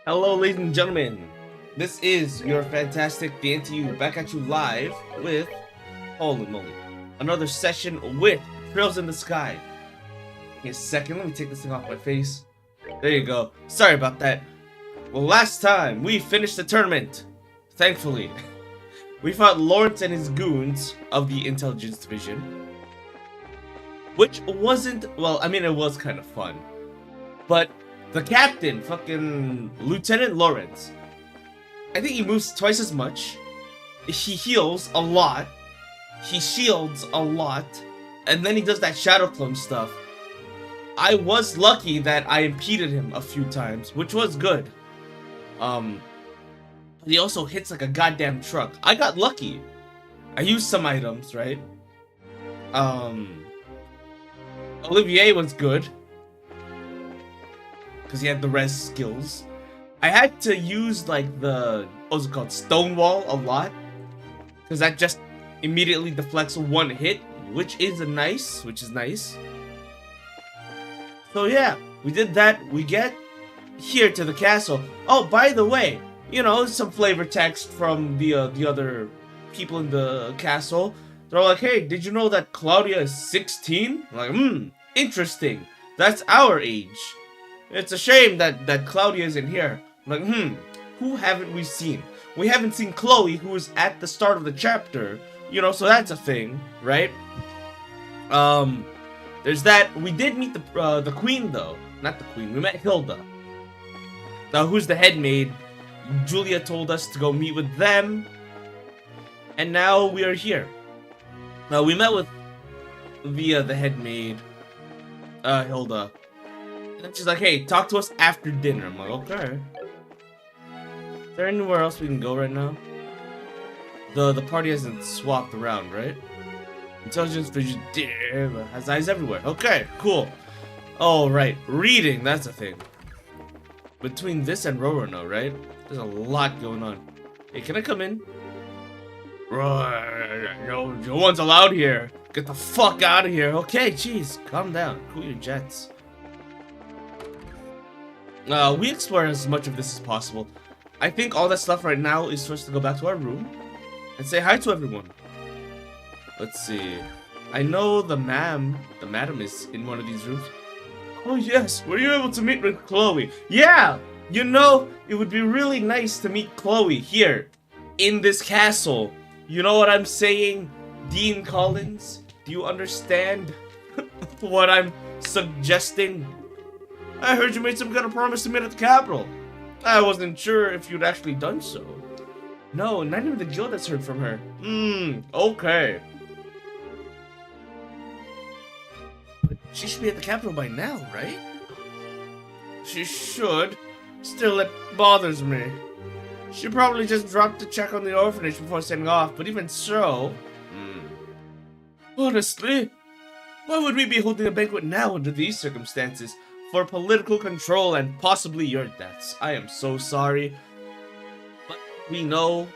Hello, ladies and gentlemen. This is your fantastic TheAntiYuu back at you live with, holy moly, another session with Trails in the Sky. Give me a second, let me take this thing off my face. There you go. Sorry about that. Well, last time we finished the tournament, thankfully. We fought Lawrence and his goons of the Intelligence Division, which wasn't, well, I mean, it was kind of fun, but the captain, fucking Lieutenant Lawrence, I think he moves twice as much, he heals a lot, he shields a lot, and then he does that Shadow Clone stuff. I was lucky that I impeded him a few times, which was good. He also hits like a goddamn truck. I got lucky. I used some items, right? Olivier was good, because he had the res skills. I had to use like the, what's it called, Stonewall a lot, because that just immediately deflects one hit, which is nice. So yeah, we did that. We get here to the castle. Oh, by the way, you know, some flavor text from the other people in the castle. They're like, hey, did you know that Klaudia is 16? I'm like, interesting. That's our age. It's a shame that Klaudia isn't here. I'm like, who haven't we seen? We haven't seen Kloe, who was at the start of the chapter. You know, so that's a thing, right? There's that. We did meet the queen, though. Not the queen. We met Hilda. Now, who's the head maid? Julia told us to go meet with them. And now we are here. Now, we met with the head maid, Hilda. And she's like, hey, talk to us after dinner. I'm like, okay. Is there anywhere else we can go right now? The party hasn't swapped around, right? Intelligence vision has eyes everywhere. Okay, cool. Oh, right. Reading, that's a thing. Between this and Rorono, right? There's a lot going on. Hey, can I come in? No one's allowed here. Get the fuck out of here. Okay, jeez. Calm down. Cool your jets. We explore as much of this as possible. I think all that stuff right now is for us to go back to our room and say hi to everyone. Let's see. I know the madam is in one of these rooms. Oh yes, were you able to meet with Kloe? Yeah! You know, it would be really nice to meet Kloe here, in this castle. You know what I'm saying, Dean Collins? Do you understand what I'm suggesting? I heard you made some kind of promise to meet at the Capitol. I wasn't sure if you'd actually done so. No, not even the guild has heard from her. Okay. But she should be at the Capitol by now, right? She should. Still, it bothers me. She probably just dropped a check on the orphanage before sending off, but even so... Honestly, why would we be holding a banquet now under these circumstances? For political control and possibly your deaths. I am so sorry. But we know.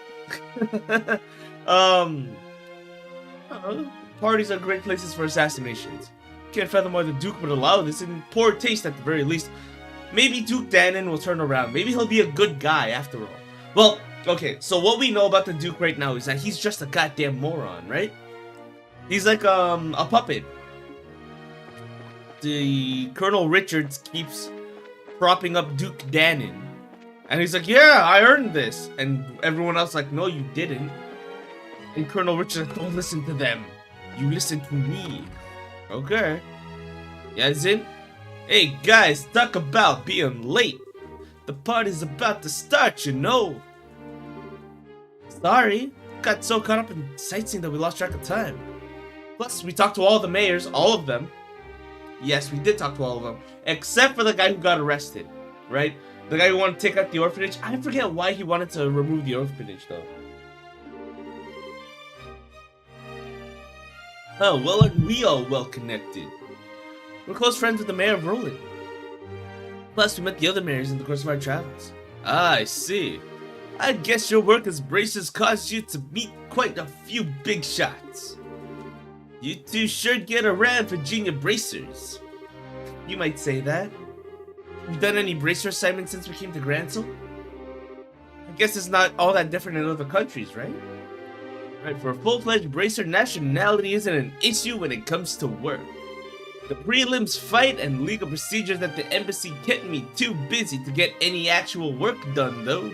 Parties are great places for assassinations. Can't fathom why the Duke would allow this in poor taste at the very least. Maybe Duke Danon will turn around. Maybe he'll be a good guy after all. Well, okay, so what we know about the Duke right now is that he's just a goddamn moron, right? He's like a puppet. The Colonel Richards keeps propping up Duke Danon. And he's like, yeah, I earned this. And everyone else like, no, you didn't. And Colonel Richards like, don't listen to them. You listen to me. Okay. Yeah, as in, hey guys, talk about being late. The party's about to start, you know. Sorry. Got so caught up in sightseeing that we lost track of time. Plus, we talked to all the mayors, all of them. Yes, we did talk to all of them, except for the guy who got arrested, right? The guy who wanted to take out the orphanage. I forget why he wanted to remove the orphanage, though. Oh, well, aren't we all well connected? We're close friends with the mayor of Roland. Plus, we met the other mayors in the course of our travels. Ah, I see. I guess your work as bracers caused you to meet quite a few big shots. You two sure get around Virginia bracers. You might say that. You done any bracer assignments since we came to Grancel? I guess it's not all that different in other countries, right? Right, for a full-fledged bracer, nationality isn't an issue when it comes to work. The prelims fight and legal procedures at the embassy kept me too busy to get any actual work done, though.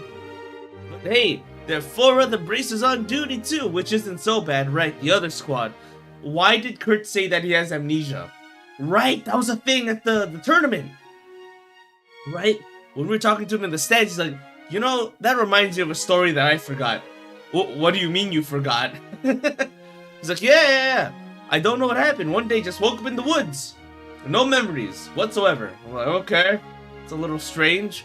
But hey, there are 4 other bracers on duty too, which isn't so bad, right? The other squad. Why did Kurt say that he has amnesia? Right, that was a thing at the tournament. Right? When we were talking to him in the stands, he's like, you know, that reminds me of a story that I forgot. What do you mean you forgot? He's like, yeah. I don't know what happened. One day just woke up in the woods. No memories whatsoever. I'm like, okay. It's a little strange.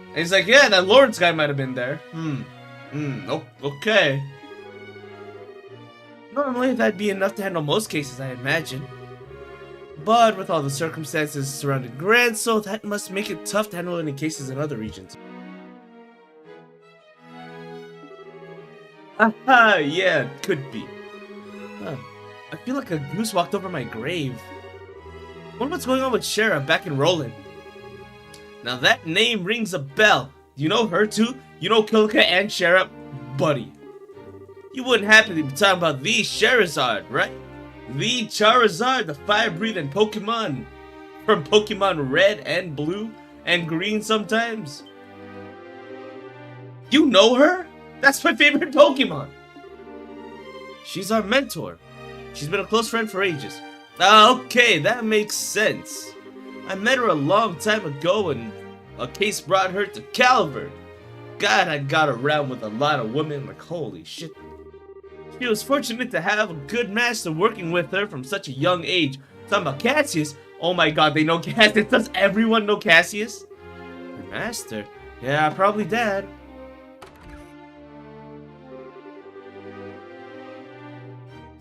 And he's like, yeah, that Lawrence guy might have been there. Okay. Normally that'd be enough to handle most cases, I imagine. But with all the circumstances surrounding Grancel, that must make it tough to handle any cases in other regions. Haha, yeah, could be. I feel like a goose walked over my grave. I wonder what's going on with Shara back in Roland. Now that name rings a bell. You know her too? You know Kilka and Shara? Buddy. You wouldn't happen to be talking about the Charizard, right? The Charizard, the fire-breathing Pokemon. From Pokemon Red and Blue and Green sometimes. You know her? That's my favorite Pokemon. She's our mentor. She's been a close friend for ages. Okay, that makes sense. I met her a long time ago and a case brought her to Calvert. God, I got around with a lot of women, like holy shit. She was fortunate to have a good master working with her from such a young age. Talking about Cassius? Oh my god, they know Cassius. Does everyone know Cassius? Her master? Yeah, probably Dad.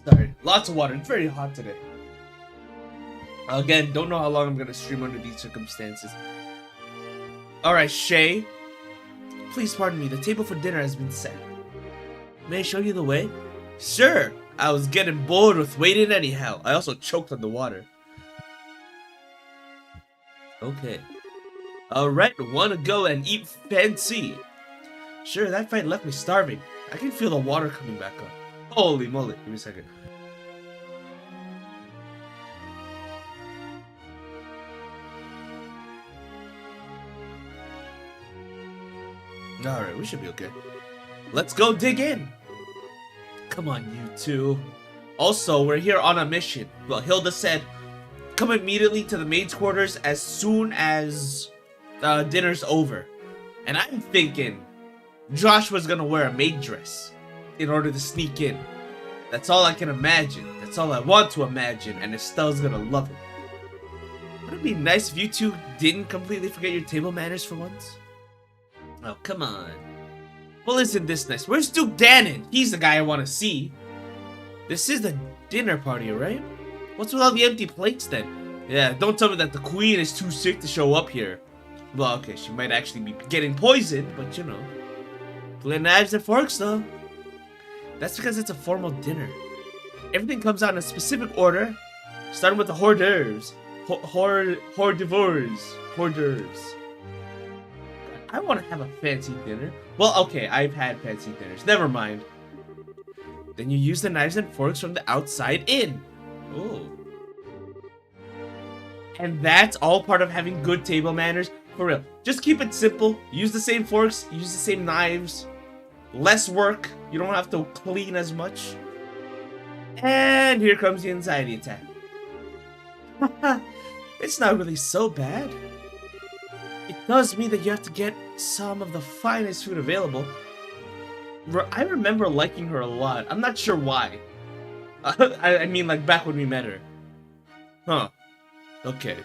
Sorry, lots of water. It's very hot today. Again, don't know how long I'm gonna stream under these circumstances. Alright, Shay. Please pardon me, the table for dinner has been set. May I show you the way? Sure! I was getting bored with waiting anyhow. I also choked on the water. Okay. Alright, wanna go and eat fancy? Sure, that fight left me starving. I can feel the water coming back up. Holy moly, give me a second. Alright, we should be okay. Let's go dig in! Come on, you two. Also, we're here on a mission. Well, Hilda said, come immediately to the maid's quarters as soon as dinner's over. And I'm thinking Josh was gonna wear a maid dress in order to sneak in. That's all I can imagine. That's all I want to imagine, and Estelle's gonna love it. Wouldn't it be nice if you two didn't completely forget your table manners for once? Oh, come on. Well, isn't this nice? Where's Duke Gannon? He's the guy I want to see. This is the dinner party, right? What's with all the empty plates then? Yeah, don't tell me that the queen is too sick to show up here. Well, okay, she might actually be getting poisoned, but you know. Plenty knives and forks, though. That's because it's a formal dinner. Everything comes out in a specific order, starting with the hors d'oeuvres. Hors d'oeuvres. I want to have a fancy dinner. Well, okay, I've had fancy dinners. Never mind. Then you use the knives and forks from the outside in. Oh. And that's all part of having good table manners? For real. Just keep it simple. Use the same forks. Use the same knives. Less work. You don't have to clean as much. And here comes the anxiety attack. It's not really so bad. It does mean that you have to get some of the finest food available. I remember liking her a lot. I'm not sure why. I mean, like, back when we met her. Huh. Okay.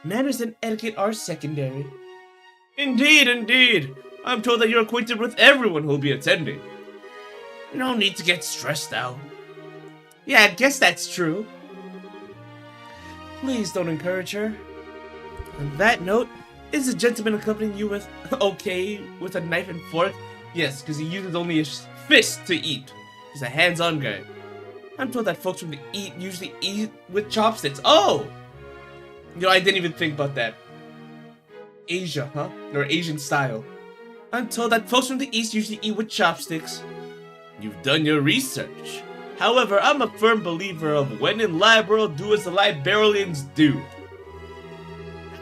Manners and etiquette are secondary. Indeed, indeed. I'm told that you're acquainted with everyone who'll be attending. No need to get stressed out. Yeah, I guess that's true. Please don't encourage her. On that note, is the gentleman accompanying you with with a knife and fork? Yes, because he uses only his fist to eat. He's a hands-on guy. I'm told that folks from usually eat with chopsticks. Oh! You know, I didn't even think about that. Asia, huh? Or Asian style. I'm told that folks from the East usually eat with chopsticks. You've done your research. However, I'm a firm believer of when in liberal, do as the librarians do.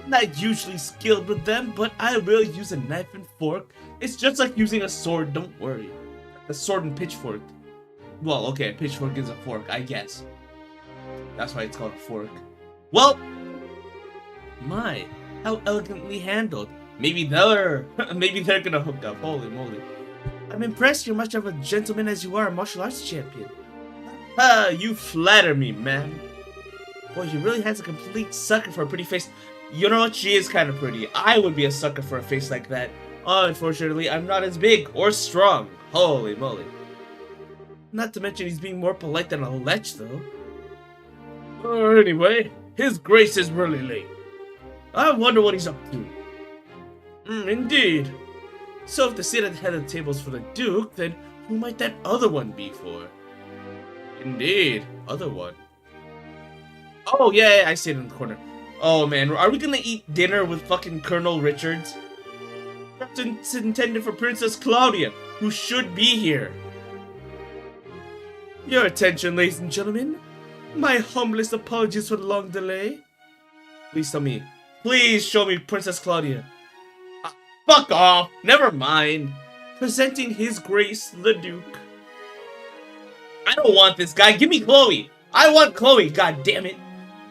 I'm not usually skilled with them, but I will use a knife and fork. It's just like using a sword, don't worry. A sword and pitchfork. Well, okay, a pitchfork is a fork, I guess. That's why it's called a fork. Well, my, how elegantly handled. Maybe they're gonna hook up. Holy moly. I'm impressed you're much of a gentleman as you are a martial arts champion. Ah, you flatter me, man. Boy, he really has a complete sucker for a pretty face. You know what? She is kind of pretty. I would be a sucker for a face like that. Unfortunately, I'm not as big or strong. Holy moly. Not to mention he's being more polite than a lech, though. Anyway, his grace is really late. I wonder what he's up to. Indeed. So if the seat at the head of the table is for the Duke, then who might that other one be for? Indeed, other one. Oh yeah, I see it in the corner. Oh man, are we gonna eat dinner with fucking Colonel Richards? It's intended for Princess Klaudia, who should be here. Your attention, ladies and gentlemen. My humblest apologies for the long delay. Please tell me. Please show me Princess Klaudia. Fuck off! Never mind. Presenting His Grace, the Duke. I don't want this guy. Give me Kloe. I want Kloe. God damn it.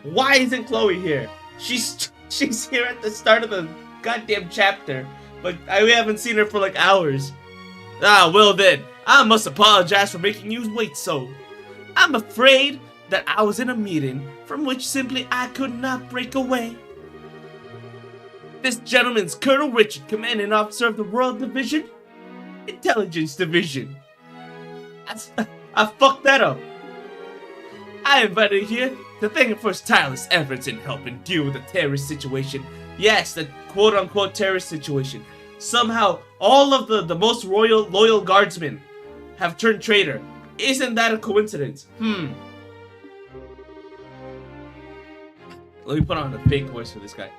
Why isn't Kloe here? She's here at the start of the goddamn chapter, but we haven't seen her for like hours. Ah, well then, I must apologize for making you wait so. I'm afraid that I was in a meeting from which simply I could not break away. This gentleman's Colonel Richard, commanding officer of the Royal Division, Intelligence Division. I fucked that up. I invited you here to thank him for his tireless efforts in helping deal with the terrorist situation. Yes, the quote-unquote terrorist situation. Somehow, all of the most loyal guardsmen have turned traitor. Isn't that a coincidence? Let me put on a fake voice for this guy.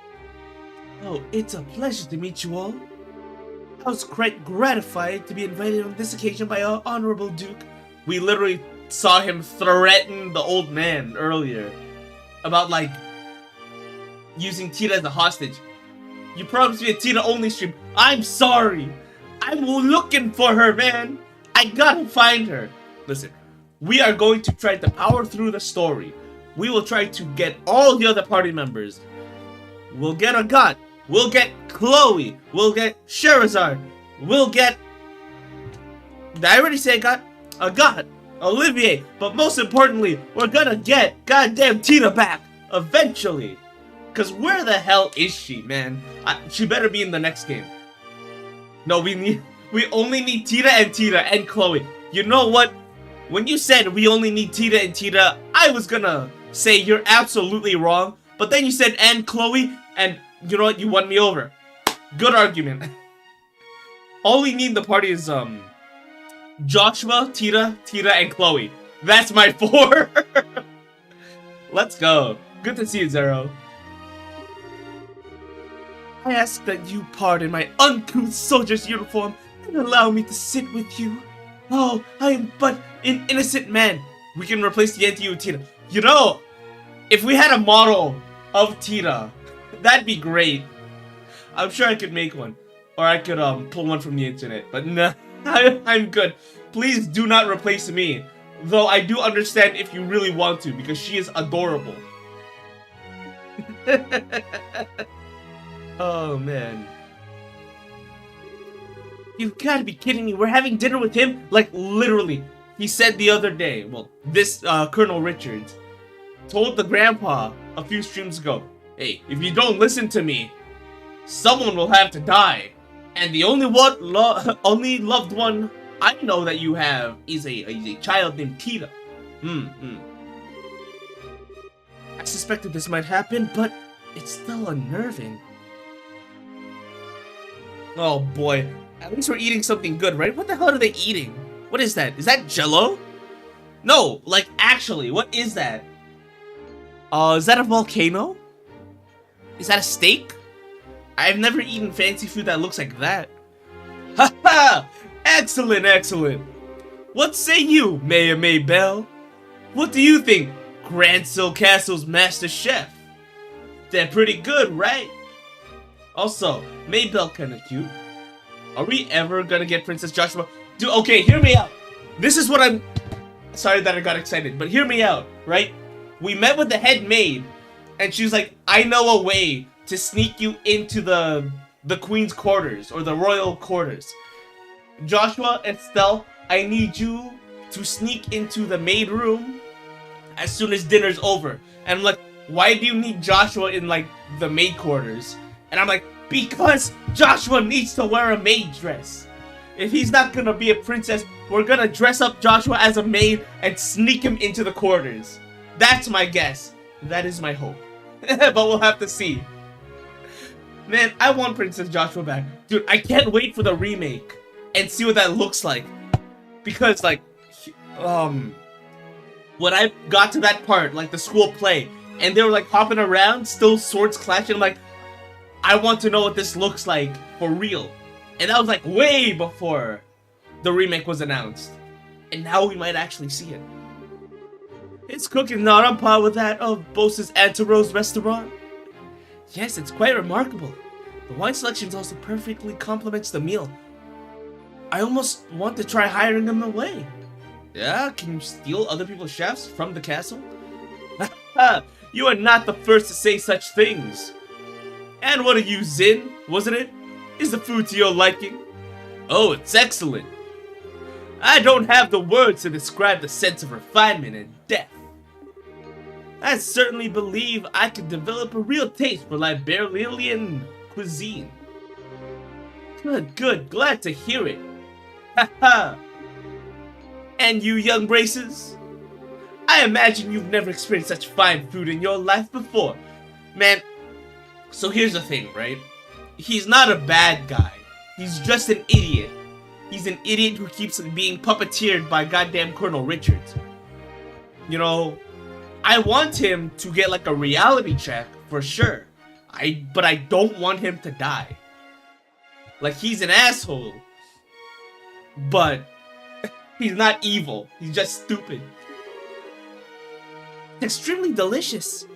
Oh, it's a pleasure to meet you all. I was quite gratified to be invited on this occasion by our Honorable Duke. We literally saw him threaten the old man earlier about, like, using Tita as a hostage. You promised me a Tita only stream. I'm sorry. I'm looking for her, man. I gotta find her. Listen, we are going to try to power through the story. We will try to get all the other party members. We'll get a god. We'll get Kloe. We'll get Sherazard. We'll get... Did I already say a god? Olivier. But most importantly, we're gonna get goddamn Tita back. Eventually. Because where the hell is she, man? She better be in the next game. No, we only need Tita and Kloe. You know what? When you said we only need Tita and Tita, I was gonna say you're absolutely wrong. But then you said and Kloe, and you know what? You won me over. Good argument. All we need in the party is Joshua, Tita, and Kloe. That's my 4. Let's go. Good to see you, Zero. I ask that you pardon my uncouth soldier's uniform and allow me to sit with you. Oh, I am but an innocent man. We can replace the TheAntiYuu with Tita. You know, if we had a model of Tita, that'd be great. I'm sure I could make one. Or I could pull one from the internet. But nah, I'm good. Please do not replace me. Though I do understand if you really want to, because she is adorable. Oh, man. You've got to be kidding me. We're having dinner with him? Like, literally. He said the other day, well, this Colonel Richards told the grandpa a few streams ago, hey, if you don't listen to me, someone will have to die. And the only loved one I know that you have is a child named Tita. I suspected this might happen, but it's still unnerving. Oh boy. At least we're eating something good, right? What the hell are they eating? What is that? Is that Jello? No, like actually, what is that? Is that a volcano? Is that a steak? I've never eaten fancy food that looks like that. Ha ha! Excellent, excellent. What say you, Maya Maybell? What do you think, Grancil Castle's master chef? They're pretty good, right? Also, Maybell kinda cute. Are we ever gonna get Princess Joshua? Dude, okay, hear me out. This is what I'm... Sorry that I got excited, but hear me out, right? We met with the head maid, and she was like, I know a way to sneak you into the queen's quarters, or the royal quarters. Joshua, Estelle, I need you to sneak into the maid room as soon as dinner's over. And I'm like, why do you need Joshua in, like, the maid quarters? And I'm like, because Joshua needs to wear a maid dress. If he's not gonna be a princess, we're gonna dress up Joshua as a maid and sneak him into the quarters. That's my guess. That is my hope. But we'll have to see. Man, I want Princess Joshua back. Dude, I can't wait for the remake and see what that looks like. Because, like, when I got to that part, like the school play, and they were like hopping around, still swords clashing, I'm like, I want to know what this looks like for real. And that was like way before the remake was announced. And now we might actually see it. Is cooking not on par with that of Bose's Antero's restaurant? Yes, it's quite remarkable. The wine selection also perfectly complements the meal. I almost want to try hiring them away. Yeah, can you steal other people's chefs from the castle? You are not the first to say such things. And what are you, Zin, wasn't it? Is the food to your liking? Oh, it's excellent. I don't have the words to describe the sense of refinement and depth. I certainly believe I could develop a real taste for Liberian cuisine. Good, good, glad to hear it. Haha. And you young braces? I imagine you've never experienced such fine food in your life before. Man, so here's the thing, right? He's not a bad guy. He's just an idiot. He's an idiot who keeps being puppeteered by goddamn Colonel Richards. You know, I want him to get like a reality check for sure. But I don't want him to die. Like, he's an asshole. But he's not evil. He's just stupid. Extremely delicious.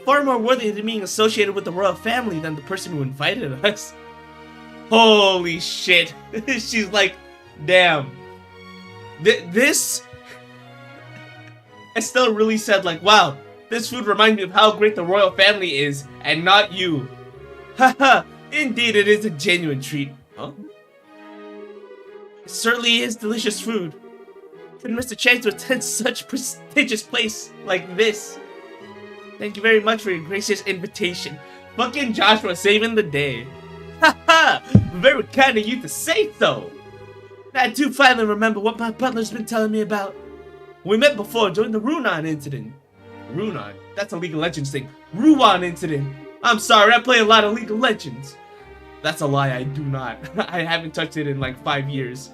Far more worthy of being associated with the royal family than the person who invited us. Holy shit. She's like, damn. This... Estelle really said like, wow, this food reminds me of how great the royal family is, and not you. Haha, indeed it is a genuine treat. Huh? It certainly is delicious food. Couldn't miss a chance to attend such prestigious place like this. Thank you very much for your gracious invitation. Fucking Joshua saving the day. Haha, very kind of you to say so. I do finally remember what my butler's been telling me about. We met before during the Runan incident. Runan? That's a League of Legends thing. Ruan incident. I'm sorry, I play a lot of League of Legends. That's a lie, I do not. I haven't touched it in like 5 years.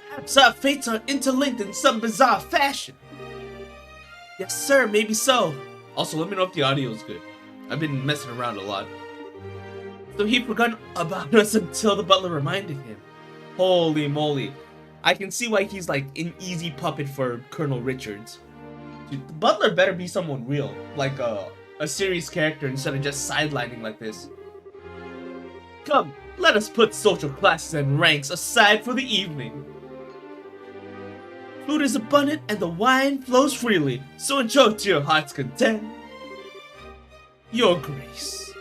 Perhaps our fates are interlinked in some bizarre fashion. Yes sir, maybe so. Also, let me know if the audio is good. I've been messing around a lot. So he forgot about us until the butler reminded him. Holy moly. I can see why he's like an easy puppet for Colonel Richards. Dude, the butler better be someone real. Like a serious character instead of just sidelining like this. Come, let us put social classes and ranks aside for the evening. Food is abundant and the wine flows freely, so enjoy to your heart's content. Your Grace,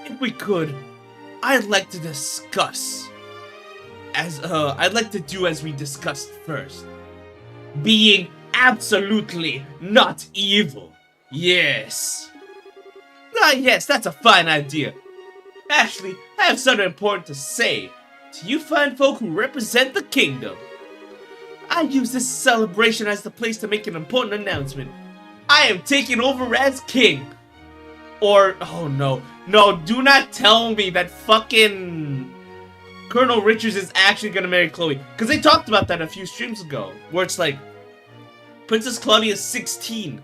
if we could, I'd like to discuss I'd like to do as we discussed first. Being absolutely not evil. Yes. Ah yes, that's a fine idea. Ashley, I have something important to say to you fine folk who represent the kingdom. I use this celebration as the place to make an important announcement. I am taking over as king. Or, oh no. No, do not tell me that fucking Colonel Richards is actually gonna marry Kloe. Because they talked about that a few streams ago. Where it's like, Princess Klaudia is 16.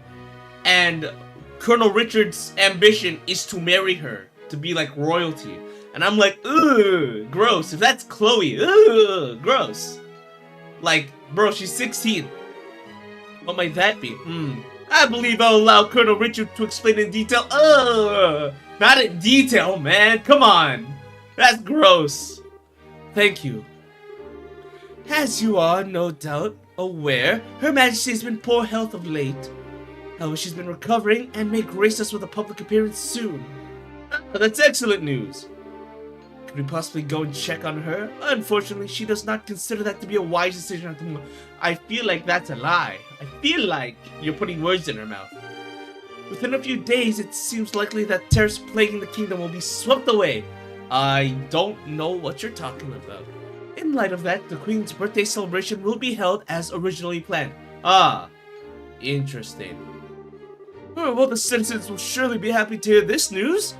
And Colonel Richard's ambition is to marry her, to be like royalty. And I'm like, ugh, gross. If that's Kloe, ugh, gross. Like, bro, she's 16. What might that be? I believe I'll allow Colonel Richard to explain in detail. Ugh, not in detail, man. Come on. That's gross. Thank you. As you are no doubt aware, Her Majesty has been in poor health of late. However, she's been recovering and may grace us with a public appearance soon. That's excellent news. Could we possibly go and check on her? Unfortunately, she does not consider that to be a wise decision at the moment. I feel like that's a lie. I feel like you're putting words in her mouth. Within a few days, it seems likely that terrors plaguing the kingdom will be swept away. I don't know what you're talking about. In light of that, the Queen's birthday celebration will be held as originally planned. Ah, interesting. Well, the citizens will surely be happy to hear this news,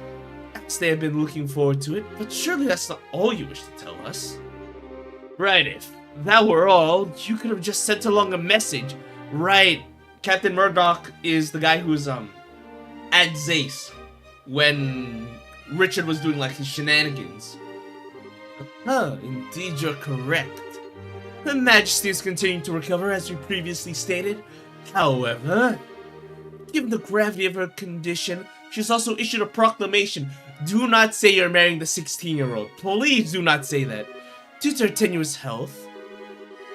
as they have been looking forward to it, but surely that's not all you wish to tell us. Right, if that were all, you could have just sent along a message. Right, Captain Murdoch is the guy who's, at Zace when Richard was doing, like, his shenanigans. Indeed you're correct. Her Majesty is continuing to recover, as we previously stated. However, given the gravity of her condition, she's also issued a proclamation. Do not say you're marrying the 16-year-old. Please do not say that. Due to her tenuous health,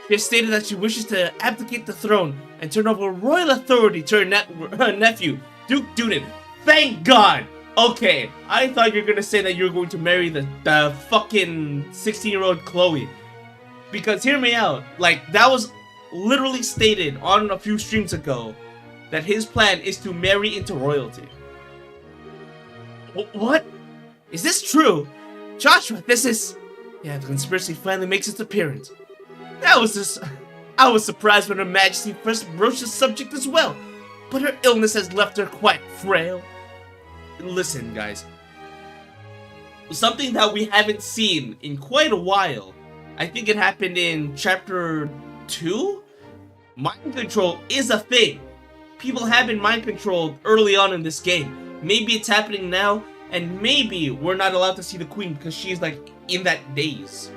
she has stated that she wishes to abdicate the throne and turn over royal authority to her nephew, Duke Dunan. Thank God! Okay, I thought you were gonna say that you're going to marry the fucking 16-year-old Kloe. Because hear me out, like, that was literally stated on a few streams ago that his plan is to marry into royalty. What? Is this true? Joshua, this is... Yeah, the conspiracy finally makes its appearance. I was surprised when Her Majesty first broached the subject as well, but her illness has left her quite frail. Listen, guys. Something that we haven't seen in quite a while. I think it happened in chapter 2? Mind control is a thing. People have been mind controlled early on in this game. Maybe it's happening now, and maybe we're not allowed to see the queen because she's like in that daze.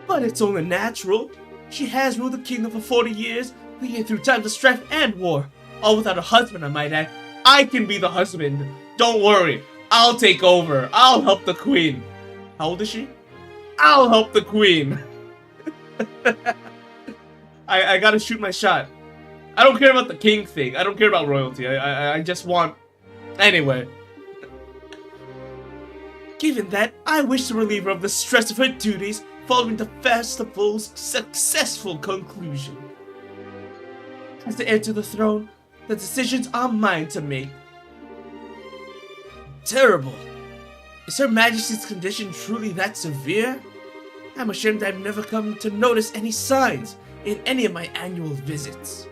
But it's only natural. She has ruled the kingdom for 40 years, leading through times of strife and war. All without a husband, I might add. I can be the husband. Don't worry. I'll take over. I'll help the queen. How old is she? I'll help the queen. I gotta shoot my shot. I don't care about the king thing. I don't care about royalty. I just want... Anyway. Given that, I wish to relieve her of the stress of her duties following the festival's successful conclusion. As the heir to the throne, the decisions are mine to make. Terrible. Is Her Majesty's condition truly that severe? I'm ashamed I've never come to notice any signs in any of my annual visits.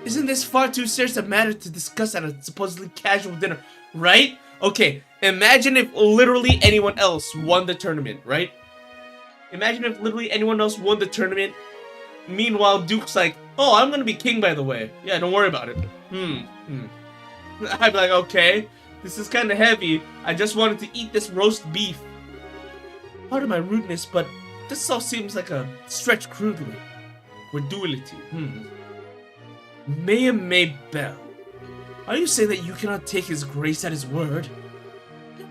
Isn't this far too serious a matter to discuss at a supposedly casual dinner, right? Okay, imagine if literally anyone else won the tournament, right? Imagine if literally anyone else won the tournament. Meanwhile, Duke's like, oh, I'm gonna be king, by the way. Yeah, don't worry about it. I'd be like, okay, this is kind of heavy. I just wanted to eat this roast beef. Pardon my rudeness, but this all seems like a stretch crudely. Credulity. May Bell. Are you saying that you cannot take his grace at his word?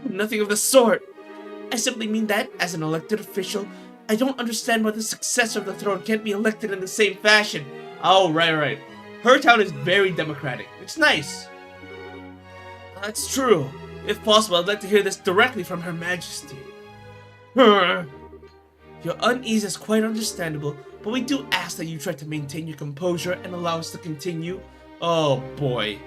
Nothing of the sort. I simply mean that, as an elected official, I don't understand why the successor of the throne can't be elected in the same fashion. Oh, right. Her town is very democratic. It's nice. That's true. If possible, I'd like to hear this directly from Her Majesty. Your unease is quite understandable, but we do ask that you try to maintain your composure and allow us to continue. Oh boy.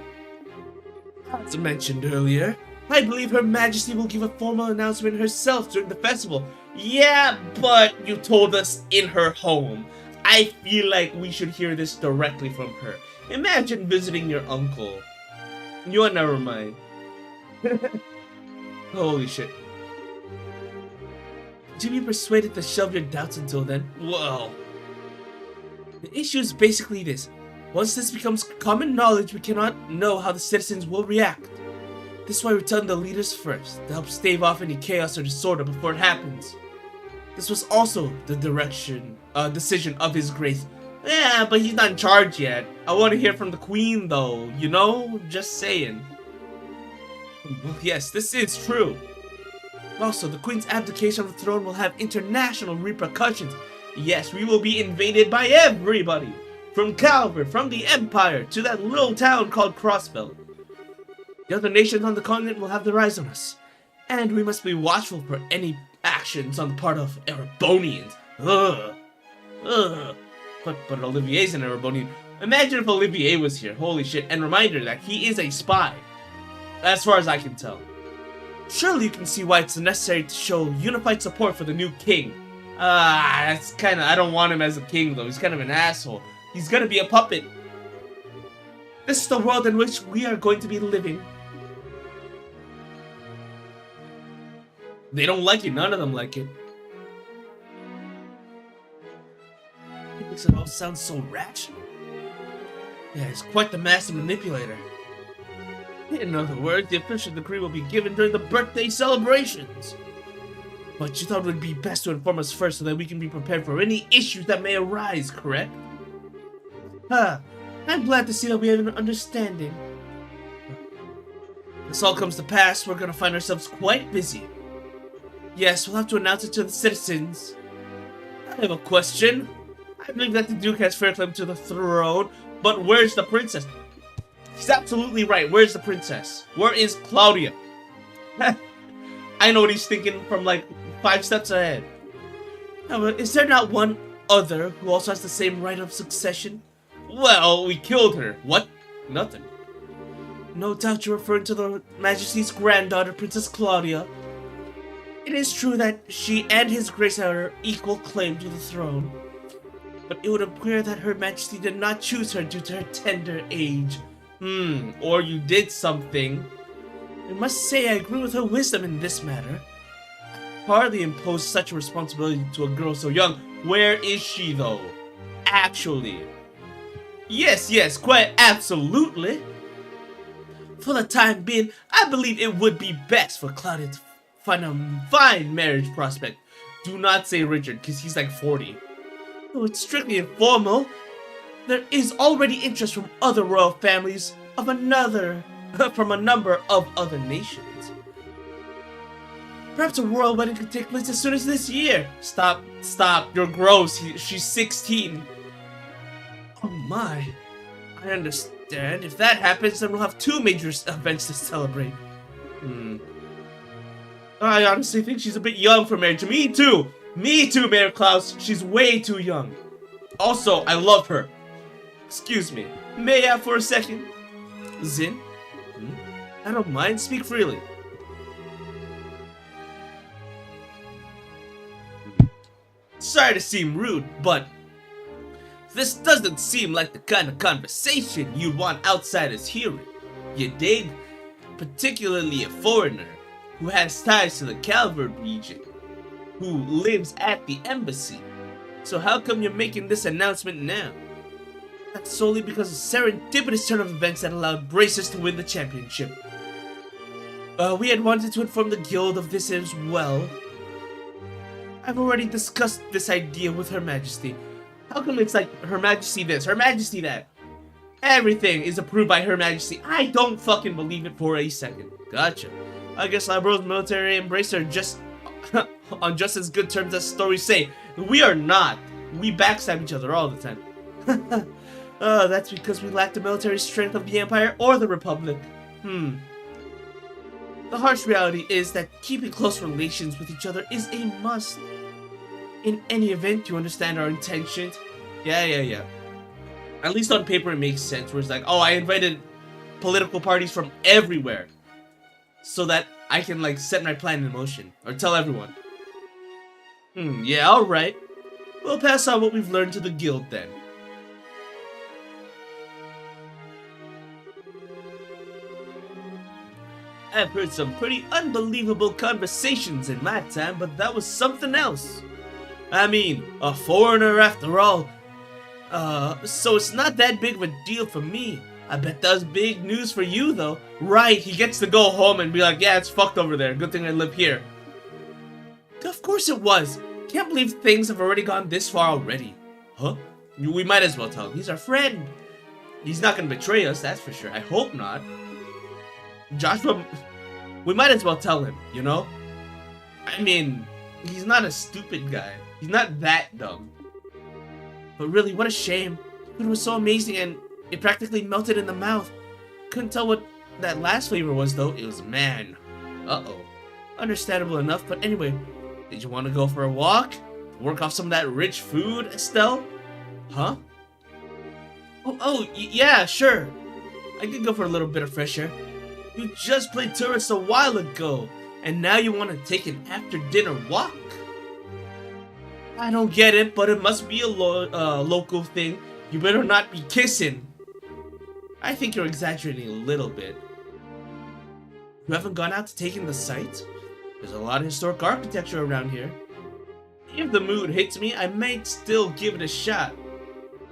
As mentioned earlier, I believe Her Majesty will give a formal announcement herself during the festival. Yeah, but you told us in her home. I feel like we should hear this directly from her. Imagine visiting your uncle. You never mind. Holy shit. To be persuaded to shelve your doubts until then? Whoa. The issue is basically this. Once this becomes common knowledge, we cannot know how the citizens will react. This is why we tell the leaders first, to help stave off any chaos or disorder before it happens. This was also the decision of His Grace. Yeah, but he's not in charge yet. I want to hear from the Queen though, you know? Just saying. Well, yes, this is true. Also, the Queen's abdication of the throne will have international repercussions. Yes, we will be invaded by everybody. From Calvert, from the Empire, to that little town called Crossbelt. The other nations on the continent will have their eyes on us. And we must be watchful for any actions on the part of Erebonians. Ugh. But Olivier's an Erebonian. Imagine if Olivier was here. Holy shit. And reminder that he is a spy. As far as I can tell. Surely you can see why it's necessary to show unified support for the new king. That's kinda... I don't want him as a king though. He's kind of an asshole. He's gonna be a puppet. This is the world in which we are going to be living. They don't like it. None of them like it. It makes it all sound so rational. Yeah, he's quite the master manipulator. In other words, the official decree will be given during the birthday celebrations. But you thought it would be best to inform us first so that we can be prepared for any issues that may arise, correct? I'm glad to see that we have an understanding. If this all comes to pass, we're gonna find ourselves quite busy. Yes, we'll have to announce it to the citizens. I have a question. I believe that the Duke has fair claim to the throne, but where's the princess? He's absolutely right. Where's the princess? Where is Klaudia? I know what he's thinking from like 5 steps ahead. However, is there not one other who also has the same right of succession? Well, we killed her. What? Nothing. No doubt you're referring to the Majesty's granddaughter, Princess Klaudia. It is true that she and His Grace have equal claim to the throne. But it would appear that Her Majesty did not choose her due to her tender age. Or you did something. I must say I agree with her wisdom in this matter. I hardly impose such a responsibility to a girl so young. Where is she though? Actually. Yes, quite absolutely. For the time being, I believe it would be best for Klaudia to find a fine marriage prospect. Do not say Richard, because he's like 40. Though it's strictly informal, there is already interest from other royal families from a number of other nations. Perhaps a royal wedding could take place as soon as this year. Stop, you're gross. She's 16. Oh my. I understand. If that happens, then we'll have 2 major events to celebrate. I honestly think she's a bit young for marriage. Me too, Mayor Klaus. She's way too young. Also, I love her. Excuse me. May I for a second? Zin? I don't mind. Speak freely. Sorry to seem rude, but this doesn't seem like the kind of conversation you'd want outsiders hearing. You dig? Particularly a foreigner who has ties to the Calvert region, who lives at the embassy. So how come you're making this announcement now? That's solely because of serendipitous turn of events that allowed Bracers to win the championship. We had wanted to inform the guild of this as well. I've already discussed this idea with Her Majesty. How come it's like Her Majesty this, Her Majesty that? Everything is approved by Her Majesty. I don't fucking believe it for a second. Gotcha. I guess Labro's military and Bracer are just on just as good terms as stories say. We are not. We backstab each other all the time. That's because we lack the military strength of the Empire or the Republic. The harsh reality is that keeping close relations with each other is a must. In any event, you understand our intentions? Yeah. At least on paper it makes sense, where it's like, oh, I invited political parties from everywhere so that I can, like, set my plan in motion, or tell everyone. Yeah, alright. We'll pass on what we've learned to the guild then. I've heard some pretty unbelievable conversations in my time, but that was something else. I mean, a foreigner after all. So it's not that big of a deal for me. I bet that was big news for you, though. Right, he gets to go home and be like, yeah, it's fucked over there. Good thing I live here. Of course it was. Can't believe things have already gone this far already. Huh? We might as well tell him. He's our friend. He's not gonna betray us, that's for sure. I hope not. Joshua, we might as well tell him, you know? I mean, he's not a stupid guy. He's not that dumb. But really, what a shame. Food was so amazing and it practically melted in the mouth. Couldn't tell what that last flavor was though. It was man. Uh-oh. Understandable enough, but anyway. Did you want to go for a walk? Work off some of that rich food, Estelle? Huh? Yeah, sure. I could go for a little bit of fresh air. You just played tourist a while ago, and now you want to take an after-dinner walk? I don't get it, but it must be a local thing. You better not be kissing. I think you're exaggerating a little bit. You haven't gone out to take in the sights? There's a lot of historic architecture around here. If the mood hits me, I might still give it a shot.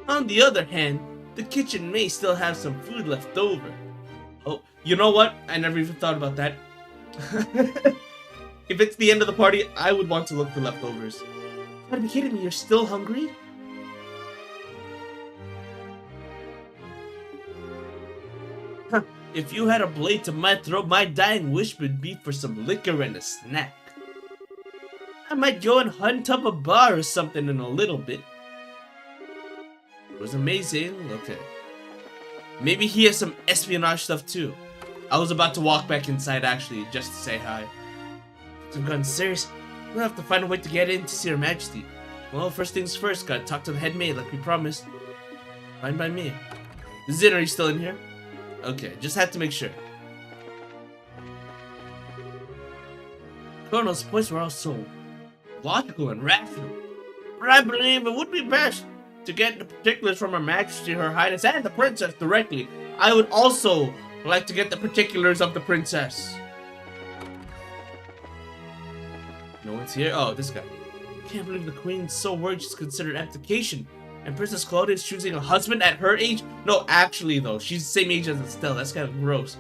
On the other hand, the kitchen may still have some food left over. Oh, you know what? I never even thought about that. If it's the end of the party, I would want to look for leftovers. You gotta be kidding me, you're still hungry? Huh. If you had a blade to my throat, my dying wish would be for some liquor and a snack. I might go and hunt up a bar or something in a little bit. It was amazing. Okay. Maybe he has some espionage stuff too. I was about to walk back inside actually, just to say hi. I'm going serious. We'll have to find a way to get in to see Her Majesty. Well, first things first, gotta talk to the head maid like we promised. Fine by me. Zin, are you still in here? Okay, just had to make sure. Colonel's points were also logical and rational. But I believe it would be best to get the particulars from Her Majesty, Her Highness, and the Princess directly. I would also like to get the particulars of the Princess. No one's here? Oh, this guy. Can't believe the Queen's so worried she's considered abdication. And Princess Klaudia is choosing a husband at her age? No, actually though, she's the same age as Estelle. That's kind of gross.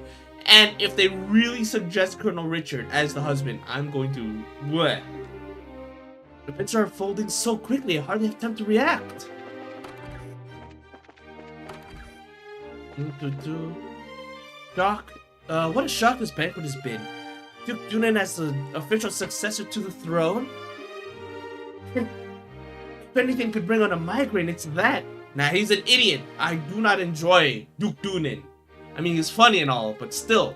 And if they really suggest Colonel Richard as the husband, I'm going to... bleh. The events are unfolding so quickly, I hardly have time to react. Shock. What a shock this banquet has been. Duke Dunan as the official successor to the throne? If anything could bring on a migraine, it's that. Nah, he's an idiot. I do not enjoy Duke Dunan. I mean, he's funny and all, but still.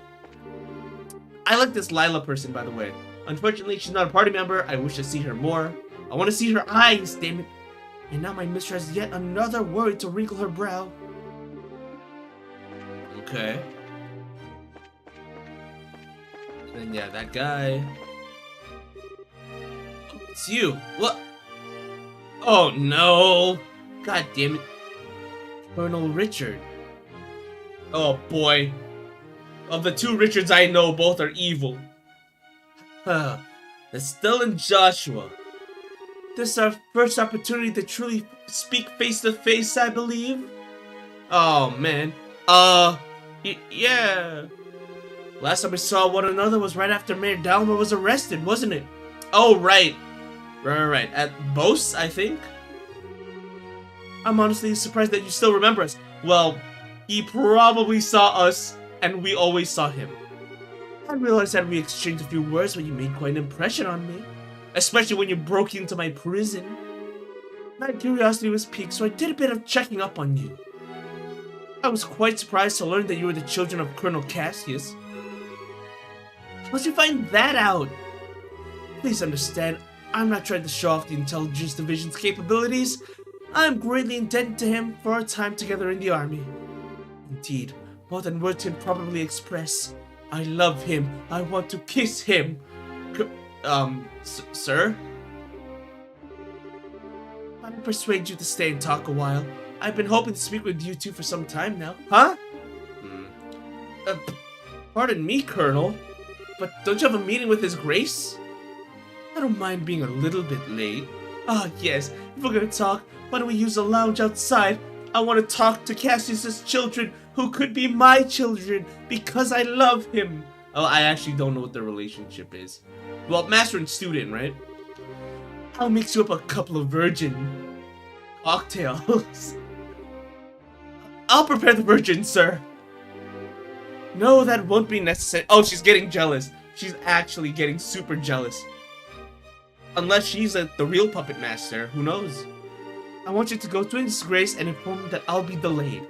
I like this Lila person, by the way. Unfortunately, she's not a party member. I wish to see her more. I want to see her eyes, damn it. And now my mistress has yet another worry to wrinkle her brow. Okay. And yeah, that guy. Oh, it's you. What? Oh no! God damn it. Colonel Richard. Oh boy. Of the two Richards I know, both are evil. Estelle and Joshua. This is our first opportunity to truly speak face to face, I believe. Oh man. Yeah. Last time we saw one another was right after Mayor Dalmer was arrested, wasn't it? Oh, right. Right. At Bose, I think? I'm honestly surprised that you still remember us. Well, he probably saw us, and we always saw him. I realized that we exchanged a few words, but you made quite an impression on me. Especially when you broke into my prison. My curiosity was piqued, so I did a bit of checking up on you. I was quite surprised to learn that you were the children of Colonel Cassius. How'd you find that out? Please understand, I'm not trying to show off the Intelligence Division's capabilities. I'm greatly indebted to him for our time together in the army. Indeed, more than words can probably express. I love him. I want to kiss him. Sir? I'll persuade you to stay and talk a while. I've been hoping to speak with you two for some time now. Huh? Pardon me, Colonel, but don't you have a meeting with His Grace? I don't mind being a little bit late. Ah, yes, if we're gonna talk, Why don't we use a lounge outside? I want to talk to Cassius's children, who could be my children, because I love him. Oh, I actually don't know what their relationship is. Well, master and student, right? I'll mix you up a couple of virgin cocktails. I'll prepare the virgin, sir. No, that won't be necessary. Oh, she's getting jealous. She's actually getting super jealous. Unless she's the real puppet master, who knows? I want you to go to his grace and inform him that I'll be delayed.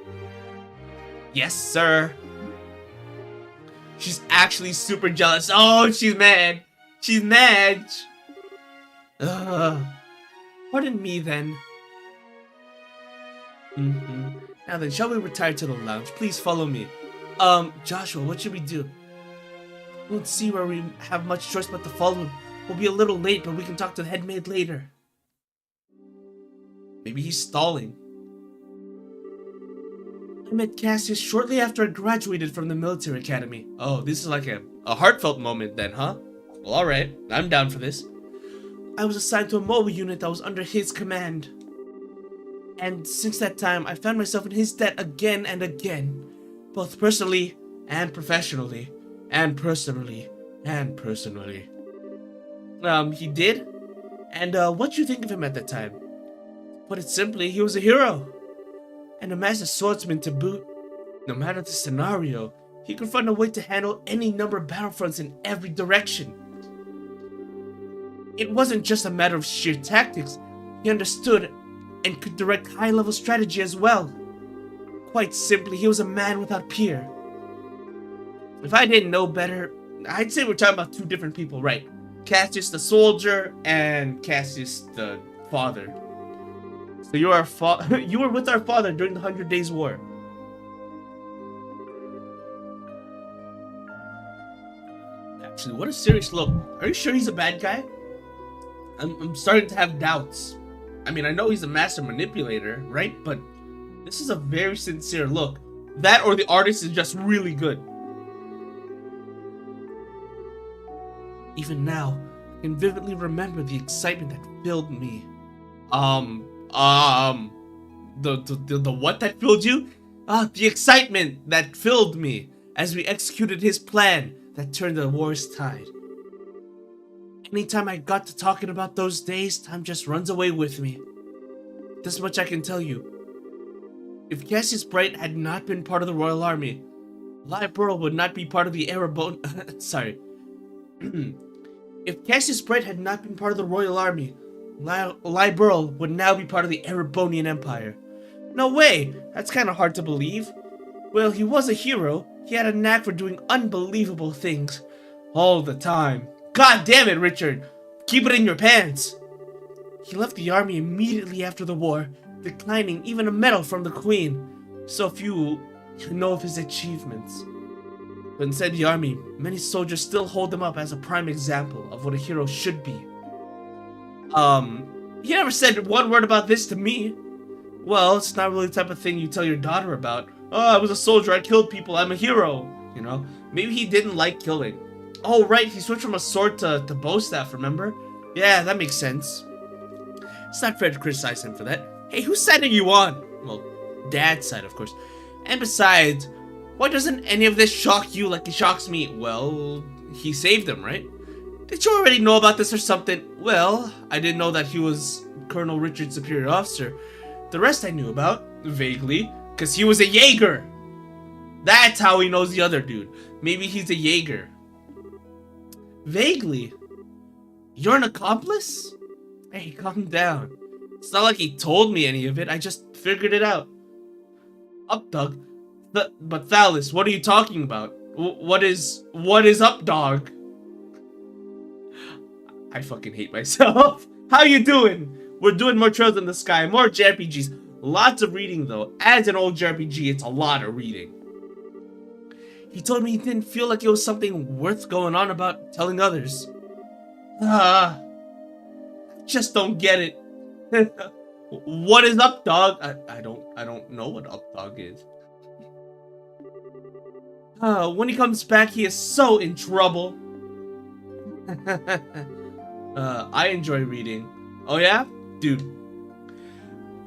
Yes, sir. She's actually super jealous. Oh, she's mad. She's mad. Pardon me then. Now then, shall we retire to the lounge? Please follow me. Joshua, what should we do? We won't see where we have much choice but to follow him. We'll be a little late, but we can talk to the head maid later. Maybe he's stalling. I met Cassius shortly after I graduated from the military academy. Oh, this is like a heartfelt moment then, huh? Well, alright. I'm down for this. I was assigned to a mobile unit that was under his command. And since that time, I found myself in his debt again and again. Both personally and professionally. And personally. And personally. He did? And, what'd you think of him at that time? Put it simply, he was a hero. And a master swordsman to boot. No matter the scenario, he could find a way to handle any number of battlefronts in every direction. It wasn't just a matter of sheer tactics. He understood and could direct high-level strategy as well. Quite simply, he was a man without peer. If I didn't know better, I'd say we're talking about two different people, right? Cassius the soldier and Cassius the father. So you are you were with our father during the 100 Days War. Actually, what a serious look. Are you sure he's a bad guy? I'm starting to have doubts. I mean, I know he's a master manipulator, right? But this is a very sincere look. That or the artist is just really good. Even now, I can vividly remember the excitement that filled me. The what that filled you? The excitement that filled me as we executed his plan that turned the war's tide. Anytime I got to talking about those days, time just runs away with me. This much I can tell you. If Cassius Bright had not been part of the Royal Army, Lai Burl would not be part of the Erebon. Sorry. If Cassius Bright had not been part of the Royal Army, Lai Burl would now be part of the Erebonian Empire. No way! That's kind of hard to believe. Well, he was a hero. He had a knack for doing unbelievable things. All the time. God damn it, Richard! Keep it in your pants! He left the army immediately after the war, declining even a medal from the Queen. So few know of his achievements. But inside the army, many soldiers still hold him up as a prime example of what a hero should be. He never said one word about this to me. Well, it's not really the type of thing you tell your daughter about. Oh, I was a soldier, I killed people, I'm a hero. You know, maybe he didn't like killing. Oh, right, he switched from a sword to bow staff, remember? Yeah, that makes sense. It's not fair to criticize him for that. Hey, whose side are you on? Well, Dad's side, of course. And besides, why doesn't any of this shock you like it shocks me? Well, he saved him, right? Did you already know about this or something? Well, I didn't know that he was Colonel Richard's superior officer. The rest I knew about, vaguely, because he was a Jaeger. That's how he knows the other dude. Maybe he's a Jaeger. Vaguely? You're an accomplice? Hey, calm down. It's not like he told me any of it, I just figured it out. Up, dog. But Thalis, what are you talking about? What is up, dog? I fucking hate myself. How you doing? We're doing more Trails in the Sky, more JRPGs. Lots of reading though. As an old JRPG, it's a lot of reading. He told me he didn't feel like it was something worth going on about telling others. Just don't get it. What is up, dog? I don't know what up, dog is. When he comes back, he is so in trouble. I enjoy reading. Oh yeah? Dude.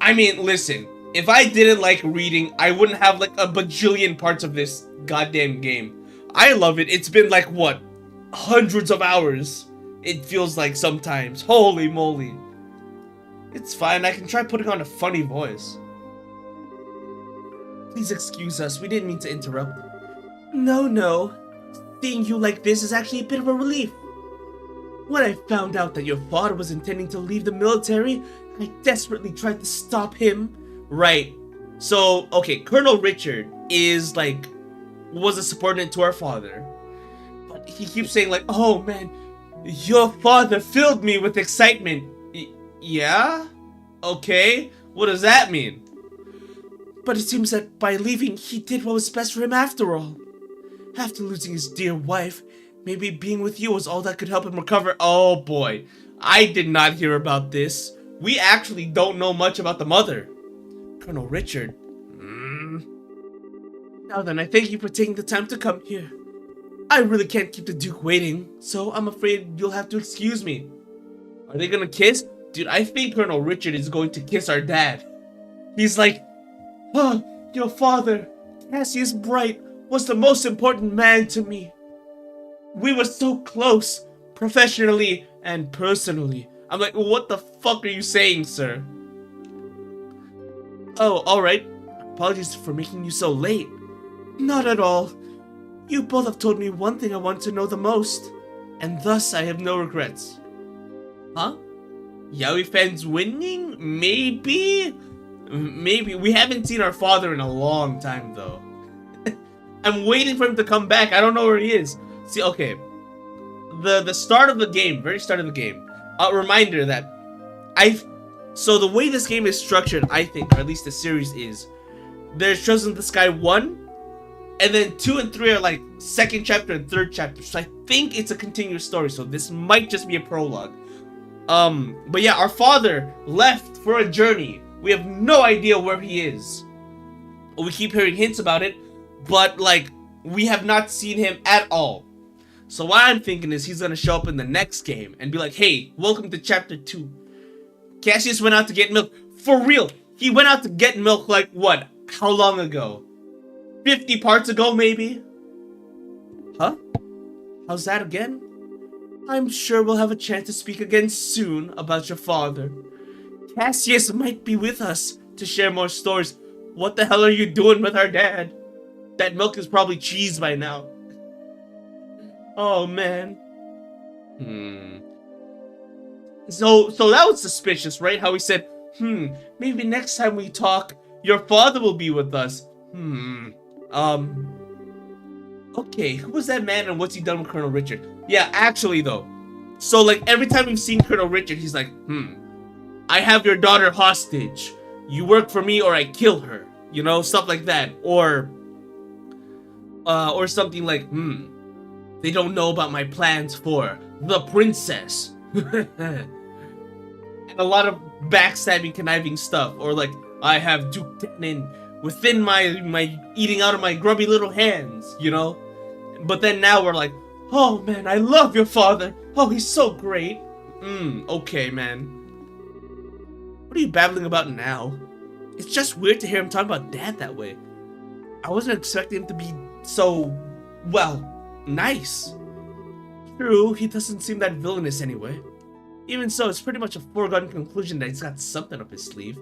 I mean, listen. If I didn't like reading, I wouldn't have like a bajillion parts of this goddamn game. I love it. It's been like, what? Hundreds of hours. It feels like sometimes. Holy moly. It's fine. I can try putting on a funny voice. Please excuse us. We didn't mean to interrupt. No. Seeing you like this is actually a bit of a relief. When I found out that your father was intending to leave the military, I desperately tried to stop him. Right. So, okay, Colonel Richard is like, was a subordinate to our father. But he keeps saying like, oh man, your father filled me with excitement. Yeah? Okay. What does that mean? But it seems that by leaving, he did what was best for him after all. After losing his dear wife, maybe being with you was all that could help him recover. Oh boy. I did not hear about this. We actually don't know much about the mother. Colonel Richard. Now then, I thank you for taking the time to come here. I really can't keep the Duke waiting, so I'm afraid you'll have to excuse me. Are they gonna kiss? Dude, I think Colonel Richard is going to kiss our dad. He's like, oh, your father, Cassius Bright, was the most important man to me. We were so close, professionally and personally. I'm like, what the fuck are you saying, sir? Oh, alright. Apologies for making you so late. Not at all. You both have told me one thing I want to know the most, and thus I have no regrets. Huh? Yaoi fans winning? Maybe? Maybe. We haven't seen our father in a long time, though. I'm waiting for him to come back. I don't know where he is. See, okay. The start of the game, very start of the game. A reminder that so the way this game is structured, I think, or at least the series is, there's Chosen the Sky 1, and then 2 and 3 are like second chapter and third chapter. So I think it's a continuous story, so this might just be a prologue. But yeah, our father left for a journey. We have no idea where he is. We keep hearing hints about it, but like, we have not seen him at all. So what I'm thinking is he's gonna show up in the next game and be like, hey, welcome to chapter 2. Cassius went out to get milk. For real, he went out to get milk like what? How long ago? 50 parts ago, maybe? Huh? How's that again? I'm sure we'll have a chance to speak again soon about your father. Cassius might be with us to share more stories. What the hell are you doing with our dad? That milk is probably cheese by now. Oh man. So that was suspicious, right? How he said, maybe next time we talk, your father will be with us. Okay, who was that man and what's he done with Colonel Richard? Yeah, actually though. So like every time we've seen Colonel Richard, he's like, I have your daughter hostage. You work for me or I kill her. You know, stuff like that. Or something like, they don't know about my plans for the princess. And a lot of backstabbing, conniving stuff. Or like, I have Duke Denon within my eating out of my grubby little hands, you know? But then now we're like, oh man, I love your father. Oh, he's so great. Okay, man. What are you babbling about now? It's just weird to hear him talk about dad that way. I wasn't expecting him to be so, well, nice. True, he doesn't seem that villainous anyway. Even so, it's pretty much a foregone conclusion that he's got something up his sleeve.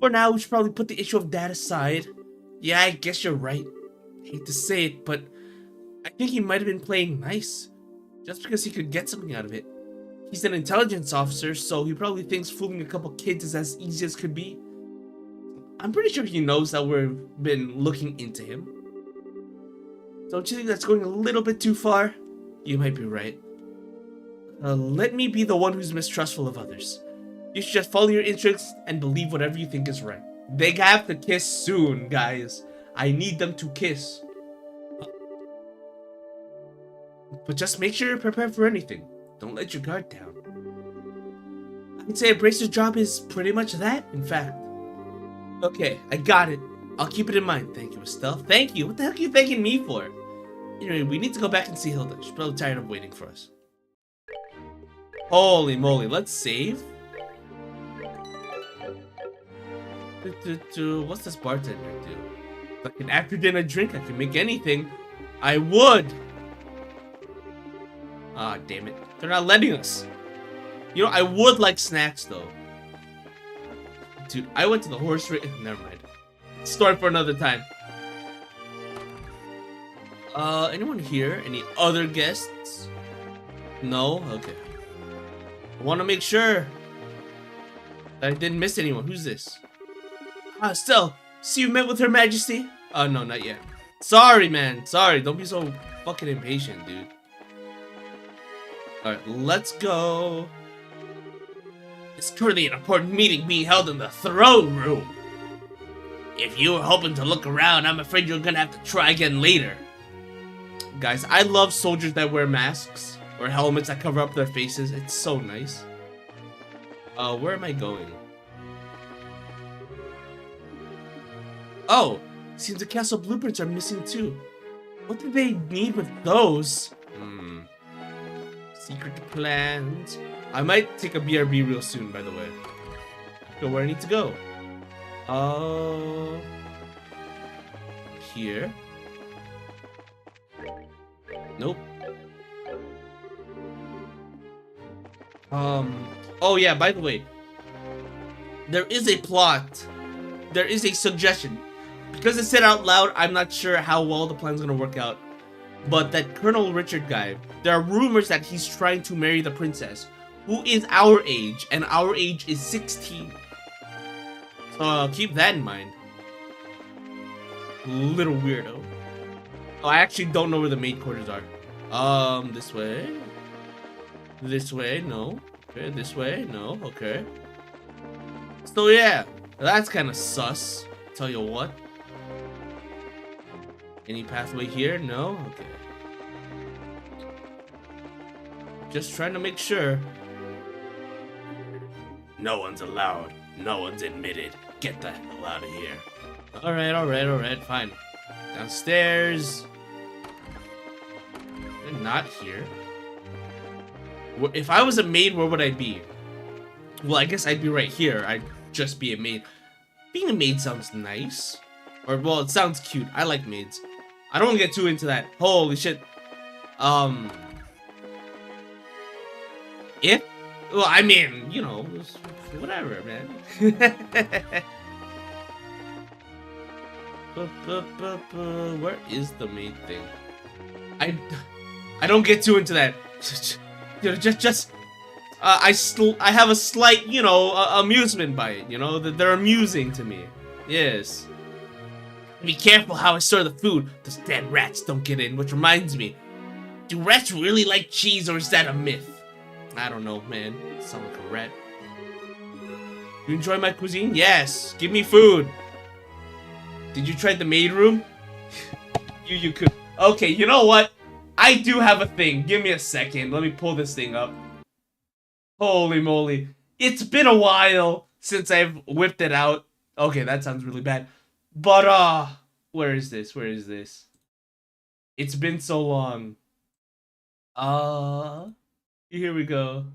For now, we should probably put the issue of dad aside. Yeah, I guess you're right. Hate to say it, but I think he might have been playing nice. Just because he could get something out of it. He's an intelligence officer, so he probably thinks fooling a couple kids is as easy as could be. I'm pretty sure he knows that we've been looking into him. Don't you think that's going a little bit too far? You might be right. Let me be the one who's mistrustful of others. You should just follow your instincts and believe whatever you think is right. They have to kiss soon, guys. I need them to kiss. But just make sure you're prepared for anything. Don't let your guard down. I'd say a bracer's job is pretty much that, in fact. Okay, I got it. I'll keep it in mind. Thank you, Estelle. Thank you. What the heck are you thanking me for? Anyway, we need to go back and see Hilda. She's probably tired of waiting for us. Holy moly, let's save. What's this bartender do? Like an after dinner drink, I can make anything. I would. Ah, damn it. They're not letting us. You know, I would like snacks though. Dude, I went to the horse race. Never mind. Story for another time. Anyone here? Any other guests? No? Okay. I want to make sure that I didn't miss anyone. Who's this? Stell, see you met with Her Majesty? No, not yet. Sorry, man. Sorry. Don't be so fucking impatient, dude. Alright, let's go. It's currently an important meeting being held in the throne room. If you were hoping to look around, I'm afraid you're gonna have to try again later. Guys, I love soldiers that wear masks or helmets that cover up their faces. It's so nice. Where am I going? Oh, seems the castle blueprints are missing too. What do they need with those? Secret plans. I might take a BRB real soon, by the way. Go where I need to go. Here. Nope. Oh yeah, by the way. There is a plot. There is a suggestion. Because it's said out loud, I'm not sure how well the plan's gonna work out. But that Colonel Richard guy, there are rumors that he's trying to marry the princess, who is our age, and our age is 16. So keep that in mind. Little weirdo. Oh, I actually don't know where the maid quarters are. This way. This way, no. Okay, this way, no. Okay. So yeah, that's kind of sus. Tell you what. Any pathway here? No? Okay. Just trying to make sure. No one's allowed. No one's admitted. Get the hell out of here. Alright, fine. Downstairs. They're not here. If I was a maid, where would I be? Well, I guess I'd be right here. I'd just be a maid. Being a maid sounds nice. Or, well, it sounds cute. I like maids. I don't want to get too into that. Holy shit. If? Well, I mean, you know, whatever, man. Where is the main thing? I don't get too into that. I have a slight, you know, amusement by it. You know, they're amusing to me. Yes. Be careful how I serve the food. Those dead rats don't get in. Which reminds me, do rats really like cheese, or is that a myth? I don't know, man. Sound like a rat. You enjoy my cuisine? Yes. Give me food. Did you try the maid room? you could. Okay, you know what? I do have a thing. Give me a second. Let me pull this thing up. Holy moly. It's been a while since I've whipped it out. Okay, that sounds really bad. But, where is this? Where is this? It's been so long. Here we go.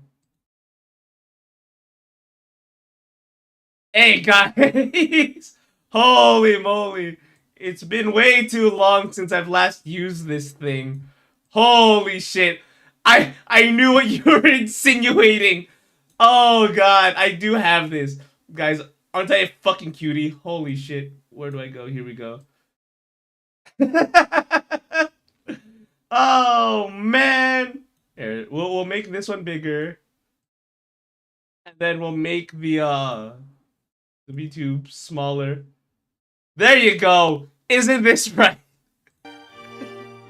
Hey, guys! Holy moly. It's been way too long since I've last used this thing. Holy shit. I knew what you were insinuating. Oh, God. I do have this. Guys, aren't I a fucking cutie? Holy shit. Where do I go? Here we go. Oh, man. Here, we'll make this one bigger. And then we'll make the VTube smaller. There you go. Isn't this right?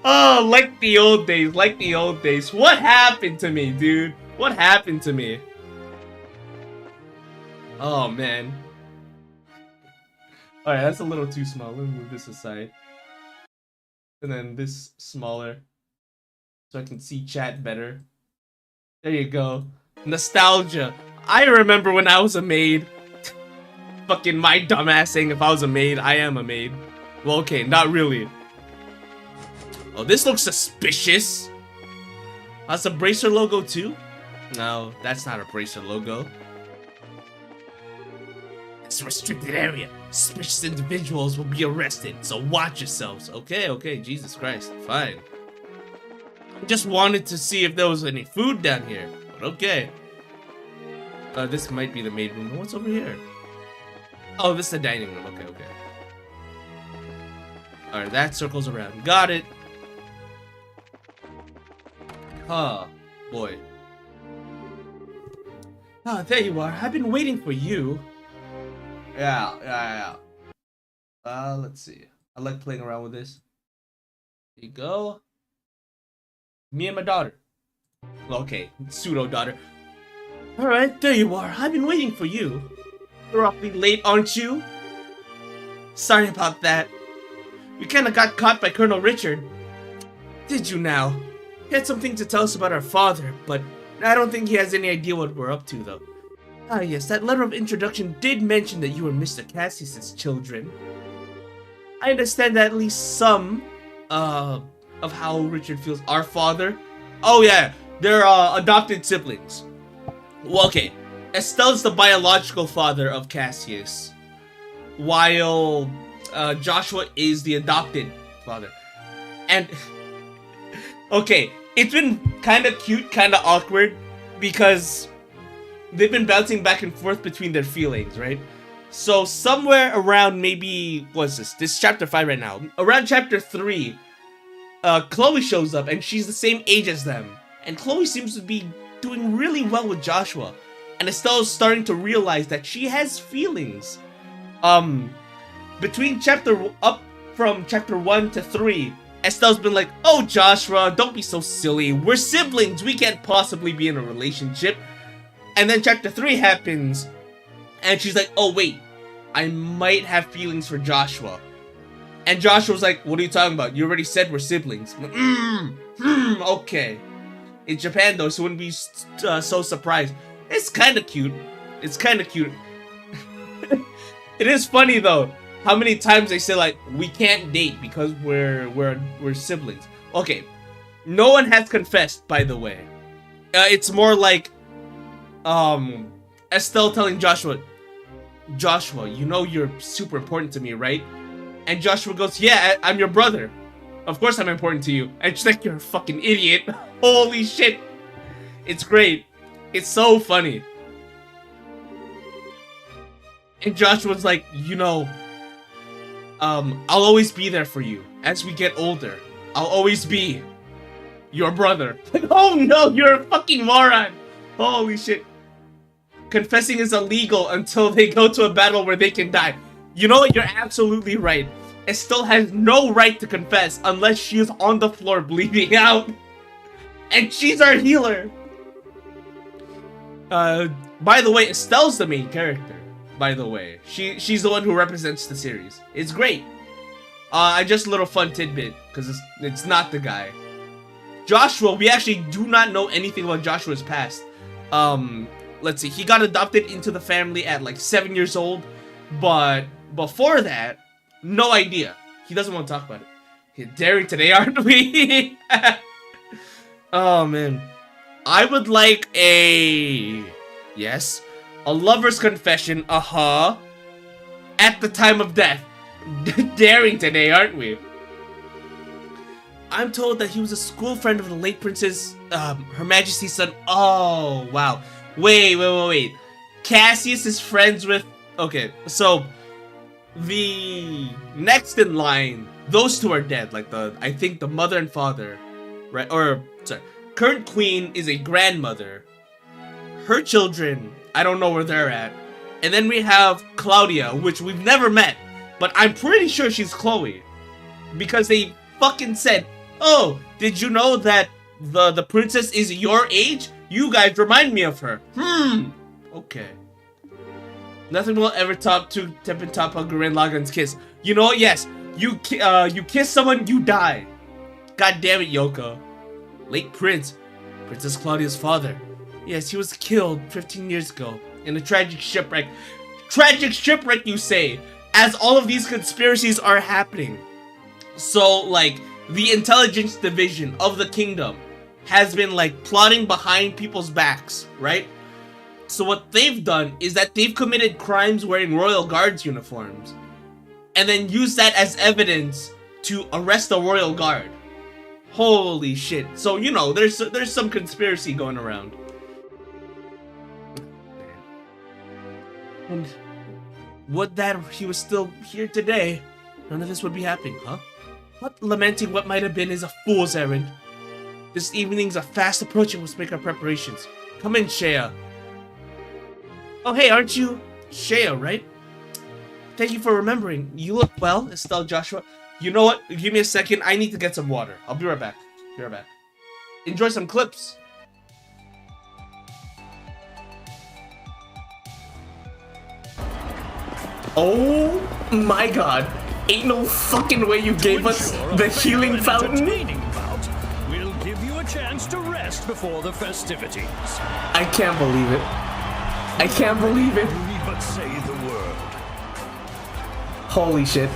Oh, like the old days, like the old days. What happened to me, dude? What happened to me? Oh, man. Alright, that's a little too small. Let me move this aside. And then this smaller. So I can see chat better. There you go. Nostalgia. I remember when I was a maid. Fucking my dumbass saying if I was a maid, I am a maid. Well, okay, not really. Oh, this looks suspicious. That's a Bracer logo too? No, that's not a Bracer logo. This is a restricted area. Suspicious individuals will be arrested, so watch yourselves. Okay, Jesus Christ, fine. I just wanted to see if there was any food down here, but okay. This might be the maid room. What's over here? Oh, this is the dining room. Okay. Alright, that circles around. Got it. Huh, boy. Ah, there you are. I've been waiting for you. Yeah. Let's see. I like playing around with this. Here you go. Me and my daughter. Okay, pseudo daughter. Alright, there you are. I've been waiting for you. You're awfully late, aren't you? Sorry about that. We kinda got caught by Colonel Richard. Did you now? He had something to tell us about our father, but I don't think he has any idea what we're up to, though. Ah, yes, that letter of introduction did mention that you were Mr. Cassius's children. I understand that at least some, of how Richard feels our father. Oh yeah, they're, adopted siblings. Well, okay, Estelle's the biological father of Cassius, while, Joshua is the adopted father. And, okay, it's been kind of cute, kind of awkward, because they've been bouncing back and forth between their feelings, right? So somewhere around maybe, what's this? This is chapter 5 right now. Around chapter 3, Kloe shows up, and she's the same age as them. And Kloe seems to be doing really well with Joshua. And Estelle's starting to realize that she has feelings. Between from chapter 1 to 3, Estelle's been like, oh, Joshua, don't be so silly. We're siblings. We can't possibly be in a relationship. And then chapter 3 happens, and she's like, oh, wait, I might have feelings for Joshua. And Joshua's like, what are you talking about? You already said we're siblings. Okay. In Japan, though, so wouldn't be so surprised. It's kind of cute. It's kind of cute. It is funny, though, how many times they say, like, we can't date because we're siblings. Okay. No one has confessed, by the way. It's more like, Estelle telling Joshua, you know you're super important to me, right? And Joshua goes, yeah, I'm your brother. Of course I'm important to you. And she's like, you're a fucking idiot. Holy shit. It's great. It's so funny. And Joshua's like, you know, I'll always be there for you. As we get older, I'll always be your brother. Like, oh no, you're a fucking moron. Holy shit. Confessing is illegal until they go to a battle where they can die. You know what? You're absolutely right. Estelle has no right to confess unless she is on the floor bleeding out. And she's our healer. By the way, Estelle's the main character. By the way, she's the one who represents the series. It's great. Just a little fun tidbit because it's not the guy. Joshua, we actually do not know anything about Joshua's past. Let's see, he got adopted into the family at like 7 years old, but before that, no idea. He doesn't want to talk about it. He's daring today, aren't we? Oh man, I would like a lover's confession. At the time of death. Daring today, aren't we? I'm told that he was a school friend of the late princess, Her Majesty's son. Oh wow. Wait. Cassius is friends with... Okay, so... The next in line, those two are dead. Like, I think the mother and father. Right? Or, sorry. Current queen is a grandmother. Her children, I don't know where they're at. And then we have Klaudia, which we've never met. But I'm pretty sure she's Kloe. Because they fucking said, oh, did you know that the princess is your age? You guys remind me of her. Okay. Nothing will ever top to Teppan Tapa Gurren Lagann's kiss. You know what? Yes. You kiss someone, you die. God damn it, Yoko. Late prince. Princess Claudia's father. Yes, he was killed 15 years ago in a tragic shipwreck. Tragic shipwreck, you say? As all of these conspiracies are happening. So, like, the intelligence division of the kingdom has been, like, plotting behind people's backs, right? So what they've done is that they've committed crimes wearing Royal Guards uniforms and then used that as evidence to arrest a Royal Guard. Holy shit. So, you know, there's some conspiracy going around. And would that he was still here today, none of this would be happening, huh? But lamenting what might have been is a fool's errand. This evening's a fast approaching. Let's make our preparations. Come in, Shea. Oh, hey, aren't you Shea, right? Thank you for remembering. You look well, Estelle Joshua. You know what? Give me a second. I need to get some water. I'll be right back. Be right back. Enjoy some clips. Oh my god. Ain't no fucking way you gave us the healing fountain. We'll give you a chance to rest before the festivities. I can't believe it. I can't believe it. Only but say the word. Holy shit.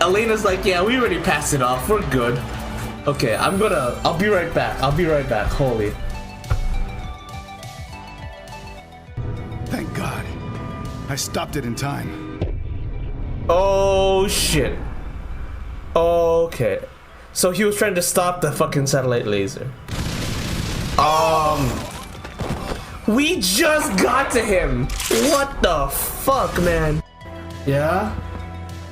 Elena's like, yeah, we already passed it off. We're good. Okay, I'll be right back. I'll be right back. Holy. Thank God. I stopped it in time. Oh shit. Okay. So he was trying to stop the fucking satellite laser. We just got to him. What the fuck, man? Yeah?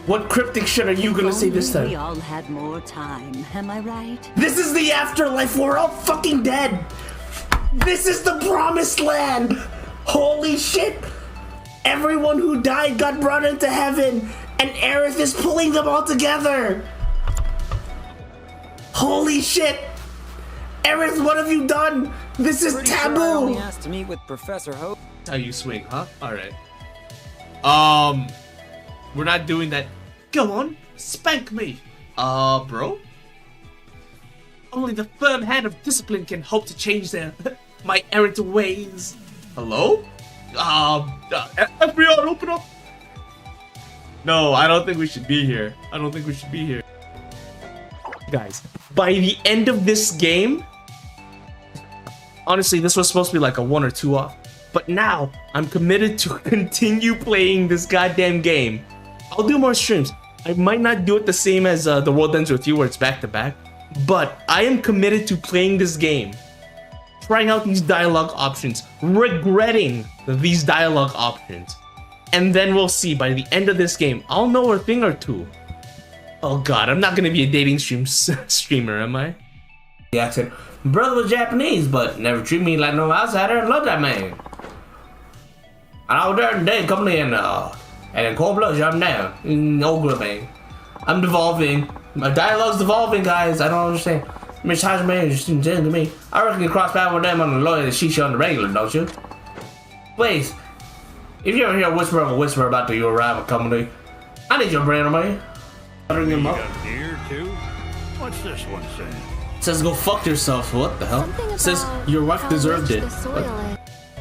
What cryptic shit are you gonna say this time? We all had more time, am I right? This is the afterlife. We're all fucking dead. This is the promised land. Holy shit. Everyone who died got brought into heaven, and Aerith is pulling them all together. Holy shit. Aerith, what have you done? This is taboo. Sure I only asked to meet with Professor Hope. That's how you swing, huh? Alright. We're not doing that. Go on, spank me. Bro? Only the firm hand of discipline can hope to change their my errant ways. Hello? FBI, open up. No, I don't think we should be here. I don't think we should be here. Guys, by the end of this game, honestly, this was supposed to be like a 1 or 2 off. But now, I'm committed to continue playing this goddamn game. I'll do more streams. I might not do it the same as The World Ends With You, where it's back-to-back. But I am committed to playing this game. Trying out these dialogue options. Regretting these dialogue options. And then we'll see, by the end of this game, I'll know a thing or two. Oh god, I'm not gonna be a dating streamer, am I? The accent. Brother was Japanese, but never treat me like no outsider and love that man. And I was there today coming in, and in cold blood, I'm down. No good, man. I'm devolving. My dialogue's devolving, guys. I don't understand. Miss Hajime just saying to me, I reckon you cross paths with them on the lawyer that she's on the regular, don't you? Please, if you ever hear a whisper about the your arrival coming, I need your brand, man. Buttering him up. Got deer too? What's this one saying? Says go fuck yourself. What the hell? Says your wife deserved it.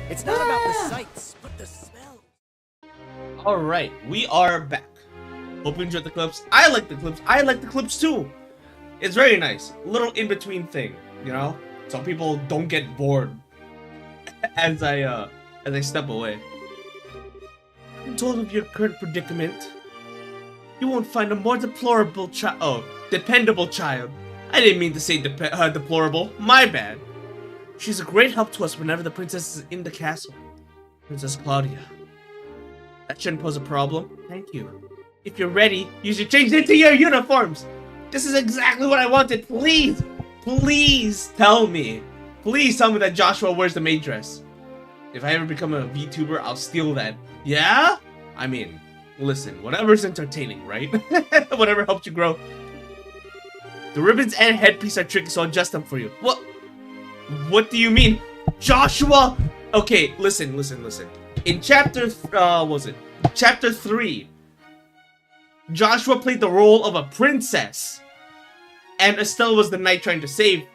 It's not about the sights, but the smell. Alright, we are back. Hope you enjoyed the clips. I like the clips. I like the clips too. It's very nice. Little in-between thing, you know? So people don't get bored as I step away. I'm told of your current predicament. You won't find a more dependable child. I didn't mean to say deplorable. My bad. She's a great help to us whenever the princess is in the castle. Princess Klaudia. That shouldn't pose a problem. Thank you. If you're ready, you should change into your uniforms. This is exactly what I wanted. Please, please tell me. Please tell me that Joshua wears the maid dress. If I ever become a VTuber, I'll steal that. Yeah? I mean, listen, whatever's entertaining, right? Whatever helps you grow. The ribbons and headpiece are tricky, so I'll adjust them for you. What do you mean? Joshua! Okay, listen. In chapter, Chapter 3, Joshua played the role of a princess. And Estelle was the knight trying to save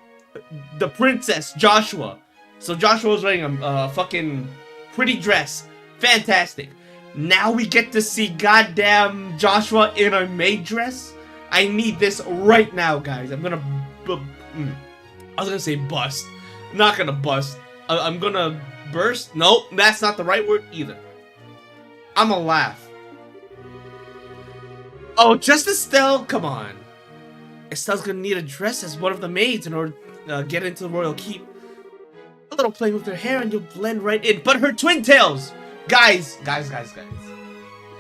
the princess, Joshua. So Joshua was wearing a fucking pretty dress. Fantastic. Now we get to see goddamn Joshua in a maid dress? I need this right now, guys. I'm gonna... I was gonna say bust. I'm not gonna bust. I'm gonna burst. Nope, that's not the right word either. I'm gonna laugh. Oh, just Estelle? Come on. Estelle's gonna need a dress as one of the maids in order to get into the royal keep. A little playing with her hair and you'll blend right in. But her twin tails! Guys.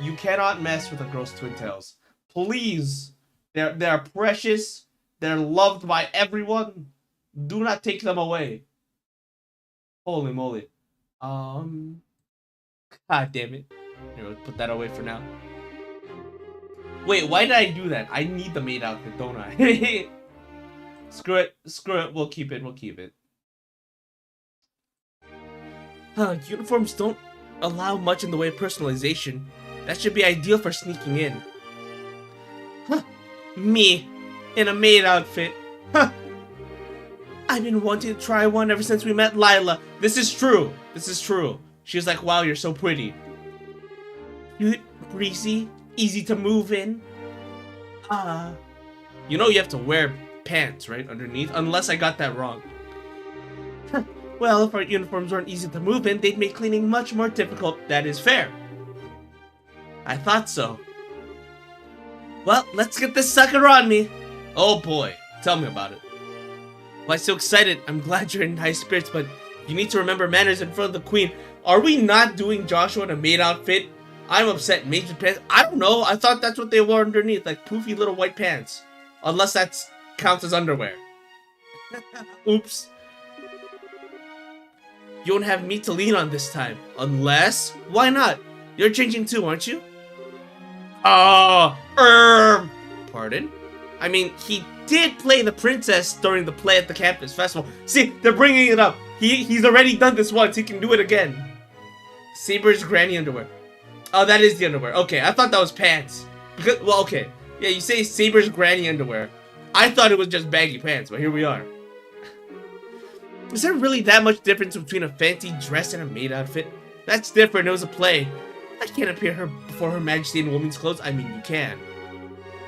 You cannot mess with a girl's twin tails. Please. They're precious. They're loved by everyone. Do not take them away. Holy moly. God damn it. Here, let's put that away for now. Wait, why did I do that? I need the maid outfit, don't I? Screw it. We'll keep it. Uniforms don't allow much in the way of personalization. That should be ideal for sneaking in. Huh. Me, in a maid outfit. Huh. I've been wanting to try one ever since we met Lila. This is true. She was like, wow, you're so pretty. Cute, breezy, easy to move in. You know you have to wear pants, right, underneath? Unless I got that wrong. Well, if our uniforms weren't easy to move in, they'd make cleaning much more difficult. That is fair. I thought so. Well, let's get this sucker on me. Oh boy, tell me about it. Why so excited? I'm glad you're in high spirits, but you need to remember manners in front of the queen. Are we not doing Joshua in a maid outfit? I'm upset. Maids with pants? I don't know. I thought that's what they wore underneath, like poofy little white pants. Unless that counts as underwear. Oops. You won't have me to lean on this time. Unless? Why not? You're changing too, aren't you? Pardon? I mean, he did play the princess during the play at the campus festival. See, they're bringing it up. He's already done this once. He can do it again. Saber's granny underwear. Oh, that is the underwear. Okay, I thought that was pants. Because, well, okay. Yeah, you say Saber's granny underwear. I thought it was just baggy pants, but here we are. Is there really that much difference between a fancy dress and a maid outfit? That's different. It was a play. I can't appear before Her Majesty in woman's clothes. I mean, you can.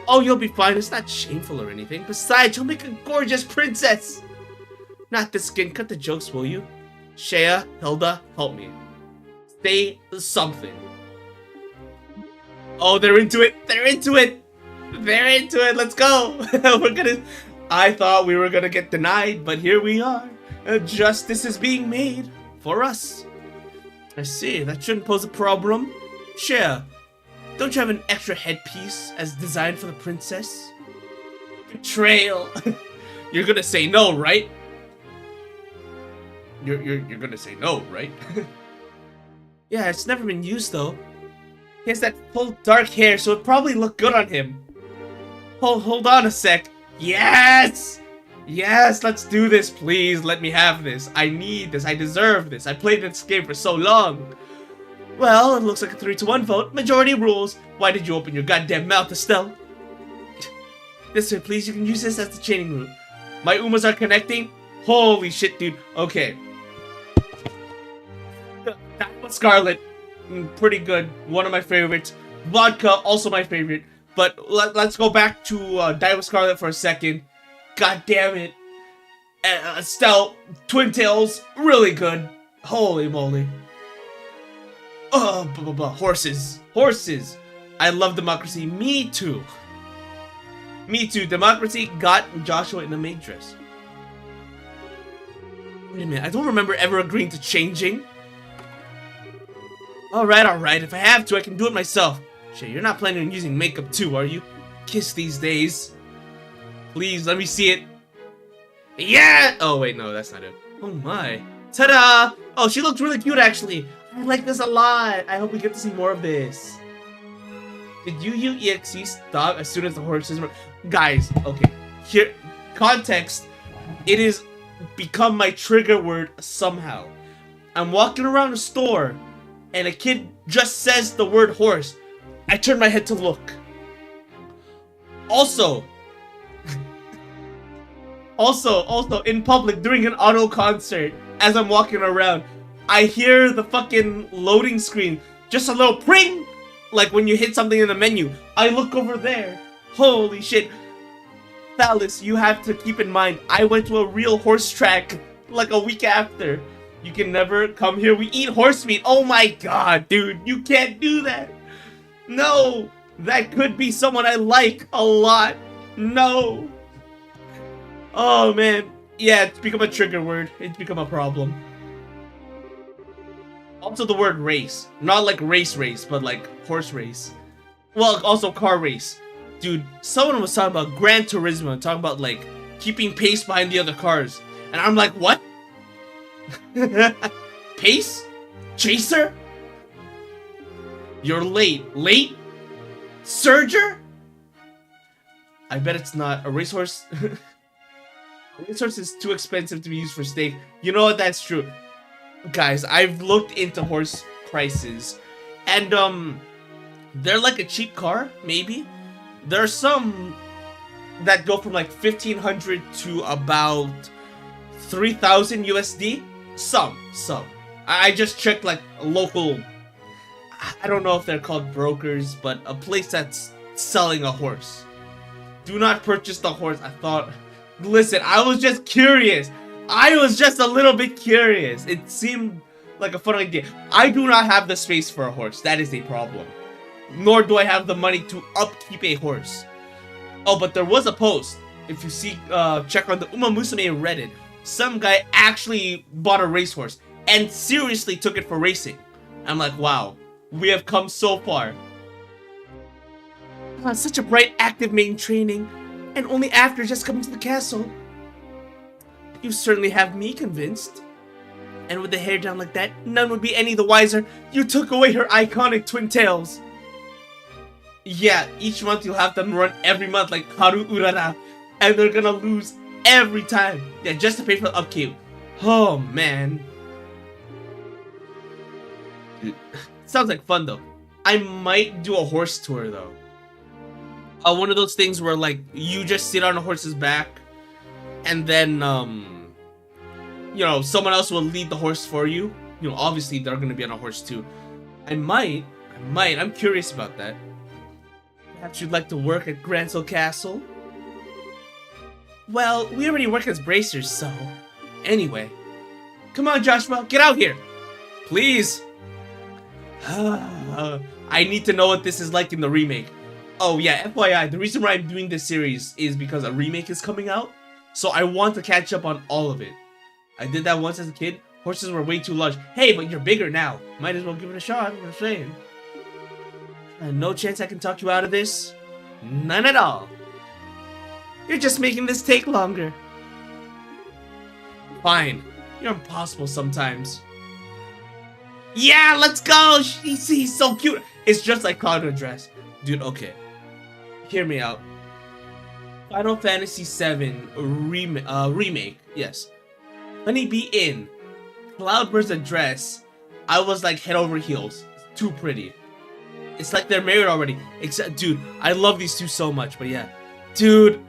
Oh, you'll be fine. It's not shameful or anything. Besides, you'll make a gorgeous princess. Not the skin. Cut the jokes, will you? Shea, Hilda, help me. Say something. Oh, they're into it. Let's go. I thought we were gonna get denied, but here we are. Justice is being made for us. I see. That shouldn't pose a problem. Shea, don't you have an extra headpiece as designed for the princess? Betrayal. You're gonna say no, right? You're gonna say no, right? Yeah, it's never been used though. He has that full dark hair, so it'd probably look good on him. Hold on a sec. Yes! Yes, let's do this, please. Let me have this. I need this. I deserve this. I played this game for so long. Well, it looks like a 3-1 vote. Majority rules. Why did you open your goddamn mouth, Estelle? This way, please. You can use this as the chaining route. My Umas are connecting? Holy shit, dude. Okay. That was Scarlet. Pretty good. One of my favorites. Vodka, also my favorite. But let's go back to Die with Scarlet for a second. God damn it. Estelle, Twin Tails, really good. Holy moly. Horses. I love democracy. Me too. Democracy got Joshua in a maid dress. Wait a minute. I don't remember ever agreeing to changing. Alright. If I have to, I can do it myself. Shit, you're not planning on using makeup too, are you? Kiss these days. Please, let me see it. Yeah! Oh, wait, no, that's not it. Oh my. Ta-da! Oh, she looks really cute, actually. I like this a lot. I hope we get to see more of this. Did TheAntiYuu EXE stop as soon as the horses were... Guys, okay. Here, context. It is become my trigger word somehow. I'm walking around a store, and a kid just says the word horse. I turn my head to look. Also, in public during an auto concert, as I'm walking around, I hear the fucking loading screen. Just a little pring! Like when you hit something in the menu. I look over there. Holy shit. Phallus, you have to keep in mind, I went to a real horse track like a week after. You can never come here. We eat horse meat. Oh my god, dude. You can't do that. No. That could be someone I like a lot. No. Oh, man. Yeah, it's become a trigger word. It's become a problem. Also the word race. Not like race, but like horse race. Well, also car race. Dude, someone was talking about Gran Turismo, talking about like keeping pace behind the other cars. And I'm like, what? Pace? Chaser? You're late. Late? Surger? I bet it's not. A racehorse? A racehorse is too expensive to be used for steak. You know what? That's true. Guys, I've looked into horse prices. And, they're like a cheap car, maybe. There are some that go from like 1,500 to about 3,000 USD. Some. I just checked like local, I don't know if they're called brokers, but a place that's selling a horse. Do not purchase the horse. Listen, I was just curious. I was just a little bit curious. It seemed like a fun idea. I do not have the space for a horse. That is a problem. Nor do I have the money to upkeep a horse. Oh, but there was a post. If you see, check on the Uma Musume Reddit. Some guy actually bought a racehorse and seriously took it for racing. I'm like, wow, we have come so far. Such a bright, active maiden training, and only after just coming to the castle. You certainly have me convinced. And with the hair down like that, none would be any the wiser. You took away her iconic twin tails. Yeah, each month you'll have them run every month like Haru Urara, and they're gonna lose every time. Yeah, just to pay for the upkeep. Oh, man. Dude, sounds like fun, though. I might do a horse tour, though. One of those things where, like, you just sit on a horse's back, and then, you know, someone else will lead the horse for you. You know, obviously, they're gonna be on a horse, too. I'm curious about that. Perhaps you'd like to work at Gransel Castle? Well, we already work as bracers, so... Anyway. Come on, Joshua, get out here! Please! I need to know what this is like in the remake. Oh yeah, FYI, the reason why I'm doing this series is because a remake is coming out, so I want to catch up on all of it. I did that once as a kid. Horses were way too large. Hey, but you're bigger now. Might as well give it a shot, I'm saying. No chance I can talk you out of this? None at all. You're just making this take longer. Fine. You're impossible sometimes. Yeah, let's go! He's so cute. It's just like Klaudia dress. Dude, okay. Hear me out. Final Fantasy VII remake. Yes. Honeybee Inn. Cloudburst's address. I was like head over heels. It's too pretty. It's like they're married already. Except, dude, I love these two so much, but yeah. Dude,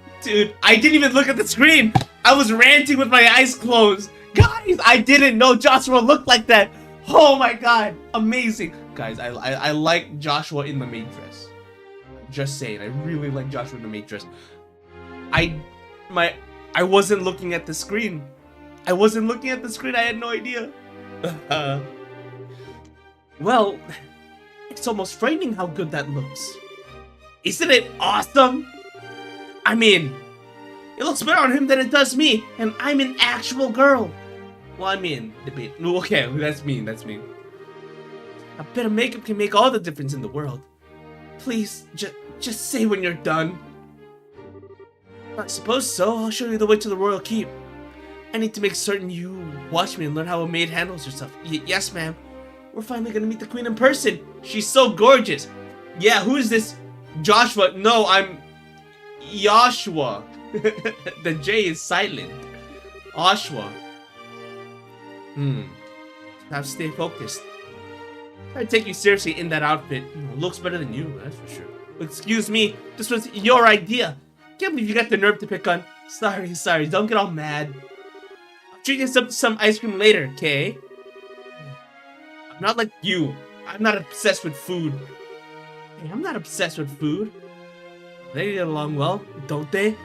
I didn't even look at the screen. I was ranting with my eyes closed. Guys, I didn't know Joshua looked like that. Oh my god, amazing. Guys, I like Joshua in the maid dress. Just saying, I really like Joshua in the maid dress. I wasn't looking at the screen. I had no idea. Well, it's almost frightening how good that looks. Isn't it awesome? I mean, it looks better on him than it does me, and I'm an actual girl. Well, I mean, debate. Okay, that's mean. A bit of makeup can make all the difference in the world. Please, just say when you're done. I suppose so. I'll show you the way to the royal keep. I need to make certain you watch me and learn how a maid handles herself. Yes, ma'am. We're finally gonna meet the queen in person. She's so gorgeous. Yeah, who is this? Joshua. No, I'm Joshua. The J is silent. Joshua. Have to stay focused. I take you seriously in that outfit. Looks better than you, that's for sure. Excuse me, this was your idea. Can't believe you got the nerve to pick on. Sorry, don't get all mad. I'll treat you some ice cream later, okay? I'm not like you. I'm not obsessed with food. Hey, I'm not obsessed with food. They get along well, don't they?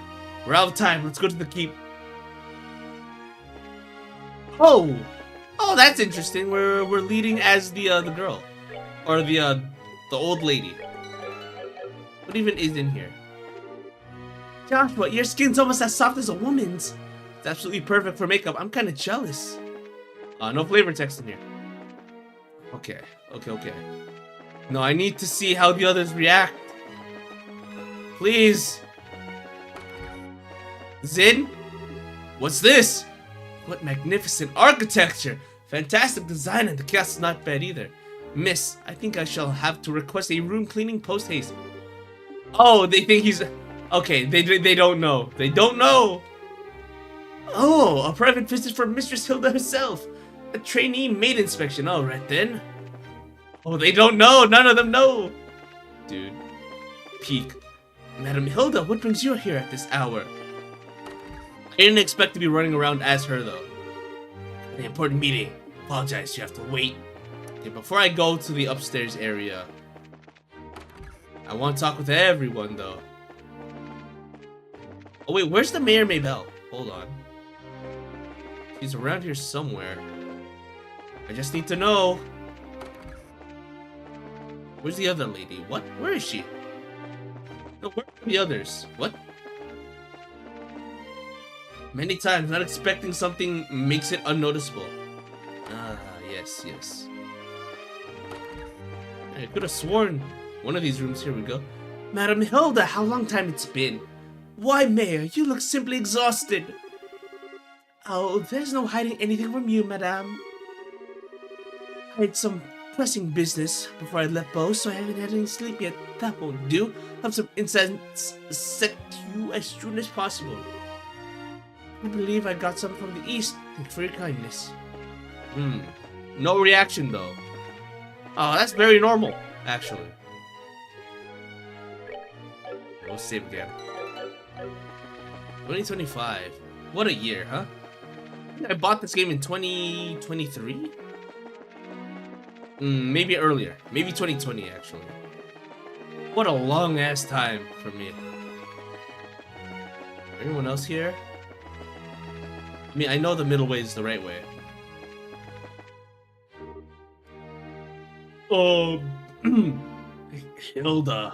We're out of time. Let's go to the keep. Oh, Oh, that's interesting. We're leading as the girl, or the old lady. What even is in here? Joshua, your skin's almost as soft as a woman's. It's absolutely perfect for makeup. I'm kind of jealous. No flavor text in here. Okay. No, I need to see how the others react. Please. Zin? What's this? What magnificent architecture! Fantastic design, and the castle's not bad either. Miss, I think I shall have to request a room cleaning post-haste. Oh, they think he's... Okay, they don't know. They don't know! Oh, a private visit from Mistress Hilda herself. A trainee maid inspection. All right, then. Oh, they don't know. None of them know. Dude. Peek. Madam Hilda, what brings you here at this hour? I didn't expect to be running around as her, though. An important meeting. Apologize, you have to wait. Okay, before I go to the upstairs area, I want to talk with everyone, though. Oh, wait, where's the Mayor Maybelle? Hold on. She's around here somewhere. I just need to know. Where's the other lady? What? Where is she? No, where are the others? What? Many times, not expecting something makes it unnoticeable. Ah, yes. I could have sworn one of these rooms. Here we go. Madam Hilda, how long time it's been? Why, Mayor, you look simply exhausted. Oh, there's no hiding anything from you, madame. I had some pressing business before I left Bo, so I haven't had any sleep yet. That won't do. Have some incense set you as soon as possible. I believe I got some from the east. Thanks for your kindness. No reaction, though. Oh, that's very normal, actually. We'll save again. 2025. What a year, huh? I bought this game in 2023? Maybe earlier. Maybe 2020, actually. What a long-ass time for me. Anyone else here? I mean, I know the middle way is the right way. Oh, Hilda.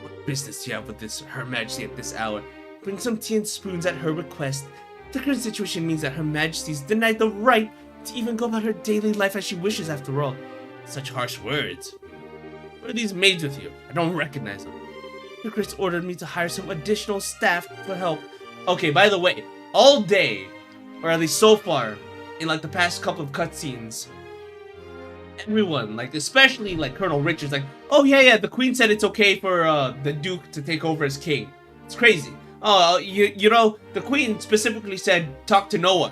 What business do you have with this Her Majesty at this hour? Bring some tea and spoons at her request. The current situation means that Her Majesty's denied the right to even go about her daily life as she wishes, after all. Such harsh words. What are these maids with you? I don't recognize them. Her Grace ordered me to hire some additional staff for help. Okay, by the way, all day, or at least so far, in like the past couple of cutscenes, everyone, like especially like Colonel Richards, like, oh yeah, the Queen said it's okay for the Duke to take over as king. It's crazy. Oh, you know, the Queen specifically said talk to Noah.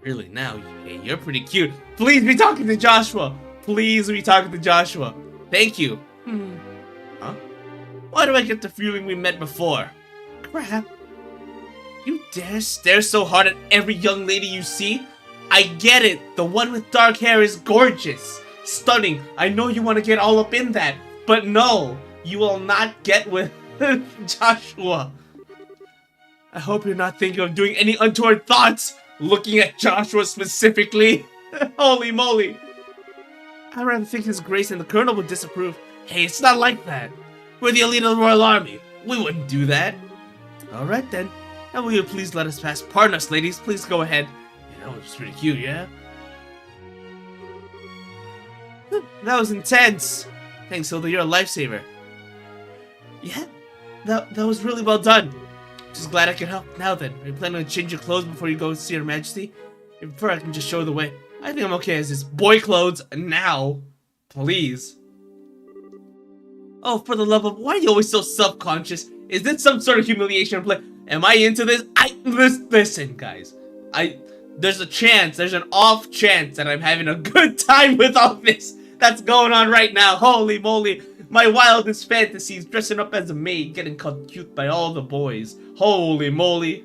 Really, now you're pretty cute. Please be talking to Joshua. Please be talking to Joshua. Thank you. Huh? Why do I get the feeling we met before? Crap. You dare stare so hard at every young lady you see? I get it. The one with dark hair is gorgeous. Stunning. I know you want to get all up in that. But no, you will not get with Joshua. I hope you're not thinking of doing any untoward thoughts. Looking at Joshua specifically. Holy moly. I'd rather think His Grace and the Colonel would disapprove. Hey, it's not like that. We're the elite of the Royal Army. We wouldn't do that. Alright then. Now will you please let us pass? Pardon us, ladies. Please go ahead. Yeah, that was pretty cute, yeah? That was intense. Thanks, Hilda. You're a lifesaver. Yeah? That was really well done. Just glad I could help. Now then, are you planning to change your clothes before you go see Her Majesty? If you prefer, I can just show the way. I think I'm okay as this. Boy clothes now. Please. Oh, for the love of... Why are you always so self-conscious? Is this some sort of humiliation play? Am I into this? Listen, guys. There's a chance, there's an off chance that I'm having a good time with all this that's going on right now. Holy moly. My wildest fantasies, dressing up as a maid, getting called cute by all the boys. Holy moly.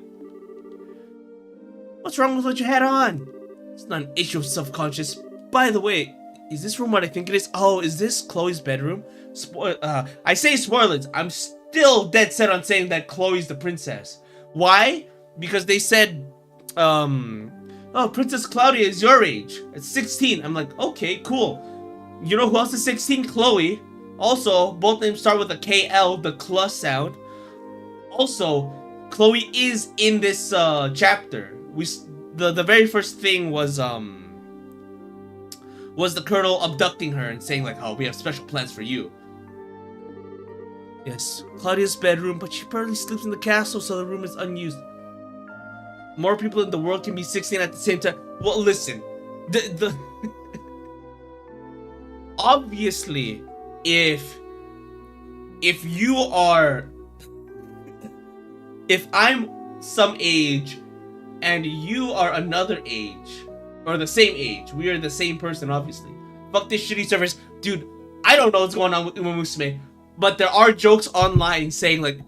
What's wrong with what you had on? It's not an issue of self-conscious. By the way, is this room what I think it is? Oh, is this Chloe's bedroom? I say spoilers. I'm still dead set on saying that Chloe's the princess. Why? Because they said, Oh, Princess Klaudia is your age. At 16. I'm like, okay, cool. You know who else is 16? Kloe. Also, both names start with a KL, the Kloe sound. Also, Kloe is in this chapter. The very first thing was the Colonel abducting her and saying like, oh, we have special plans for you. Yes, Claudia's bedroom, but she barely sleeps in the castle, so the room is unused. More people in the world can be 16 at the same time. Well, listen, the obviously, if I'm some age and you are another age or the same age, we are the same person, obviously. Fuck this shitty service, dude. I don't know what's going on with Musume, but there are jokes online saying like,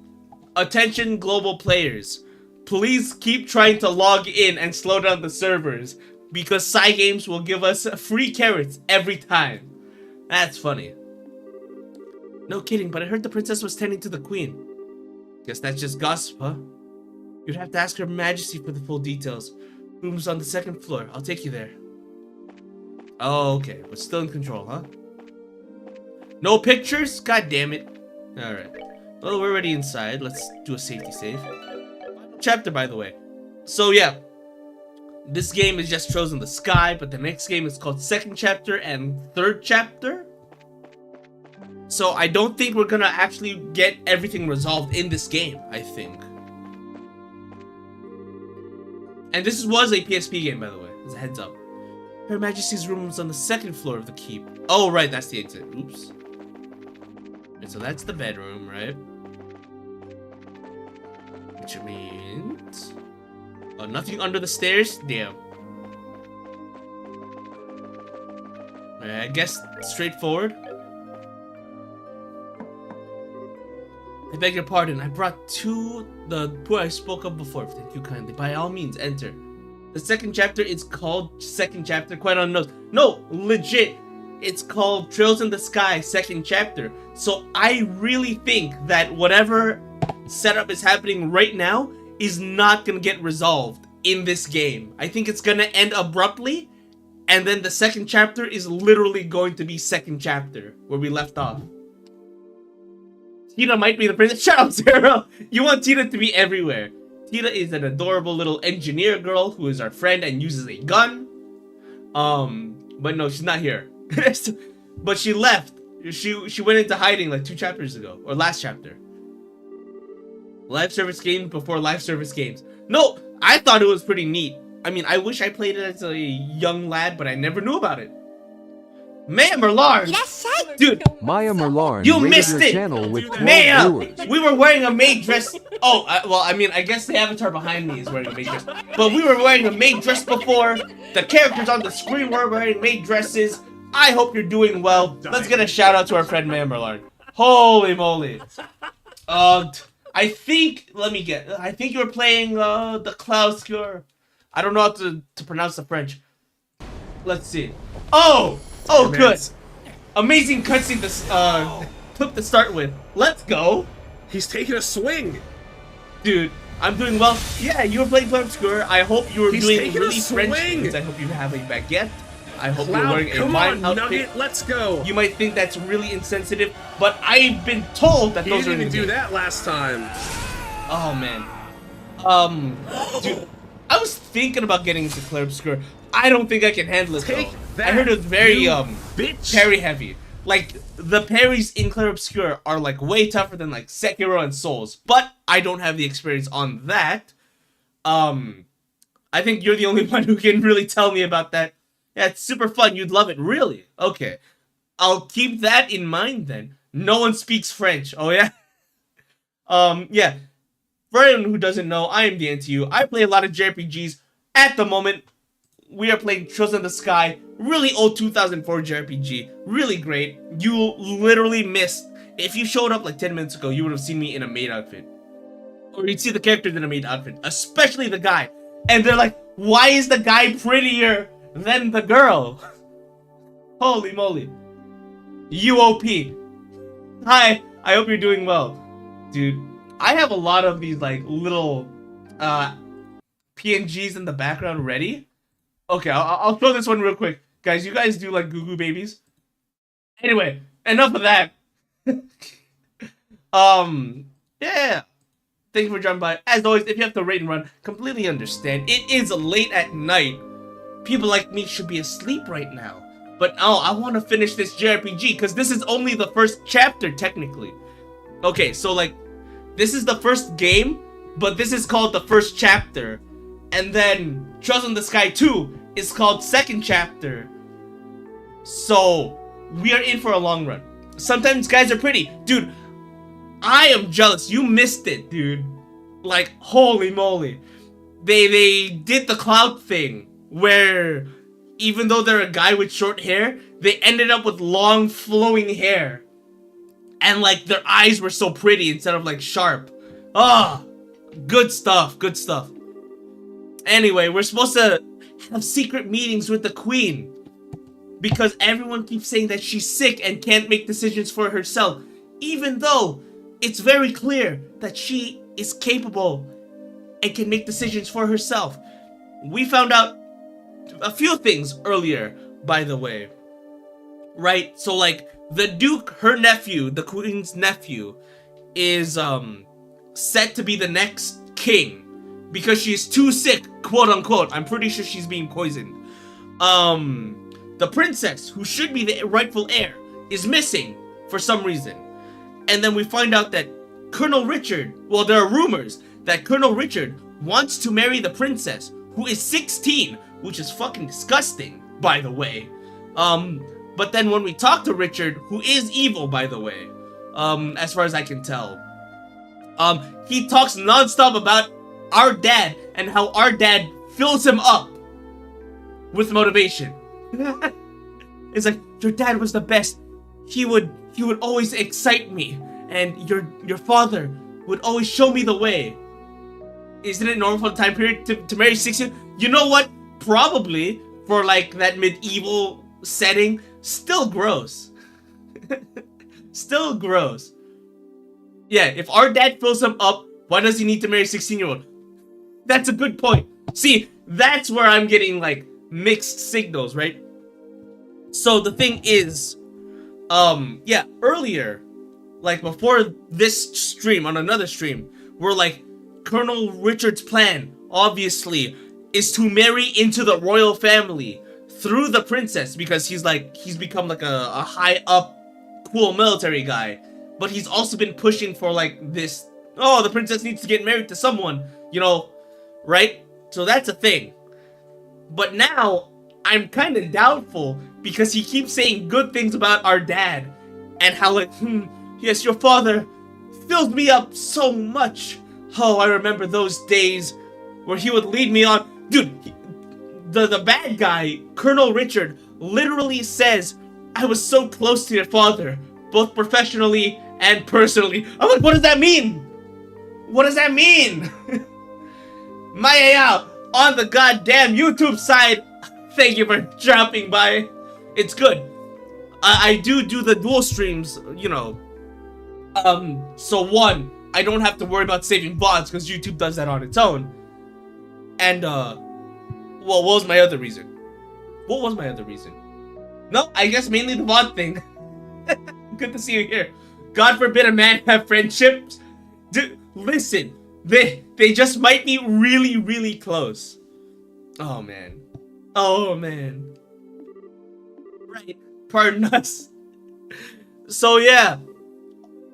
attention global players, please keep trying to log in and slow down the servers because Cygames will give us free carrots every time. That's funny. No kidding, but I heard the princess was tending to the queen. Guess that's just gossip, huh? You'd have to ask Her Majesty for the full details. Room's on the 2nd floor. I'll take you there. Oh, okay. But still in control, huh? No pictures? God damn it. Alright. Well, we're already inside. Let's do a safety save. Chapter, by the way. So, yeah. This game is just Trails in the Sky, but the next game is called 2nd Chapter and 3rd Chapter. So, I don't think we're gonna actually get everything resolved in this game, I think. And this was a PSP game, by the way, as a heads up. Her Majesty's room is on the 2nd floor of the keep. Oh, right, that's the exit. Oops. And so that's the bedroom, right? Which means... oh, nothing under the stairs? Damn. I guess straightforward. I beg your pardon, I brought the poor I spoke of before. Thank you kindly. By all means, enter. The 2nd chapter is called 2nd Chapter, quite unknown. No, legit. It's called Trails in the Sky 2nd Chapter. So I really think that whatever setup is happening right now is not gonna get resolved in this game. I think it's gonna end abruptly, and then the 2nd chapter is literally going to be 2nd Chapter, where we left off. Tina might be the princess. Shut up, Zero! You want Tina to be everywhere. Tina is an adorable little engineer girl who is our friend and uses a gun. But no, she's not here. But she left. She went into hiding like 2 chapters ago, or last chapter. Live service games before live service games. No, I thought it was pretty neat. I mean, I wish I played it as a young lad, but I never knew about it. Maya Merlarn! Dude, Maya Merlarn, you missed your it! channel with 12 Maya! viewers. We were wearing a maid dress. Oh, well, I mean, I guess the avatar behind me is wearing a maid dress. But we were wearing a maid dress before. The characters on the screen were wearing maid dresses. I hope you're doing well. Let's get a shout out to our friend Maya Merlarn. Holy moly. I think, I think you were playing the Klaudia. I don't know how to pronounce the French. Let's see. Oh, good. Amazing cutscene to clip to start with. Let's go. He's taking a swing. Dude, I'm doing well. Yeah, you were playing Klaudia. I hope you were doing really French swing. things. I hope you have a baguette. I hope Cloud, you're wearing a mime outfit. Nugget, let's go. You might think that's really insensitive, but I've been told that He those are didn't even do game. that last time. Oh man. Dude, I was thinking about getting into Klaudia. I don't think I can handle it Take though. that, I heard it's very bitch. parry heavy. Like the parries in Klaudia are like way tougher than like Sekiro and Souls, but I don't have the experience on that. I think you're the only one who can really tell me about that. Yeah, it's super fun. You'd love it. Really? Okay. I'll keep that in mind then. No one speaks French. Oh yeah? Yeah. For anyone who doesn't know, I am TheAntiYuu. I play a lot of JRPGs. At the moment, we are playing Trails in the Sky. Really old 2004 JRPG. Really great. You literally missed. If you showed up like 10 minutes ago, you would have seen me in a maid outfit. Or you'd see the characters in a maid outfit. Especially the guy. And they're like, why is the guy prettier than the girl? Holy moly. UOP. Hi, I hope you're doing well. Dude, I have a lot of these like little PNGs in the background ready. Okay, I'll throw this one real quick. Guys, you guys do like goo goo babies? Anyway, enough of that. Yeah. Thank you for dropping by. As always, if you have to rate and run, completely understand. It is late at night. People like me should be asleep right now. But oh, I want to finish this JRPG because this is only the first chapter, technically. Okay, so like, this is the first game, but this is called the first chapter. And then Trails in the Sky 2 is called second chapter. So, we are in for a long run. Sometimes guys are pretty. Dude, I am jealous. You missed it, dude. Like, holy moly. They did the cloud thing where even though they're a guy with short hair, they ended up with long flowing hair. And like their eyes were so pretty instead of like sharp. Ah, good stuff, good stuff. Anyway, we're supposed to have secret meetings with the queen because everyone keeps saying that she's sick and can't make decisions for herself, even though it's very clear that she is capable and can make decisions for herself. We found out a few things earlier, by the way. Right? So like the Duke, her nephew, the queen's nephew, is set to be the next king because she's too sick, quote unquote. I'm pretty sure she's being poisoned. The princess, who should be the rightful heir, is missing for some reason. And then we find out that Colonel Richard, well, there are rumors that Colonel Richard wants to marry the princess, who is 16, which is fucking disgusting, by the way. But then when we talk to Richard, who is evil, by the way, as far as I can tell, he talks nonstop about our dad and how our dad fills him up with motivation. It's like, your dad was the best. He would always excite me, and your father would always show me the way. Isn't it normal for the time period to marry 16? You know what? Probably for like that medieval setting, still gross. Still gross. Yeah, if our dad fills him up, why does he need to marry a 16-year-old? That's a good point. See, that's where I'm getting like mixed signals, right? So the thing is, yeah, earlier, like before this stream, on another stream, we're like, Colonel Richard's plan, obviously, is to marry into the royal family through the princess, because he's become like a high up, cool military guy. But he's also been pushing for like this, oh, the princess needs to get married to someone, you know, right? So that's a thing. But now, I'm kind of doubtful because he keeps saying good things about our dad and how like, yes, your father filled me up so much. Oh, I remember those days where he would lead me on. Dude, the bad guy, Colonel Richard, literally says, I was so close to your father, both professionally and personally. I'm like, what does that mean? What does that mean? Maya on the goddamn YouTube side. Thank you for dropping by. It's good. I do the dual streams, you know. So one, I don't have to worry about saving VODs because YouTube does that on its own. And, well, what was my other reason? What was my other reason? No, I guess mainly the VOD thing. Good to see you here. God forbid a man have friendships. Dude, listen, they just might be really, really close. Oh, man. Oh, man. Right. Pardon us. So, yeah.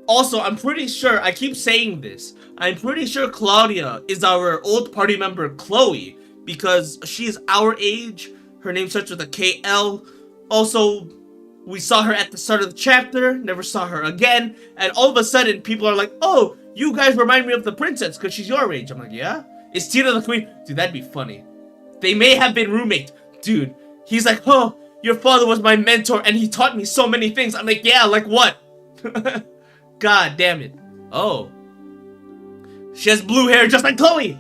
Also, I'm pretty sure, I keep saying this, I'm pretty sure Klaudia is our old party member, Kloe, because she's our age. Her name starts with a KL. Also, we saw her at the start of the chapter, never saw her again, and all of a sudden, people are like, oh, you guys remind me of the princess, because she's your age. I'm like, yeah? Is Tina the queen? Dude, that'd be funny. They may have been roommates. Dude, he's like, oh, your father was my mentor, and he taught me so many things. I'm like, yeah, like what? God damn it. Oh. She has blue hair just like Kloe.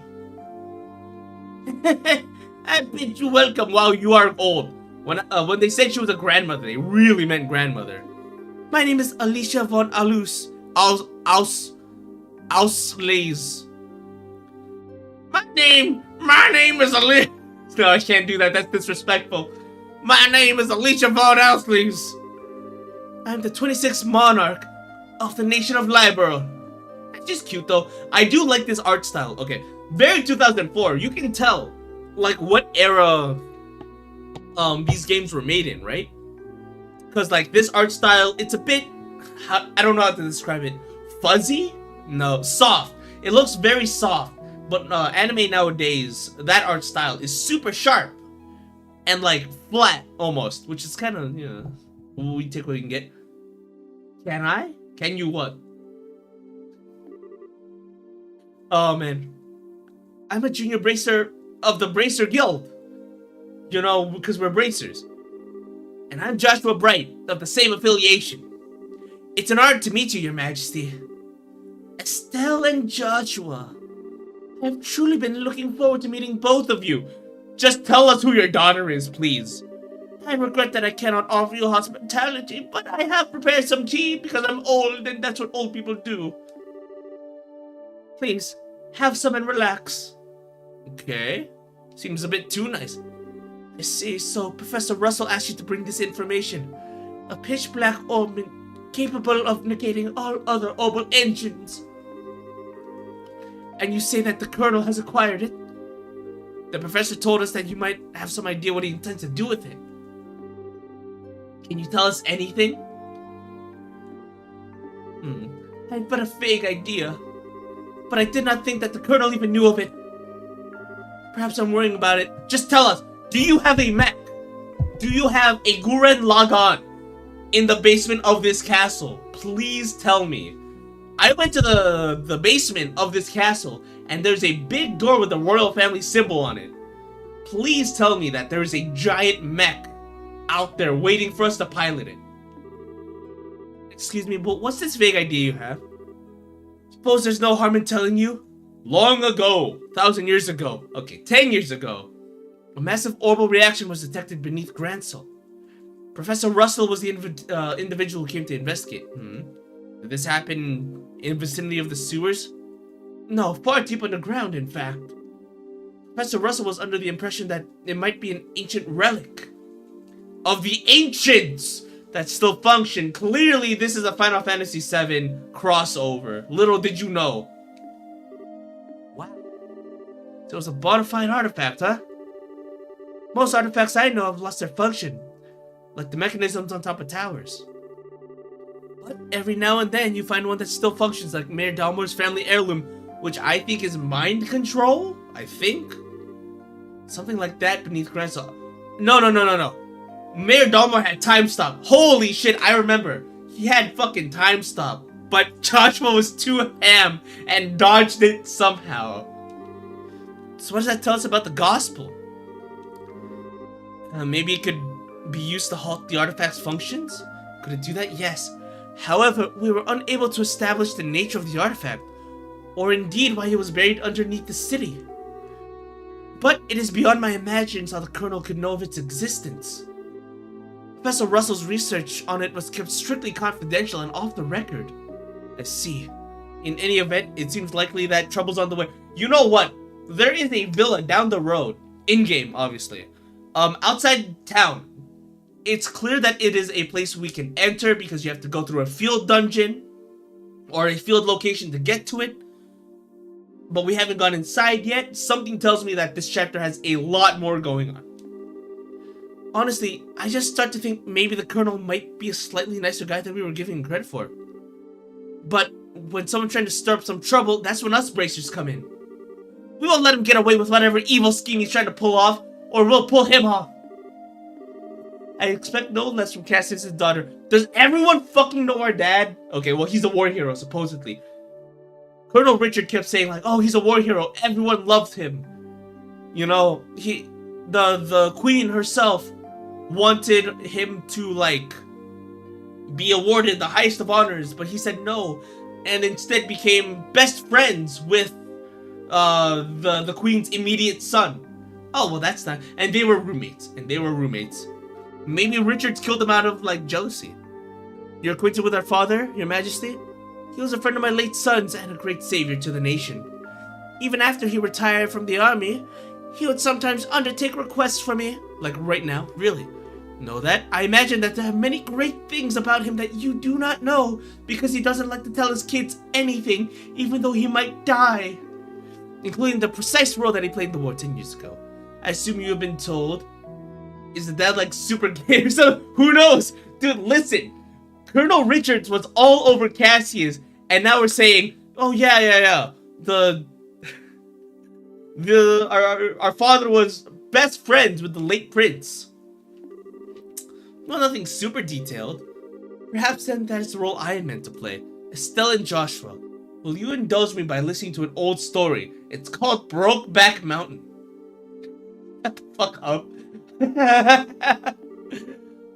I bid you welcome. Wow, you are old. When they said she was a grandmother, they really meant grandmother. My name is Alicia von Ausleys. My name is Alicia. No, I can't do that. That's disrespectful. My name is Alicia von Elsleys. I'm the 26th monarch of the nation of Libero. That's just cute, though. I do like this art style. Okay, very 2004. You can tell, like, what era these games were made in, right? Because, like, this art style, it's a bit, I don't know how to describe it. Fuzzy? No, soft. It looks very soft. But anime nowadays, that art style is super sharp. And, like, flat, almost. Which is kind of, you know, we take what we can get. Can I? Can you what? Oh, man. I'm a junior bracer of the Bracer Guild. You know, because we're bracers. And I'm Joshua Bright, of the same affiliation. It's an honor to meet you, Your Majesty. Estelle and Joshua. I've truly been looking forward to meeting both of you. Just tell us who your daughter is, please. I regret that I cannot offer you hospitality, but I have prepared some tea because I'm old and that's what old people do. Please, have some and relax. Okay. Seems a bit too nice. I see, so Professor Russell asked you to bring this information. A pitch-black orb capable of negating all other orbital engines. And you say that the Colonel has acquired it? The professor told us that you might have some idea what he intends to do with it. Can you tell us anything? I have but a vague idea. But I did not think that the Colonel even knew of it. Perhaps I'm worrying about it. Just tell us, do you have a mech? Do you have a Gurren Lagann in the basement of this castle? Please tell me. I went to the basement of this castle, and there's a big door with the royal family symbol on it. Please tell me that there is a giant mech out there waiting for us to pilot it. Excuse me, but what's this vague idea you have? Suppose there's no harm in telling you? Long ago, 1,000 years ago, okay, 10 years ago, a massive orbital reaction was detected beneath Gransel. Professor Russell was the individual who came to investigate. Did this happen in the vicinity of the sewers? No, far deep underground, in fact. Professor Russell was under the impression that it might be an ancient relic of the ancients that still function. Clearly, this is a Final Fantasy VII crossover. Little did you know. Wow. So it was a bona fide artifact, huh? Most artifacts I know have lost their function, like the mechanisms on top of towers. But every now and then you find one that still functions, like Mayor Dalmore's family heirloom, which I think is mind control? I think? Something like that beneath Gransel. No. Mayor Dalmore had time stop. Holy shit, I remember. He had fucking time stop. But Joshua was too ham and dodged it somehow. So what does that tell us about the gospel? Maybe it could be used to halt the artifact's functions? Could it do that? Yes. However, we were unable to establish the nature of the artifact, or indeed why it was buried underneath the city. But it is beyond my imaginings how the Colonel could know of its existence. Professor Russell's research on it was kept strictly confidential and off the record. I see. In any event, it seems likely that trouble's on the way. You know what? There is a villa down the road, in-game, obviously, outside town. It's clear that it is a place we can enter because you have to go through a field dungeon or a field location to get to it. But we haven't gone inside yet. Something tells me that this chapter has a lot more going on. Honestly, I just start to think maybe the Colonel might be a slightly nicer guy than we were giving him credit for. But when someone's trying to stir up some trouble, that's when us bracers come in. We won't let him get away with whatever evil scheme he's trying to pull off, or we'll pull him off. I expect no less from Cassius' daughter. Does everyone fucking know our dad? Okay, well, he's a war hero, supposedly. Colonel Richard kept saying, like, oh, he's a war hero. Everyone loved him. You know, the queen herself wanted him to, like, be awarded the highest of honors, but he said no, and instead became best friends with the queen's immediate son. Oh, well, that's not. And they were roommates. Maybe Richard killed him out of, like, jealousy. You're acquainted with our father, Your Majesty? He was a friend of my late son's and a great savior to the nation. Even after he retired from the army, He would sometimes undertake requests for me, like right now, really. Know that? I imagine that there are many great things about him that you do not know, because he doesn't like to tell his kids anything, even though he might die. Including the precise role that he played in the war 10 years ago. I assume you have been told. Is the dad like super gay or something? Who knows? Dude, listen. Colonel Richards was all over Cassius, and now we're saying, oh yeah. Our father was best friends with the late prince. Well, nothing super detailed. Perhaps then that is the role I am meant to play. Estelle and Joshua. Will you indulge me by listening to an old story? It's called Brokeback Mountain. Shut the fuck up.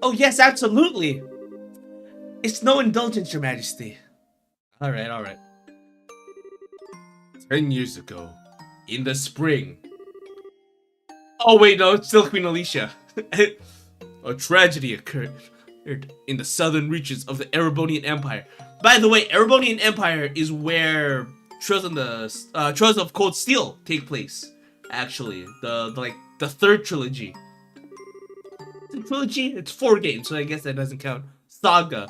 Oh yes, absolutely. It's no indulgence, Your Majesty. Alright. 10 years ago, in the spring. Oh wait, no, it's still Queen Alicia. A tragedy occurred in the southern reaches of the Erebonian Empire. By the way, Erebonian Empire is where Trails of Cold Steel take place. Actually, the third trilogy. It's a trilogy? It's 4 games, so I guess that doesn't count. Saga.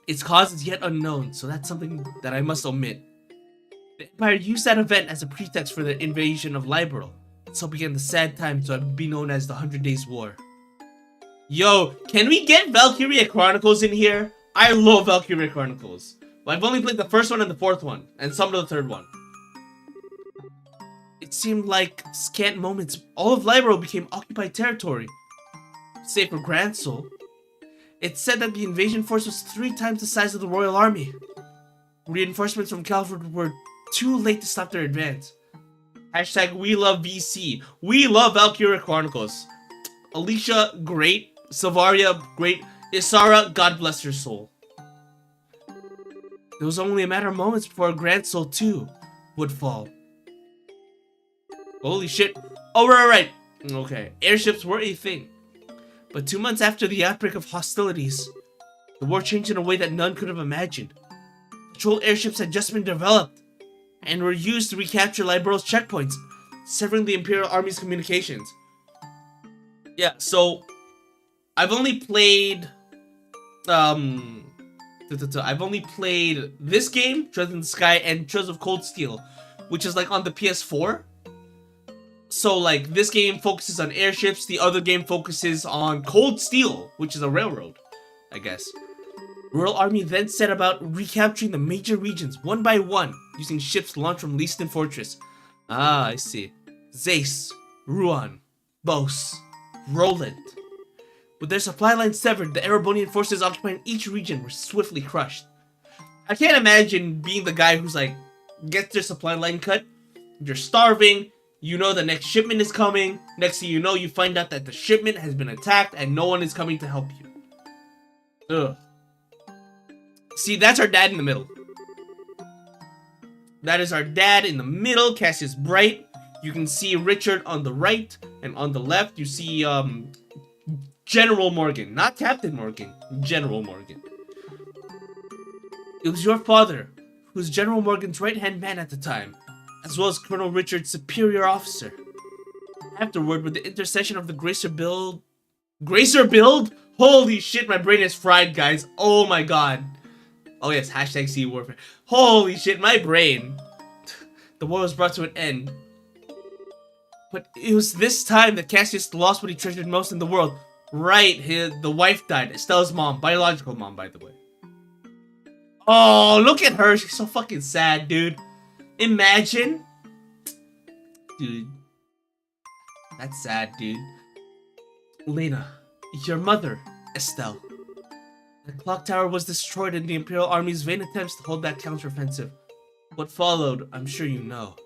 Its cause is yet unknown, so that's something that I must omit. The Empire used that event as a pretext for the invasion of Liberal. So began the sad time to be known as the 100 Days War. Yo, can we get Valkyria Chronicles in here? I love Valkyria Chronicles. Well, I've only played the first one and the fourth one, and some of the third one. It seemed like scant moments, all of Liberal became occupied territory. Save for Grand Soul. It said that the invasion force was 3 times the size of the Royal Army. Reinforcements from Calvert were too late to stop their advance. Hashtag we love VC. We love Valkyria Chronicles. Alicia, great. Savaria, great. Isara, God bless her soul. It was only a matter of moments before Grand Soul 2 would fall. Holy shit. Oh, right. Okay, airships were a thing. But 2 months after the outbreak of hostilities, the war changed in a way that none could have imagined. Patrol airships had just been developed and were used to recapture Liberal's checkpoints, severing the Imperial Army's communications. Yeah, so I've only played I've only played this game, Trails in the Sky, and Trails of Cold Steel, which is like on the PS4. So like this game focuses on airships, the other game focuses on Cold Steel, which is a railroad, I guess. Royal Army then set about recapturing the major regions one by one, using ships launched from Leaston Fortress. Ah, I see. Zace, Ruan, Bos, Roland. With their supply lines severed, the Erebonian forces occupying each region were swiftly crushed. I can't imagine being the guy who's like, gets their supply line cut, you're starving, you know the next shipment is coming, next thing you know you find out that the shipment has been attacked and no one is coming to help you. Ugh. See, that's our dad in the middle. That is our dad in the middle, Cassius Bright. You can see Richard on the right, and on the left you see General Morgan. Not Captain Morgan, General Morgan. It was your father, who was General Morgan's right-hand man at the time, as well as Colonel Richard's superior officer. Afterward, with the intercession of the Gracer Build... Gracer Build? Holy shit, my brain is fried, guys. Oh my god. Oh yes, hashtag Sea Warfare. Holy shit, my brain. The war was brought to an end. But it was this time that Cassius lost what he treasured most in the world. Right, the wife died. Estelle's mom. Biological mom, by the way. Oh, look at her. She's so fucking sad, dude. Imagine. Dude. That's sad, dude. Lena, your mother, Estelle. The clock tower was destroyed in the Imperial Army's vain attempts to hold that counteroffensive. What followed, I'm sure you know.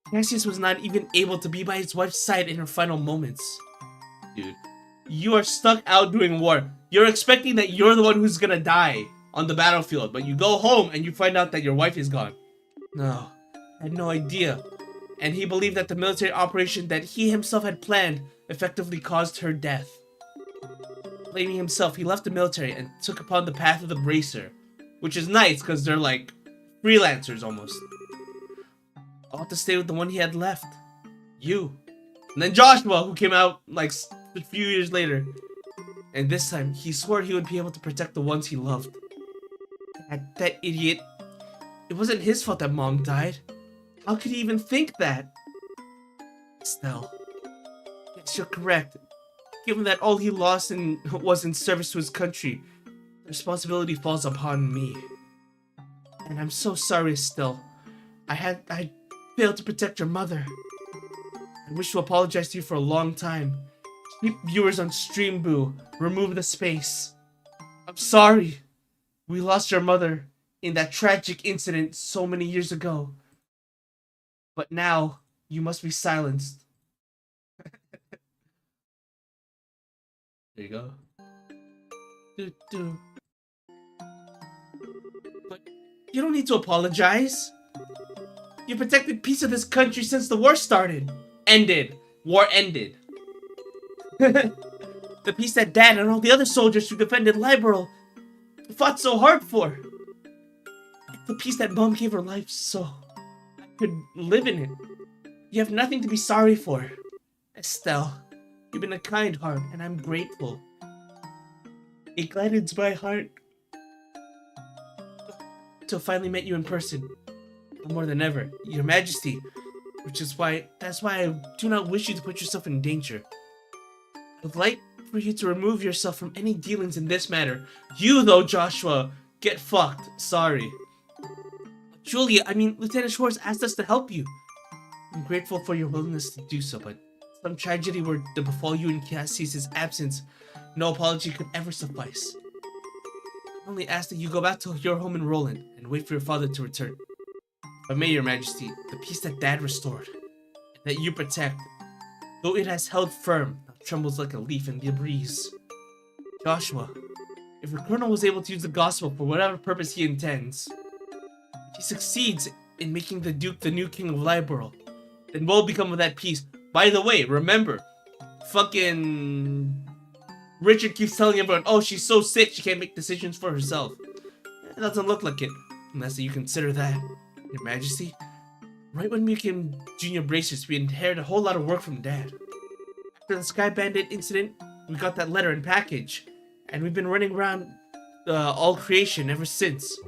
Cassius was not even able to be by his wife's side in her final moments. Dude, you are stuck out doing war. You're expecting that you're the one who's gonna die on the battlefield, but you go home and you find out that your wife is gone. No, I had no idea. And he believed that the military operation that he himself had planned effectively caused her death. Blaming himself, he left the military and took upon the path of the Bracer, which is nice because they're like freelancers almost. All to stay with the one he had left. you. And then Joshua, who came out like a few years later. And this time, he swore he would be able to protect the ones he loved. That idiot. It wasn't his fault that Mom died. How could he even think that? Estelle. Yes, you're correct. Given that all he lost was in service to his country, the responsibility falls upon me. And I'm so sorry, Estelle. I failed to protect your mother. I wish to apologize to you for a long time. Keep viewers on Stream Boo. Remove the space. I'm sorry. We lost your mother in that tragic incident so many years ago. But now, you must be silenced. There you go. But you don't need to apologize. You protected peace of this country since the war started. War ended. The peace that Dad and all the other soldiers who defended Liberal fought so hard for. The peace that Mom gave her life so I could live in it. You have nothing to be sorry for. Estelle, you've been a kind heart and I'm grateful. It gladdens my heart to finally met you in person. More than ever, Your Majesty. That's why I do not wish you to put yourself in danger. I would like for you to remove yourself from any dealings in this matter. You, though, Joshua, get fucked. Sorry. Lieutenant Schwartz asked us to help you. I'm grateful for your willingness to do so, but some tragedy were to befall you in Cassie's absence. No apology could ever suffice. I only ask that you go back to your home in Roland and wait for your father to return. But may, Your Majesty, the peace that Dad restored, and that you protect, though it has held firm, now trembles like a leaf in the breeze. Joshua, if the Colonel was able to use the gospel for whatever purpose he intends, if he succeeds in making the Duke the new king of Liberal, then what will become of that peace? By the way, remember, fucking Richard keeps telling everyone, oh, she's so sick she can't make decisions for herself. It doesn't look like it, unless you consider that. Your Majesty, right when we became junior bracers, we inherited a whole lot of work from Dad. After the Sky Bandit incident, we got that letter and package, and we've been running around all creation ever since.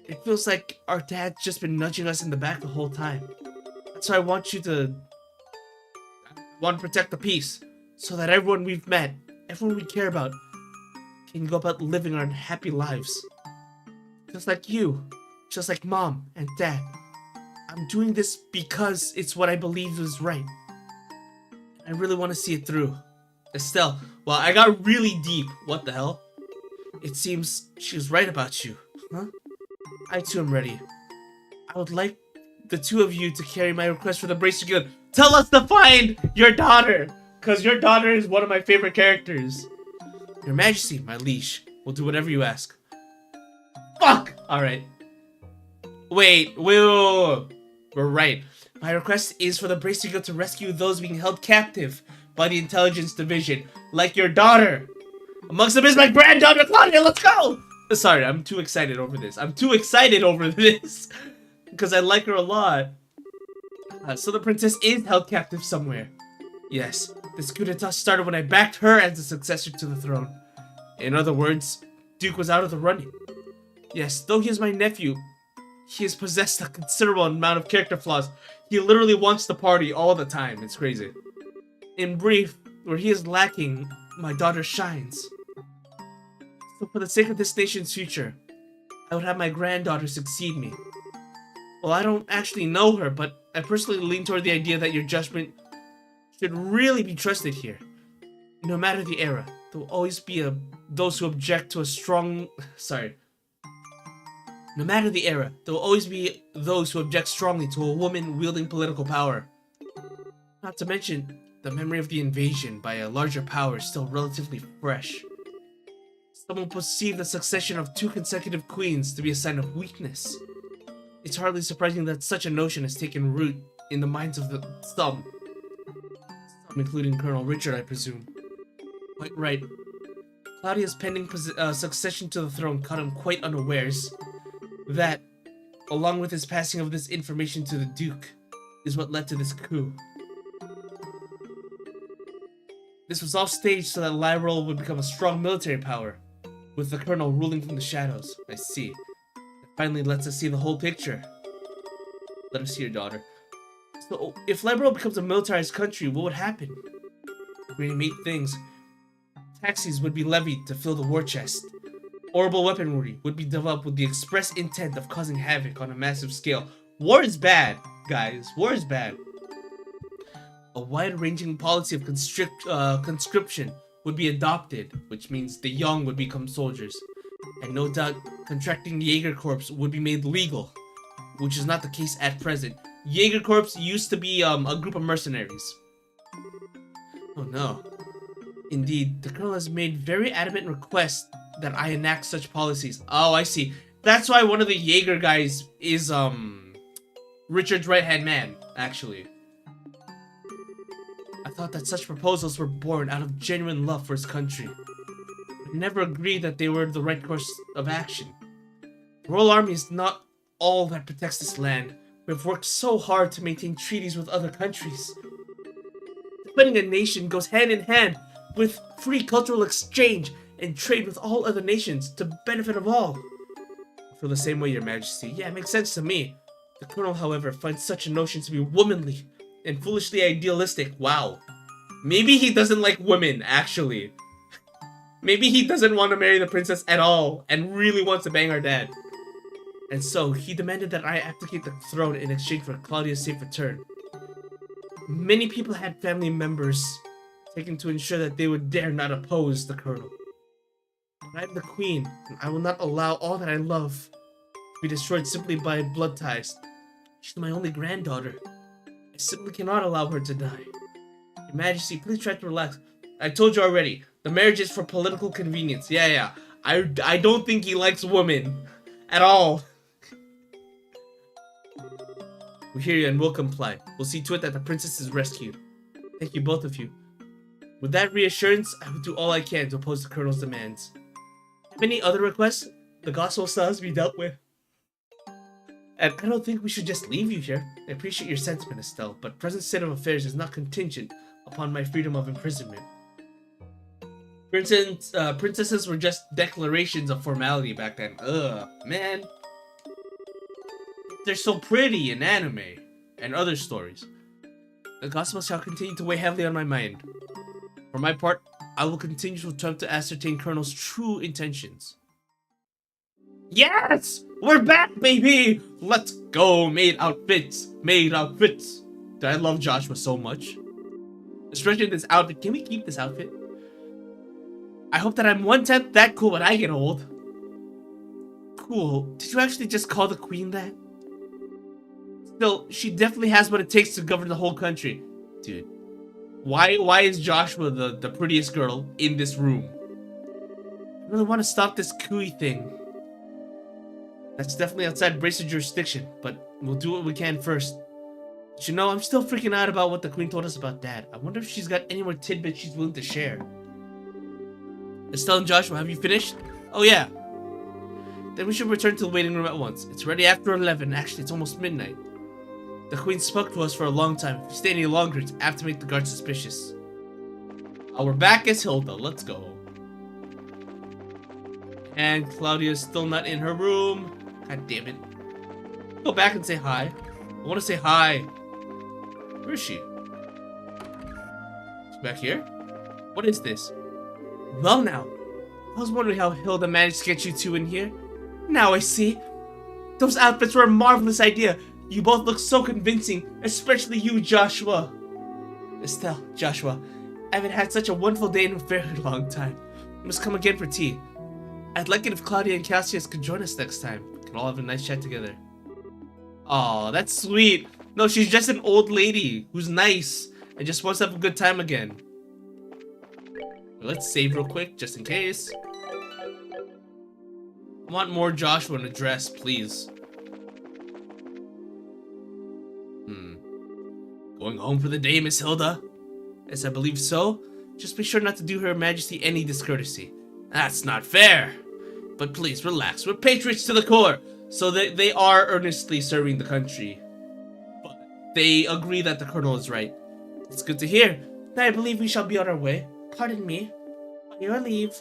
It feels like our dad's just been nudging us in the back the whole time. That's why I want to protect the peace, so that everyone we've met, everyone we care about, can go about living our happy lives. Just like you. Just like Mom and Dad. I'm doing this because it's what I believe is right. I really want to see it through. Estelle, well, I got really deep. What the hell? It seems she was right about you. Huh? I too am ready. I would like the two of you to carry my request for the Bracer Guild. Tell us to find your daughter! Because your daughter is one of my favorite characters. Your Majesty, my liege, will do whatever you ask. Fuck! Alright. Wait. We're right. My request is for the Bracer Guild to rescue those being held captive by the Intelligence Division, like your daughter. Amongst them is my granddaughter, Klaudia. Let's go! Sorry, I'm too excited over this. Because I like her a lot. So the princess is held captive somewhere. Yes, this coup d'etat started when I backed her as the successor to the throne. In other words, Duke was out of the running. Yes, though he is my nephew, he has possessed a considerable amount of character flaws. He literally wants to party all the time. It's crazy. In brief, where he is lacking, my daughter shines. So for the sake of this nation's future, I would have my granddaughter succeed me. Well, I don't actually know her, but I personally lean toward the idea that your judgment should really be trusted here. No matter the era, there will always be those who object to a strong... No matter the era, there will always be those who object strongly to a woman wielding political power. Not to mention, the memory of the invasion by a larger power is still relatively fresh. Some will perceive the succession of 2 consecutive queens to be a sign of weakness. It's hardly surprising that such a notion has taken root in the minds of some, including Colonel Richard, I presume. Quite right. Claudia's pending succession to the throne caught him quite unawares. That, along with his passing of this information to the Duke, is what led to this coup. This was all staged so that Lyrol would become a strong military power, with the colonel ruling from the shadows. I see. It finally lets us see the whole picture. Let us see your daughter. So, if Lyrol becomes a militarized country, what would happen? We made things. Taxes would be levied to fill the war chest. Horrible weaponry would be developed with the express intent of causing havoc on a massive scale. War is bad, guys. War is bad. A wide-ranging policy of conscription would be adopted, which means the young would become soldiers. And no doubt, contracting the Jaeger Corps would be made legal, which is not the case at present. Jaeger Corps used to be a group of mercenaries. Oh no. Indeed, the colonel has made very adamant requests that I enact such policies. Oh, I see. That's why one of the Jaeger guys is Richard's right-hand man, actually. I thought that such proposals were born out of genuine love for his country. I never agreed that they were the right course of action. The Royal Army is not all that protects this land. We have worked so hard to maintain treaties with other countries. Defending a nation goes hand in hand with free cultural exchange and trade with all other nations to benefit of all. I feel the same way, Your Majesty. Yeah, it makes sense to me. The Colonel, however, finds such a notion to be womanly and foolishly idealistic. Wow. Maybe he doesn't like women, actually. Maybe he doesn't want to marry the princess at all and really wants to bang our dad. And so, he demanded that I abdicate the throne in exchange for Klaudia's safe return. Many people had family members taken to ensure that they would dare not oppose the Colonel. But I'm the Queen, and I will not allow all that I love to be destroyed simply by blood ties. She's my only granddaughter. I simply cannot allow her to die. Your Majesty, please try to relax. I told you already, the marriage is for political convenience. Yeah. I don't think he likes women. At all. We hear you and will comply. We'll see to it that the princess is rescued. Thank you, both of you. With that reassurance, I will do all I can to oppose the Colonel's demands. Have any other requests? The gospel still has to be dealt with. And I don't think we should just leave you here. I appreciate your sentiment, Estelle, but present state of affairs is not contingent upon my freedom of imprisonment. For instance, princesses were just declarations of formality back then. Ugh, man. They're so pretty in anime and other stories. The gospel shall continue to weigh heavily on my mind. For my part, I will continue to attempt to ascertain Colonel's true intentions. Yes! We're back, baby! Let's go! Made outfits! Made outfits! Dude, I love Joshua so much. Especially this outfit. Can we keep this outfit? I hope that I'm 1/10 that cool when I get old. Cool. Did you actually just call the Queen that? Still, she definitely has what it takes to govern the whole country. Dude. Why is Joshua the prettiest girl in this room? I really want to stop this cooey thing. That's definitely outside Bracer jurisdiction, but we'll do what we can first. But you know, I'm still freaking out about what the Queen told us about Dad. I wonder if she's got any more tidbits she's willing to share. Estelle and Joshua, have you finished? Oh yeah. Then we should return to the waiting room at once. It's already after 11. Actually, it's almost midnight. The Queen spoke to us for a long time. If we stay any longer, it's apt to make the guards suspicious. Oh, we're back as Hilda. Let's go. And Klaudia's still not in her room. God damn it. Go back and say hi. I want to say hi. Where is she? She's back here? What is this? Well now. I was wondering how Hilda managed to get you two in here. Now I see. Those outfits were a marvelous idea. You both look so convincing, especially you, Joshua. Estelle, Joshua, I haven't had such a wonderful day in a very long time. You must come again for tea. I'd like it if Klaudia and Cassius could join us next time. We can all have a nice chat together. Aw, that's sweet. No, she's just an old lady who's nice and just wants to have a good time again. Let's save real quick, just in case. I want more Joshua in a dress, please. Going home for the day, Miss Hilda? Yes, I believe so. Just be sure not to do Her Majesty any discourtesy. That's not fair. But please, relax. We're patriots to the core. So they are earnestly serving the country. But They agree that the colonel is right. It's good to hear. Now I believe we shall be on our way. Pardon me. On your leave.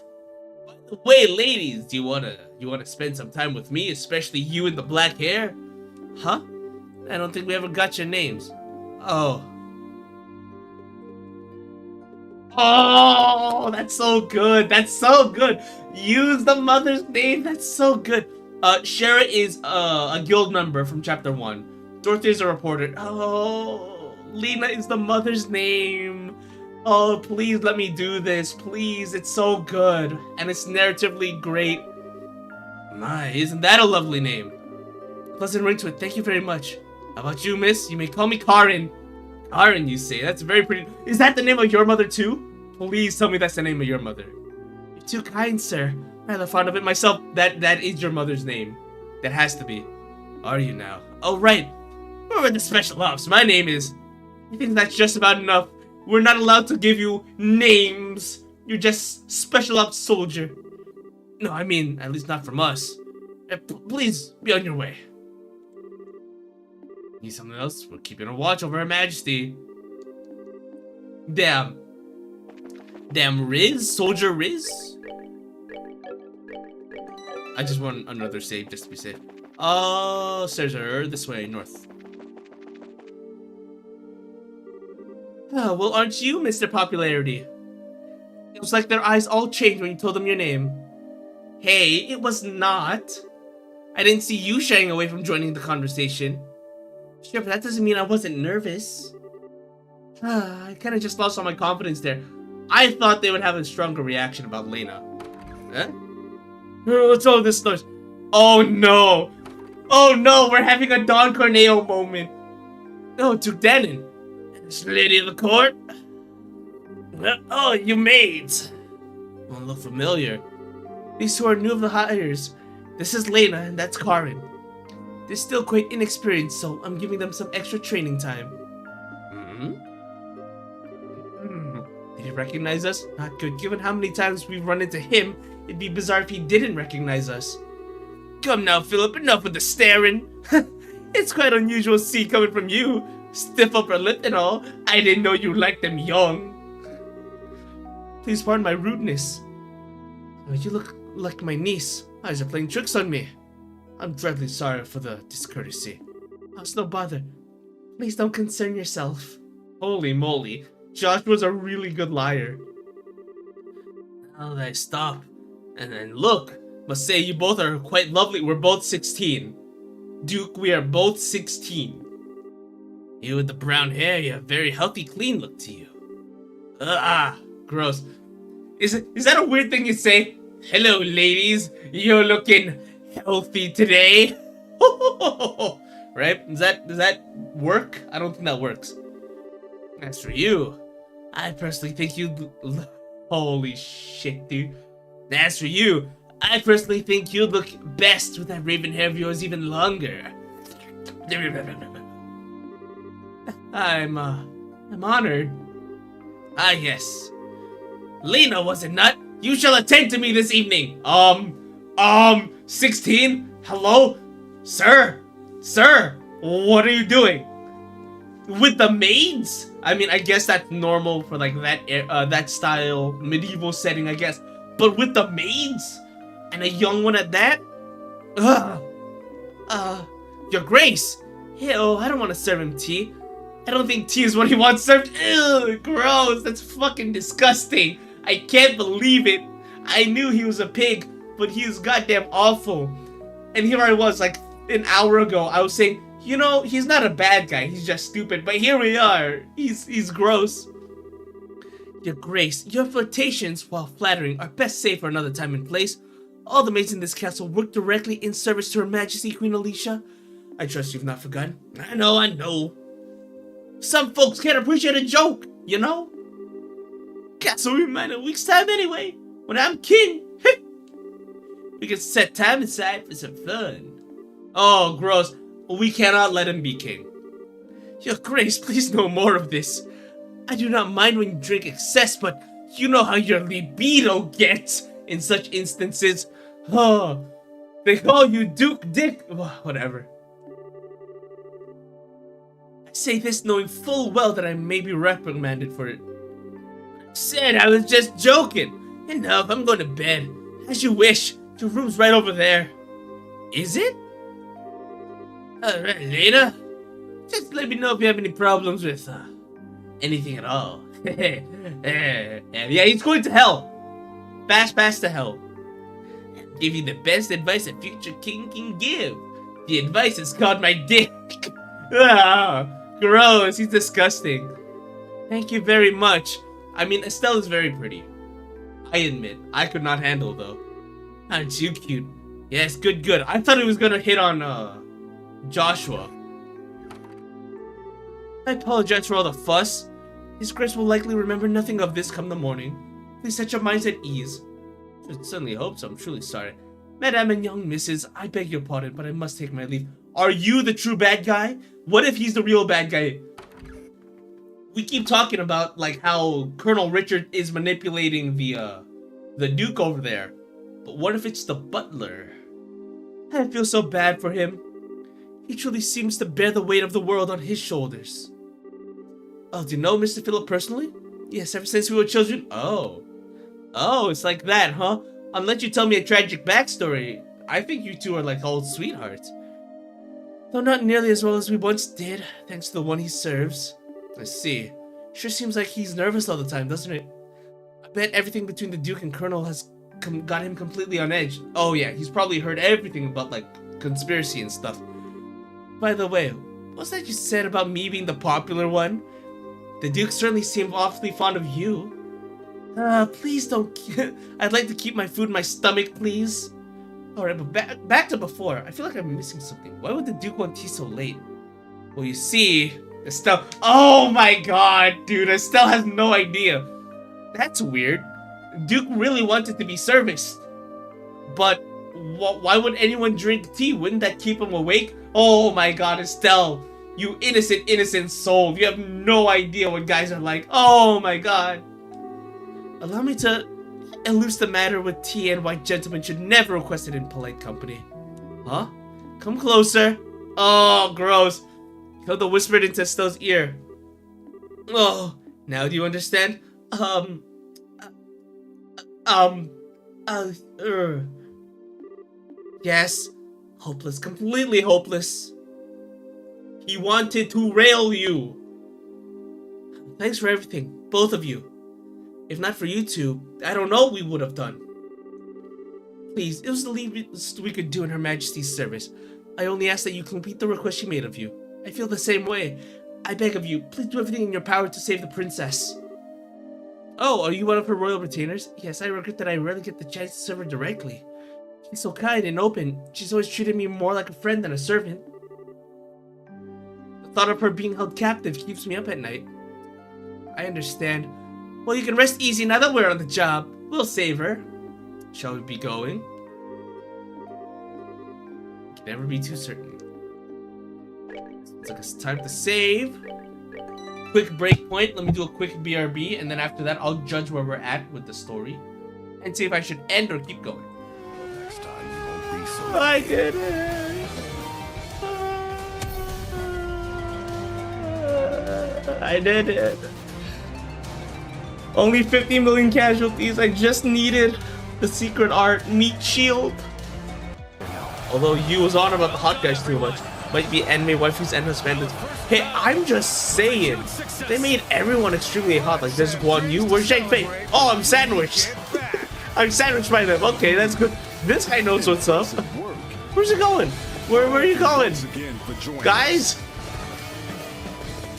By the way, ladies, do you wanna spend some time with me, especially you in the black hair? Huh? I don't think we ever got your names. Oh. Oh, that's so good. That's so good. Use the mother's name. That's so good. Shara is a guild member from chapter 1. Dorothy is a reporter. Oh, Lena is the mother's name. Oh, please let me do this. Please, it's so good. And it's narratively great. My, isn't that a lovely name? Pleasant ring to it. Thank you very much. How about you, miss? You may call me Karin. Karin, you say? That's very pretty. Is that the name of your mother, too? Please tell me that's the name of your mother. You're too kind, sir. Rather fond of it myself. That is your mother's name. That has to be. Are you now? Oh, right. We're with the special ops. My name is... I think that's just about enough. We're not allowed to give you names. You're just special ops soldier. No, I mean, at least not from us. Please, be on your way. Need something else? We're keeping a watch over Her Majesty. Damn. Damn Riz? Soldier Riz? I just want another save just to be safe. Oh, stairs are this way, north. Oh, well, aren't you, Mr. Popularity? It was like their eyes all changed when you told them your name. Hey, it was not. I didn't see you shying away from joining the conversation. Sure, but that doesn't mean I wasn't nervous. I kind of just lost all my confidence there. I thought they would have a stronger reaction about Lena. Huh? What's all this noise? Oh no! Oh no, we're having a Don Corneo moment. Oh, Duke Denon. This lady of the court? Oh, you maids. Don't look familiar. These two are new of the hires. This is Lena, and that's Karin. They're still quite inexperienced, so I'm giving them some extra training time. Did he recognize us? Not good. Given how many times we've run into him, it'd be bizarre if he didn't recognize us. Come now, Philip, enough with the staring. It's quite unusual to see coming from you. Stiff upper lip and all. I didn't know you liked them young. Please pardon my rudeness. Oh, you look like my niece. Eyes are playing tricks on me. I'm dreadfully sorry for the discourtesy. Oh, it's no bother. Please don't concern yourself. Holy moly. Josh was a really good liar. Now that I stop. And then look. Must say you both are quite lovely. We're both 16. Duke, we are both 16. You with the brown hair, you have very healthy, clean look to you. Gross. Is that a weird thing you say? Hello, ladies. You're looking healthy today. Right? Does that work? I don't think that works. As for you, I personally think you'd... Holy shit, dude. As for you, I personally think you'd look best with that raven hair of yours even longer. I'm honored. Ah, yes. Lena, was it not? You shall attend to me this evening. 16? Hello? Sir? Sir? What are you doing? With the maids? I mean, I guess that's normal for like that style medieval setting, I guess. But with the maids? And a young one at that? Your Grace. Ew, I don't want to serve him tea. I don't think tea is what he wants served. Ew, gross. That's fucking disgusting. I can't believe it. I knew he was a pig, but he was goddamn awful. And here I was, like, an hour ago, I was saying, you know, he's not a bad guy, he's just stupid. But here we are. He's gross. Your Grace, your flirtations, while flattering, are best saved for another time and place. All the maids in this castle work directly in service to Her Majesty, Queen Alicia. I trust you've not forgotten. I know. Some folks can't appreciate a joke, you know? Castle will be mine in a week's time anyway. When I'm king, we can set time aside for some fun. Oh, gross. We cannot let him be king. Your Grace, please no more of this. I do not mind when you drink excess, but you know how your libido gets in such instances. Oh, they call you Duke Dick. Whatever. say this knowing full well that I may be reprimanded for it. Said I was just joking. Enough, I'm going to bed. As you wish. Your room's right over there. Is it? Alright, later. Just let me know if you have any problems with, anything at all. Yeah, he's going to hell. Fast pass to hell. Give you the best advice a future king can give. The advice is called my dick. Ah, gross, he's disgusting. Thank you very much. I mean, Estelle is very pretty. I admit, I could not handle though. Aren't you cute? Yes, good. I thought he was gonna hit on, Joshua. I apologize for all the fuss. His Grace will likely remember nothing of this come the morning. Please set your minds at ease. I certainly hope so. I'm truly sorry. Madame and young Mrs., I beg your pardon, but I must take my leave. Are you the true bad guy? What if he's the real bad guy? We keep talking about, like, how Colonel Richard is manipulating the Duke over there. But what if it's the butler? I feel so bad for him. He truly seems to bear the weight of the world on his shoulders. Oh, do you know Mr. Philip personally? Yes, ever since we were children. Oh, it's like that, huh? Unless you tell me a tragic backstory, I think you two are like old sweethearts. Though not nearly as well as we once did, thanks to the one he serves. I see. Sure seems like he's nervous all the time, doesn't it? I bet everything between the Duke and Colonel has got him completely on edge. Oh yeah, he's probably heard everything about, like, conspiracy and stuff. By the way, what's that you said about me being the popular one? The Duke certainly seemed awfully fond of you. Please don't. I'd like to keep my food in my stomach, please. Alright, but back to before. I feel like I'm missing something. Why would the Duke want tea so late? Well, you see, Estelle. Oh my god, dude. Estelle has no idea. That's weird. Duke really wanted to be serviced. But why would anyone drink tea? Wouldn't that keep him awake? Oh my god, Estelle. You innocent soul. You have no idea what guys are like. Oh my god. Allow me to eluce the matter with tea, and white gentlemen should never request it in polite company. Huh? Come closer. Oh, gross. Hilda whispered into Estelle's ear. Oh, now do you understand? Yes. Hopeless. Completely hopeless. He wanted to rail you. Thanks for everything, both of you. If not for you two, I don't know what we would have done. Please, it was the least we could do in Her Majesty's service. I only ask that you complete the request she made of you. I feel the same way. I beg of you, please do everything in your power to save the princess. Oh, are you one of her royal retainers? Yes, I regret that I rarely get the chance to serve her directly. She's so kind and open. She's always treated me more like a friend than a servant. The thought of her being held captive keeps me up at night. I understand. Well, you can rest easy now that we're on the job. We'll save her. Shall we be going? Can never be too certain. Looks like it's time to save. Quick break point. Let me do a quick BRB, and then after that, I'll judge where we're at with the story and see if I should end or keep going. Next time you won't be so. I did it. I did it. Only 50 million casualties. I just needed the secret art meat shield. Although you was on about the hot guys too much. Might be anime waifus and husbands. Hey, I'm just saying. They made everyone extremely hot. Like there's TheAntiYuu. Where's Shang Fei? Oh, I'm sandwiched. I'm sandwiched by them. Okay, that's good. This guy knows what's up. Where's he going? Where are you going? Guys?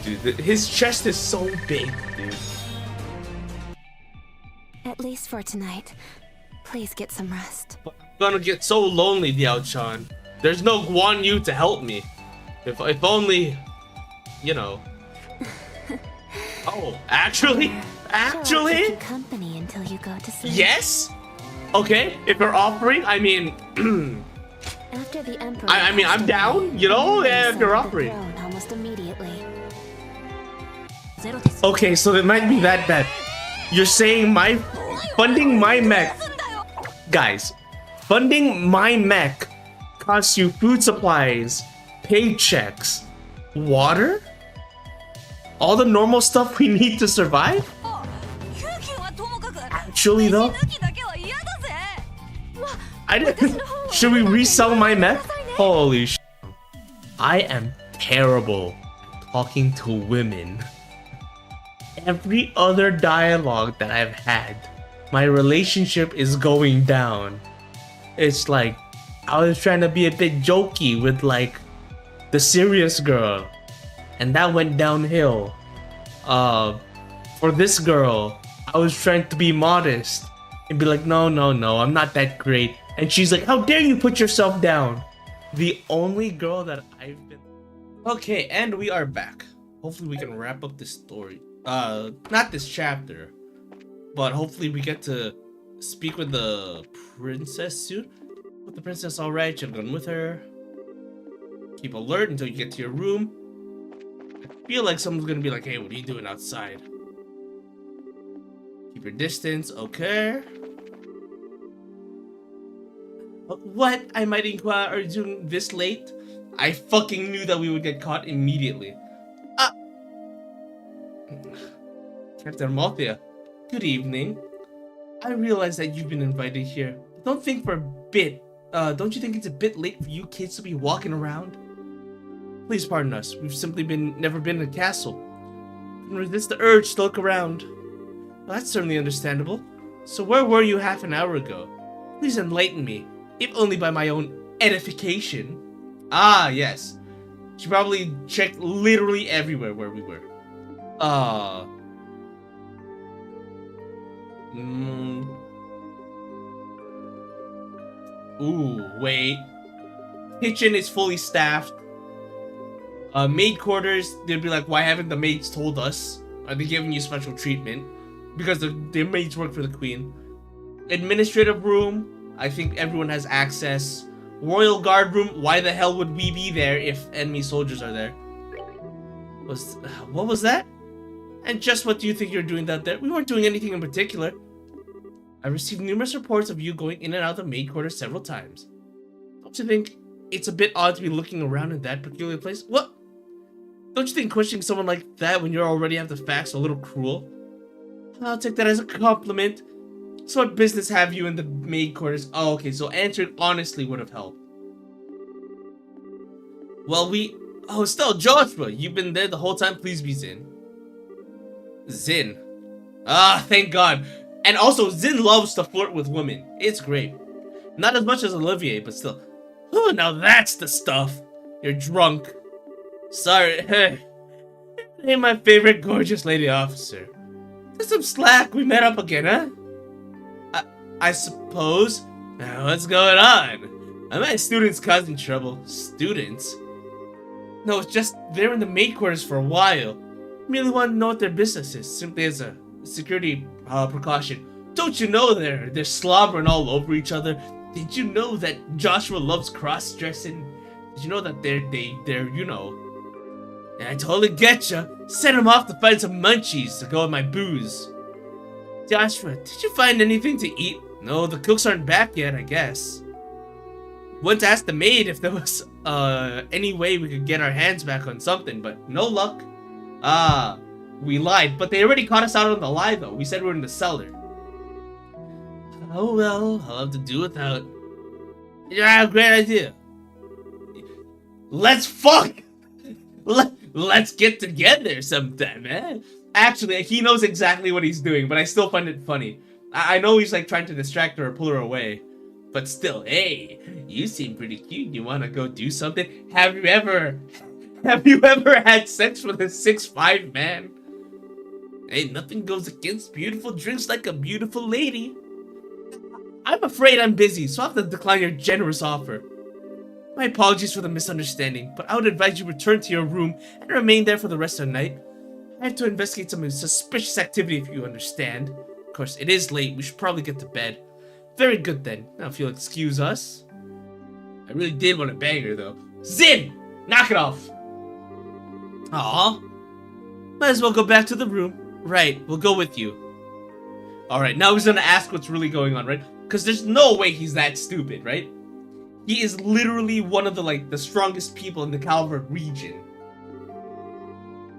Dude, his chest is so big, dude. At least for tonight. Please get some rest. I'm gonna get so lonely, Diao-chan. There's no TheAntiYuu to help me. If only, you know. Oh, actually? Keep you company until you go to sleep. Yes? Okay, if you're offering, I mean, After the Emperor I mean, I'm down, you know, yeah, if you're offering. Almost immediately. Okay, so it might be that bad. You're saying funding my mech, guys, funding my mech costs you food supplies, paychecks, water, All the normal stuff we need to survive? Actually though, I didn't. Should we resell my mech? Holy sh! I am terrible at talking to women. Every other dialogue that I've had, my relationship is going down. It's like I was trying to be a bit jokey with like the serious girl, and that went downhill. For this girl, I was trying to be modest and be like, no, I'm not that great. And she's like, how dare you put yourself down? The only girl that I've been... Okay, and we are back. Hopefully we can wrap up this story. Not this chapter, but hopefully we get to speak with the princess soon. With the princess, alright, you've gone with her. Keep alert until you get to your room. I feel like someone's gonna be like, hey, what are you doing outside? Keep your distance, okay. What? I might inquire, are you doing this late? I fucking knew that we would get caught immediately. Captain Malthea, good evening. I realize that you've been invited here. Don't you think it's a bit late for you kids to be walking around? Please pardon us. We've simply never been in a castle. And resist the urge to look around. Well, that's certainly understandable. So where were you half an hour ago? Please enlighten me, if only by my own edification. Ah, yes. She probably checked literally everywhere where we were. Ooh, wait. Kitchen is fully staffed. Maid quarters, they'd be like, why haven't the maids told us? Are they giving you special treatment? Because the maids work for the queen. Administrative room, I think everyone has access. Royal guard room, why the hell would we be there if enemy soldiers are there? What was that? And just what do you think you're doing out there? We weren't doing anything in particular. I received numerous reports of you going in and out of the maid quarters several times. Don't you think it's a bit odd to be looking around in that peculiar place? What? Don't you think questioning someone like that when you already have the facts a little cruel? I'll take that as a compliment. So what business have you in the maid quarters? Oh, okay, so answering honestly would have helped. Well, oh, still, Joshua, you've been there the whole time. Please be Zin. Zin. Ah, thank God. And also, Zin loves to flirt with women. It's great. Not as much as Olivier, but still. Oh, now that's the stuff. You're drunk. Sorry. Hey, my favorite gorgeous lady officer. There's some slack. We met up again, huh? I suppose. What's going on? I'm my students causing trouble. Students? No, it's just they're in the maid quarters for a while. Merely want to know what their business is, simply as a security precaution. Don't you know they're slobbering all over each other? Did you know that Joshua loves cross-dressing? Did you know that they're you know? And I totally get ya. Send him off to find some munchies to go with my booze. Joshua, did you find anything to eat? No, the cooks aren't back yet, I guess. Went to ask the maid if there was any way we could get our hands back on something, but no luck. Ah, we lied, but they already caught us out on the lie though. We said we were in the cellar. Oh well, I'll have to do without. Yeah, great idea. Let's fuck! Let's get together sometime, eh? Actually, he knows exactly what he's doing, but I still find it funny. I know he's like trying to distract her or pull her away. But still, hey, you seem pretty cute. You wanna go do something? Have you ever had sex with a 6'5" man? Hey, nothing goes against beautiful drinks like a beautiful lady. I'm afraid I'm busy, so I'll have to decline your generous offer. My apologies for the misunderstanding, but I would advise you return to your room and remain there for the rest of the night. I have to investigate some suspicious activity if you understand. Of course, it is late. We should probably get to bed. Very good then. Now if you'll excuse us. I really did want to bang her though. Zin! Knock it off! Aw. Might as well go back to the room. Right, we'll go with you. Alright, now he's gonna ask what's really going on, right? Because there's no way he's that stupid, right? He is literally one of the strongest people in the Calvert region.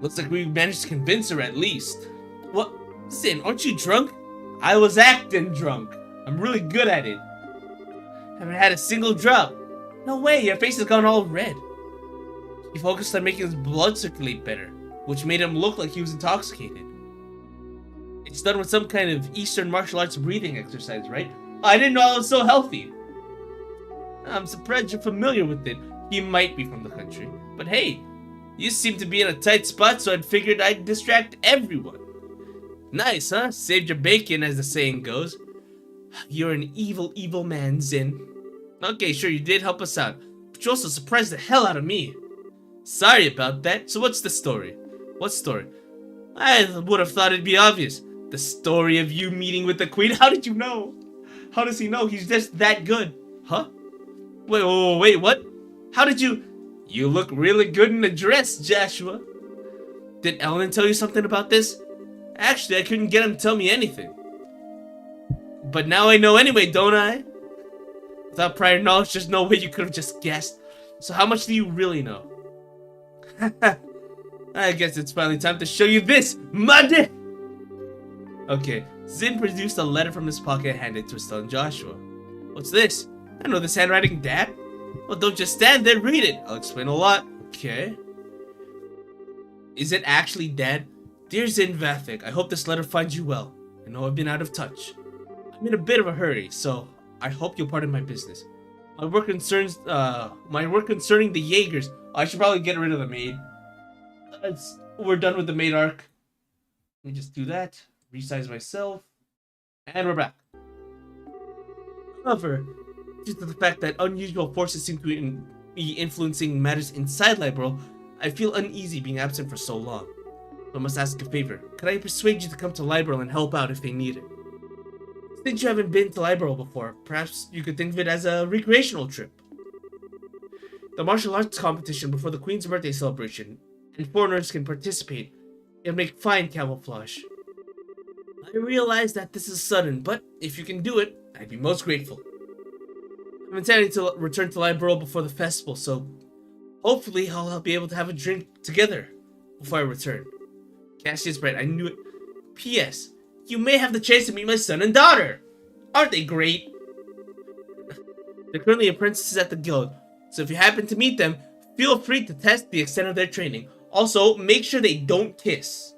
Looks like we managed to convince her at least. What? Sin, aren't you drunk? I was acting drunk. I'm really good at it. Haven't had a single drop. No way, your face has gone all red. He focused on making his blood circulate better, which made him look like he was intoxicated. It's done with some kind of Eastern martial arts breathing exercise, right? I didn't know I was so healthy. I'm surprised you're familiar with it. He might be from the country. But hey, you seem to be in a tight spot, so I figured I'd distract everyone. Nice, huh? Saved your bacon, as the saying goes. You're an evil, evil man, Zin. Okay, sure, you did help us out, but you also surprised the hell out of me. Sorry about that. So what's the story? What story? I would have thought it'd be obvious. The story of you meeting with the queen. How did you know? How does he know? He's just that good. Huh? Wait, what? How did you... You look really good in the dress, Joshua. Did Ellen tell you something about this? Actually, I couldn't get him to tell me anything. But now I know anyway, don't I? Without prior knowledge, there's no way you could have just guessed. So how much do you really know? I guess it's finally time to show you this, mud! Okay, Zin produced a letter from his pocket and handed it to Estelle and Joshua. What's this? I know this handwriting, Dad. Well, don't just stand there, read it. I'll explain a lot. Okay. Is it actually, Dad? Dear Zin Vathik, I hope this letter finds you well. I know I've been out of touch. I'm in a bit of a hurry, so I hope you'll pardon my business. My work concerning the Jaegers. I should probably get rid of the maid. We're done with the maid arc. Let me just do that. Resize myself. And we're back. However, due to the fact that unusual forces seem to be influencing matters inside Liberal, I feel uneasy being absent for so long. I must ask a favor. Could I persuade you to come to Liberal and help out if they need it? Since you haven't been to Liberal before, perhaps you could think of it as a recreational trip. The martial arts competition before the Queen's birthday celebration, and foreigners can participate and make fine camouflage. I realize that this is sudden, but if you can do it, I'd be most grateful. I'm intending to return to Liberal before the festival, so hopefully I'll be able to have a drink together before I return. Cassius Bright, I knew it. P.S. You may have the chance to meet my son and daughter. Aren't they great? They're currently apprentices at the guild, so if you happen to meet them, feel free to test the extent of their training. Also, make sure they don't kiss.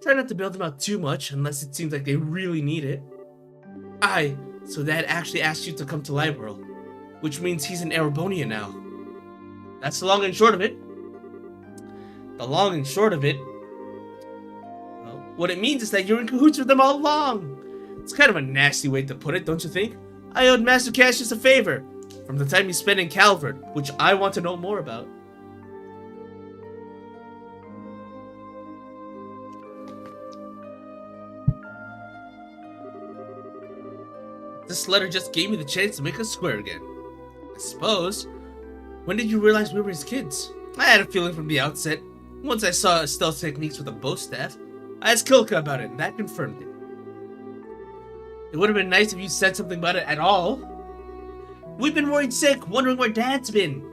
Try not to bail them out too much, unless it seems like they really need it. So Dad actually asked you to come to Liberal, which means he's in Erebonia now. That's the long and short of it. The long and short of it, well, what it means is that you're in cahoots with them all along. It's kind of a nasty way to put it, don't you think? I owed Master Cassius a favor, from the time he spent in Calvert, which I want to know more about. This letter just gave me the chance to make us square again. I suppose. When did you realize we were his kids? I had a feeling from the outset. Once I saw Estelle's techniques with a bow staff, I asked Kilka about it, and that confirmed it. It would have been nice if you said something about it at all. We've been worried sick, wondering where Dad's been.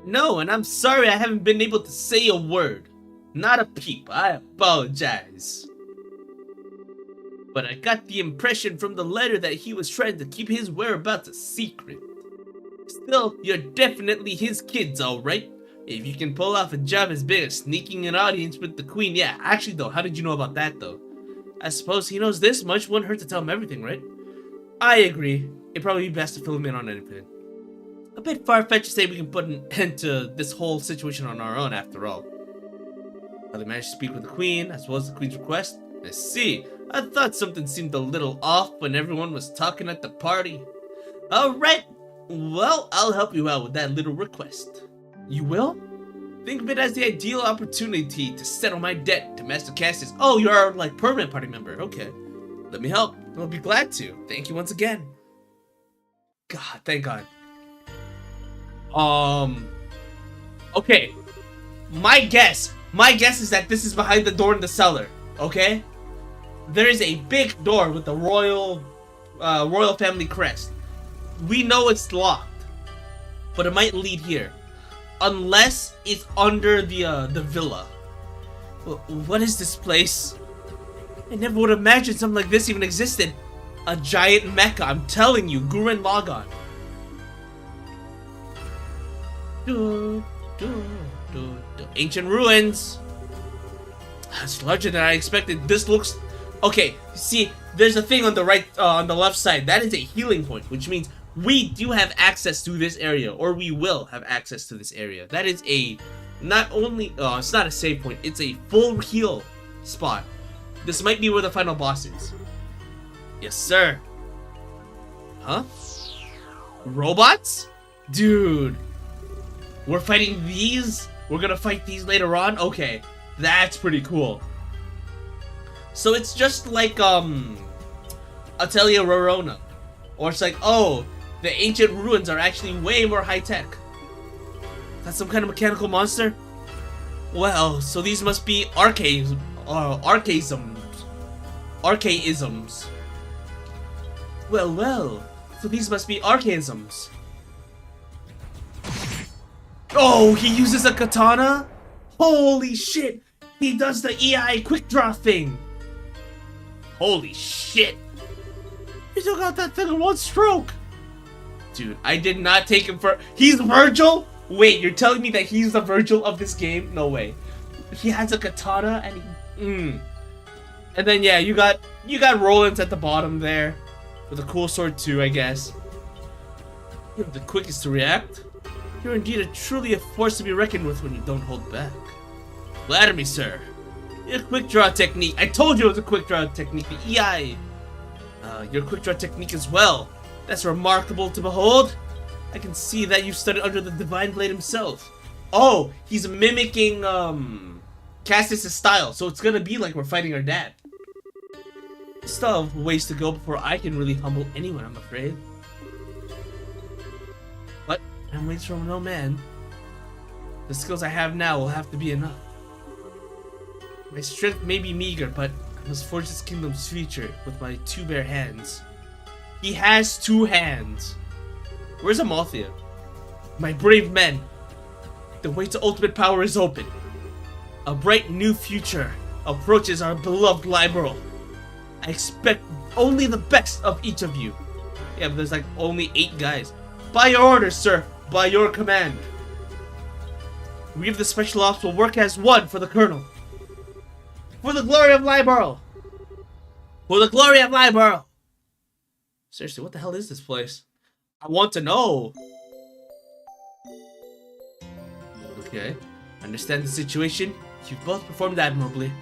No, and I'm sorry I haven't been able to say a word. Not a peep, I apologize. But I got the impression from the letter that he was trying to keep his whereabouts a secret. Still, you're definitely his kids, alright? If you can pull off a job as big as sneaking an audience with the Queen, yeah, actually though, how did you know about that though? I suppose he knows this much, wouldn't hurt to tell him everything, right? I agree. It'd probably be best to fill him in on anything. A bit far-fetched to say we can put an end to this whole situation on our own after all. How they managed to speak with the Queen, as well as the Queen's request? I see. I thought something seemed a little off when everyone was talking at the party. Alright, well, I'll help you out with that little request. You will? Think of it as the ideal opportunity to settle my debt to Master Cassius. Oh, you're our, like, permanent party member. Okay. Let me help. I'll be glad to. Thank you once again. God, thank God. Okay. My guess is that this is behind the door in the cellar. Okay? There is a big door with the royal family crest. We know it's locked, but it might lead here. unless it's under the villa. What is this place? I never would have imagined something like this even existed. A giant mecha, I'm telling you, Gurren Lagann. Ancient ruins. It's larger than I expected. This looks... Okay, see, there's a thing on the right, on the left side. That is a healing point, which means we do have access to this area, or we will have access to this area. That is a... Not only... it's not a save point. It's a full heal spot. This might be where the final boss is. Yes, sir. Huh? Robots? Dude. We're fighting these? We're gonna fight these later on? Okay. That's pretty cool. So it's just like, Atelier Rorona. Or it's like, oh, the ancient ruins are actually way more high-tech. That's some kind of mechanical monster? Well, so these must be archaisms. Archaisms. Well, so these must be archaisms. Oh, he uses a katana? Holy shit! He does the EI quick draw thing! Holy shit! He took out that thing in one stroke! Dude, I did not take him for... He's Virgil? Wait, you're telling me that he's the Virgil of this game? No way. He has a katana and he... And then yeah, you got Roland's at the bottom there. With a cool sword too, I guess. You're the quickest to react. You're indeed truly a force to be reckoned with when you don't hold back. Flatter me, sir. Your quick draw technique. I told you it was a quick draw technique. The EI. Your quick draw technique as well. That's remarkable to behold. I can see that you studied under the Divine Blade himself. Oh, he's mimicking Cassius' style, so it's gonna be like we're fighting our dad. Still have ways to go before I can really humble anyone, I'm afraid. But I'm waiting for no man. The skills I have now will have to be enough. My strength may be meager, but I must forge this kingdom's future with my two bare hands. He has two hands. Where's Amalthea? My brave men. The way to ultimate power is open. A bright new future approaches our beloved Liberal. I expect only the best of each of you. Yeah, but there's like only 8 guys. By your orders, sir. By your command. We of the Special Ops will work as one for the Colonel. For the glory of Liberal. For the glory of Liberal. Seriously, what the hell is this place? I want to know. Okay. Understand the situation. You've both performed admirably.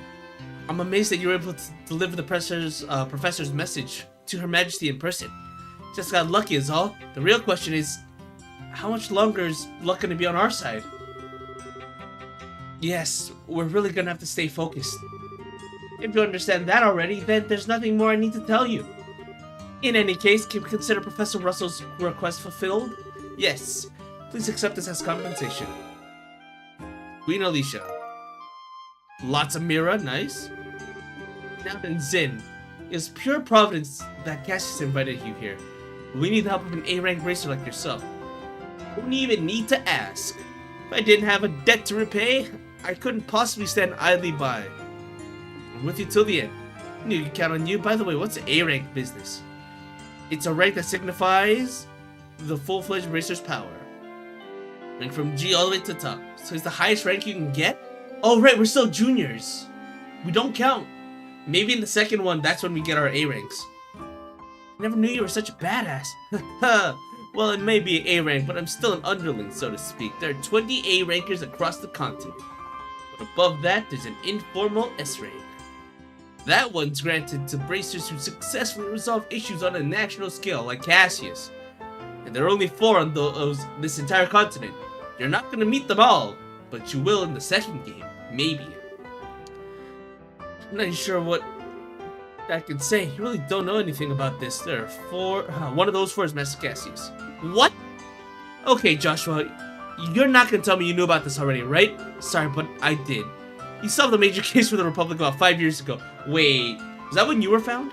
I'm amazed that you were able to deliver the professor's message to Her Majesty in person. Just got lucky is all. The real question is, how much longer is luck going to be on our side? Yes, we're really going to have to stay focused. If you understand that already, then there's nothing more I need to tell you. In any case, can we consider Professor Russell's request fulfilled? Yes. Please accept this as compensation. Queen Alicia. Lots of Mira, nice. Now then, Zin. It's pure providence that Cassius invited you here. We need the help of an A-rank racer like yourself. Wouldn't even need to ask. If I didn't have a debt to repay, I couldn't possibly stand idly by. I'm with you till the end. I knew you could count on you. By the way, what's A-rank business? It's a rank that signifies the full-fledged racer's power. Rank from G all the way to top. So it's the highest rank you can get? Oh right, we're still juniors. We don't count. Maybe in the second one, that's when we get our A ranks. I never knew you were such a badass. Well, it may be an A rank, but I'm still an underling, so to speak. There are 20 A rankers across the continent. But above that, there's an informal S rank. That one's granted to bracers who successfully resolve issues on a national scale, like Cassius. And there are only 4 on this entire continent. You're not gonna meet them all, but you will in the second game, maybe. I'm not even sure what I can say. You really don't know anything about this. There are 4. One of those 4 is Master Cassius. What? Okay, Joshua, you're not gonna tell me you knew about this already, right? Sorry, but I did. You solved a major case for the Republic about 5 years ago. Wait, was that when you were found?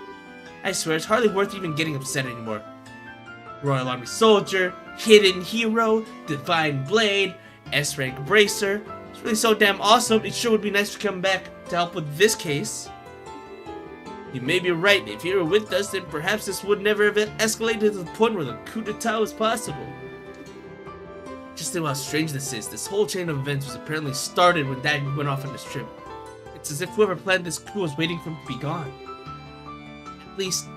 I swear, it's hardly worth even getting upset anymore. Royal Army Soldier, Hidden Hero, Divine Blade, S-rank bracer. It's really so damn awesome. It sure would be nice to come back to help with this case. You may be right. If you were with us, then perhaps this would never have escalated to the point where the coup d'etat was possible. Just think how strange this is. This whole chain of events was apparently started when Dad went off on this trip. It's as if whoever planned this coup was waiting for him to be gone. At least,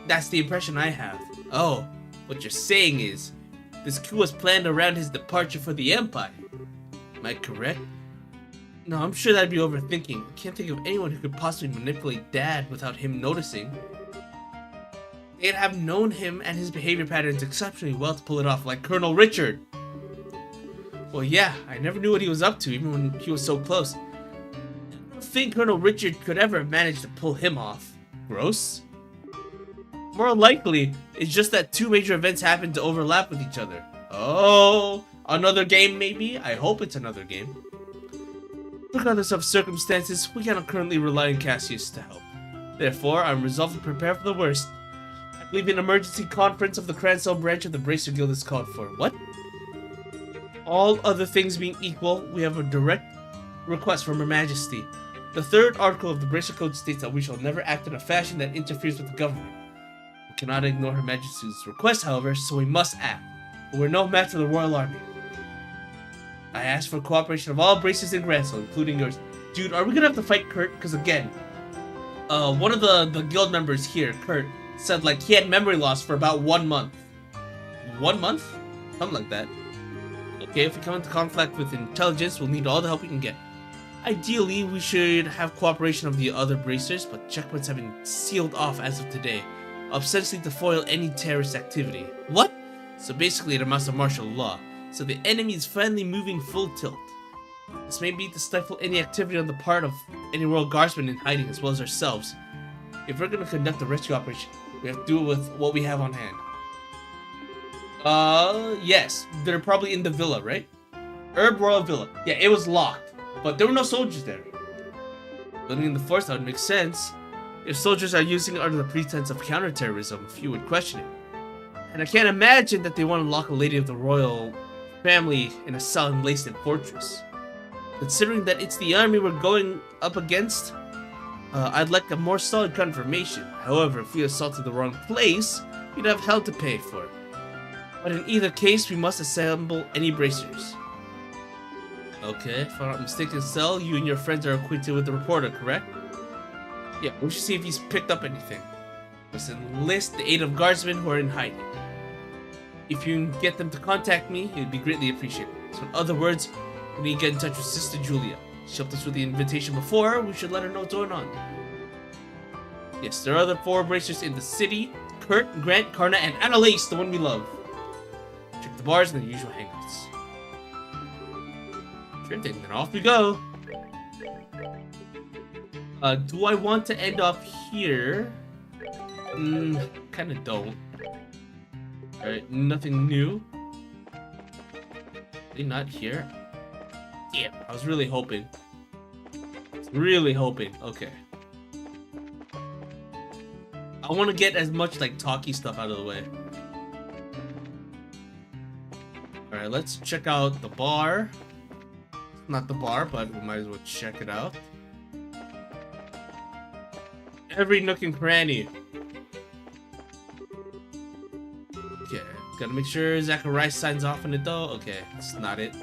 that's the impression I have. Oh, what you're saying is, this coup was planned around his departure for the Empire. Am I correct? No, I'm sure that'd be overthinking. I can't think of anyone who could possibly manipulate Dad without him noticing. They'd have known him and his behavior patterns exceptionally well to pull it off, like Colonel Richard. Well, yeah, I never knew what he was up to, even when he was so close. I don't think Colonel Richard could ever have managed to pull him off. Gross? More likely, it's just that two major events happened to overlap with each other. Oh, another game maybe? I hope it's another game. Regardless of circumstances, we cannot currently rely on Cassius to help. Therefore, I'm resolved to prepare for the worst. I believe an emergency conference of the Cransell branch of the Bracer Guild is called for. What? All other things being equal, we have a direct request from Her Majesty. The third article of the Bracer Code states that we shall never act in a fashion that interferes with the government. We cannot ignore Her Majesty's request, however, so we must act. But we're no match for the Royal Army. I ask for cooperation of all bracers in Cransell, including yours. Dude, are we gonna have to fight Kurt? Because again, one of the guild members here, Kurt, said like he had memory loss for about 1 month. 1 month? Something like that. Okay, if we come into conflict with intelligence, we'll need all the help we can get. Ideally, we should have cooperation of the other bracers, but checkpoints have been sealed off as of today, ostensibly to foil any terrorist activity. What? So basically it amounts to martial law. So the enemy is finally moving full tilt. This may be to stifle any activity on the part of any Royal Guardsmen in hiding, as well as ourselves. If we're going to conduct a rescue operation, we have to do it with what we have on hand. Yes. They're probably in the villa, right? Herb Royal Villa. Yeah, it was locked, but there were no soldiers there. Living in the forest, that would make sense. If soldiers are using it under the pretense of counterterrorism, few would question it. And I can't imagine that they want to lock a lady of the royal family in a cell in Laced Fortress. Considering that it's the army we're going up against, I'd like a more solid confirmation. However, if we assaulted the wrong place, we'd have hell to pay for it. But in either case, we must assemble any bracers. Okay, if I'm not mistaken, Cell, you and your friends are acquainted with the reporter, correct? Yeah, we should see if he's picked up anything. Let's enlist the aid of guardsmen who are in hiding. If you can get them to contact me, it would be greatly appreciated. So in other words, we need to get in touch with Sister Julia. She helped us with the invitation before, we should let her know what's going on. Yes, there are other 4 bracers in the city. Kurt, Grant, Karna, and Annalise, the one we love. Check the bars and the usual hangouts. Sure thing, then off we go. Do I want to end off here? Kinda don't. Alright, nothing new. Are they not here? Damn, I was really hoping. Okay. I want to get as much like talky stuff out of the way. Alright, let's check out the bar. Not the bar, but we might as well check it out. Every nook and cranny. Okay, gotta make sure Zacharias signs off on it though. Okay, that's not it.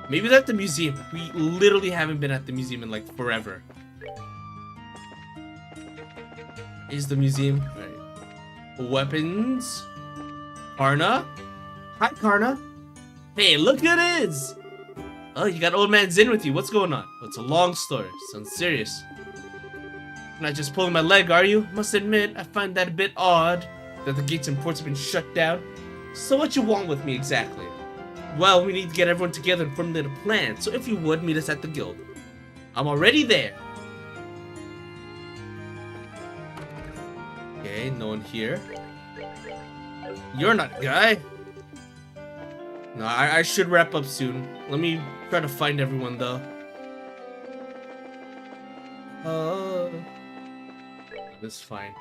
Maybe they're at the museum. We literally haven't been at the museum in like forever. Is the museum? Right. Weapons. Karna. Hi, Karna. Hey, look who it is. Oh, you got old man Zin with you. What's going on? Oh, it's a long story. Sounds serious. You're not just pulling my leg, are you? Must admit, I find that a bit odd that the gates and ports have been shut down. So what you want with me exactly? Well, we need to get everyone together and formulate a plan. So if you would, meet us at the guild. I'm already there. Okay, no one here. You're not a guy. No, I should wrap up soon. Let me try to find everyone though. That's fine.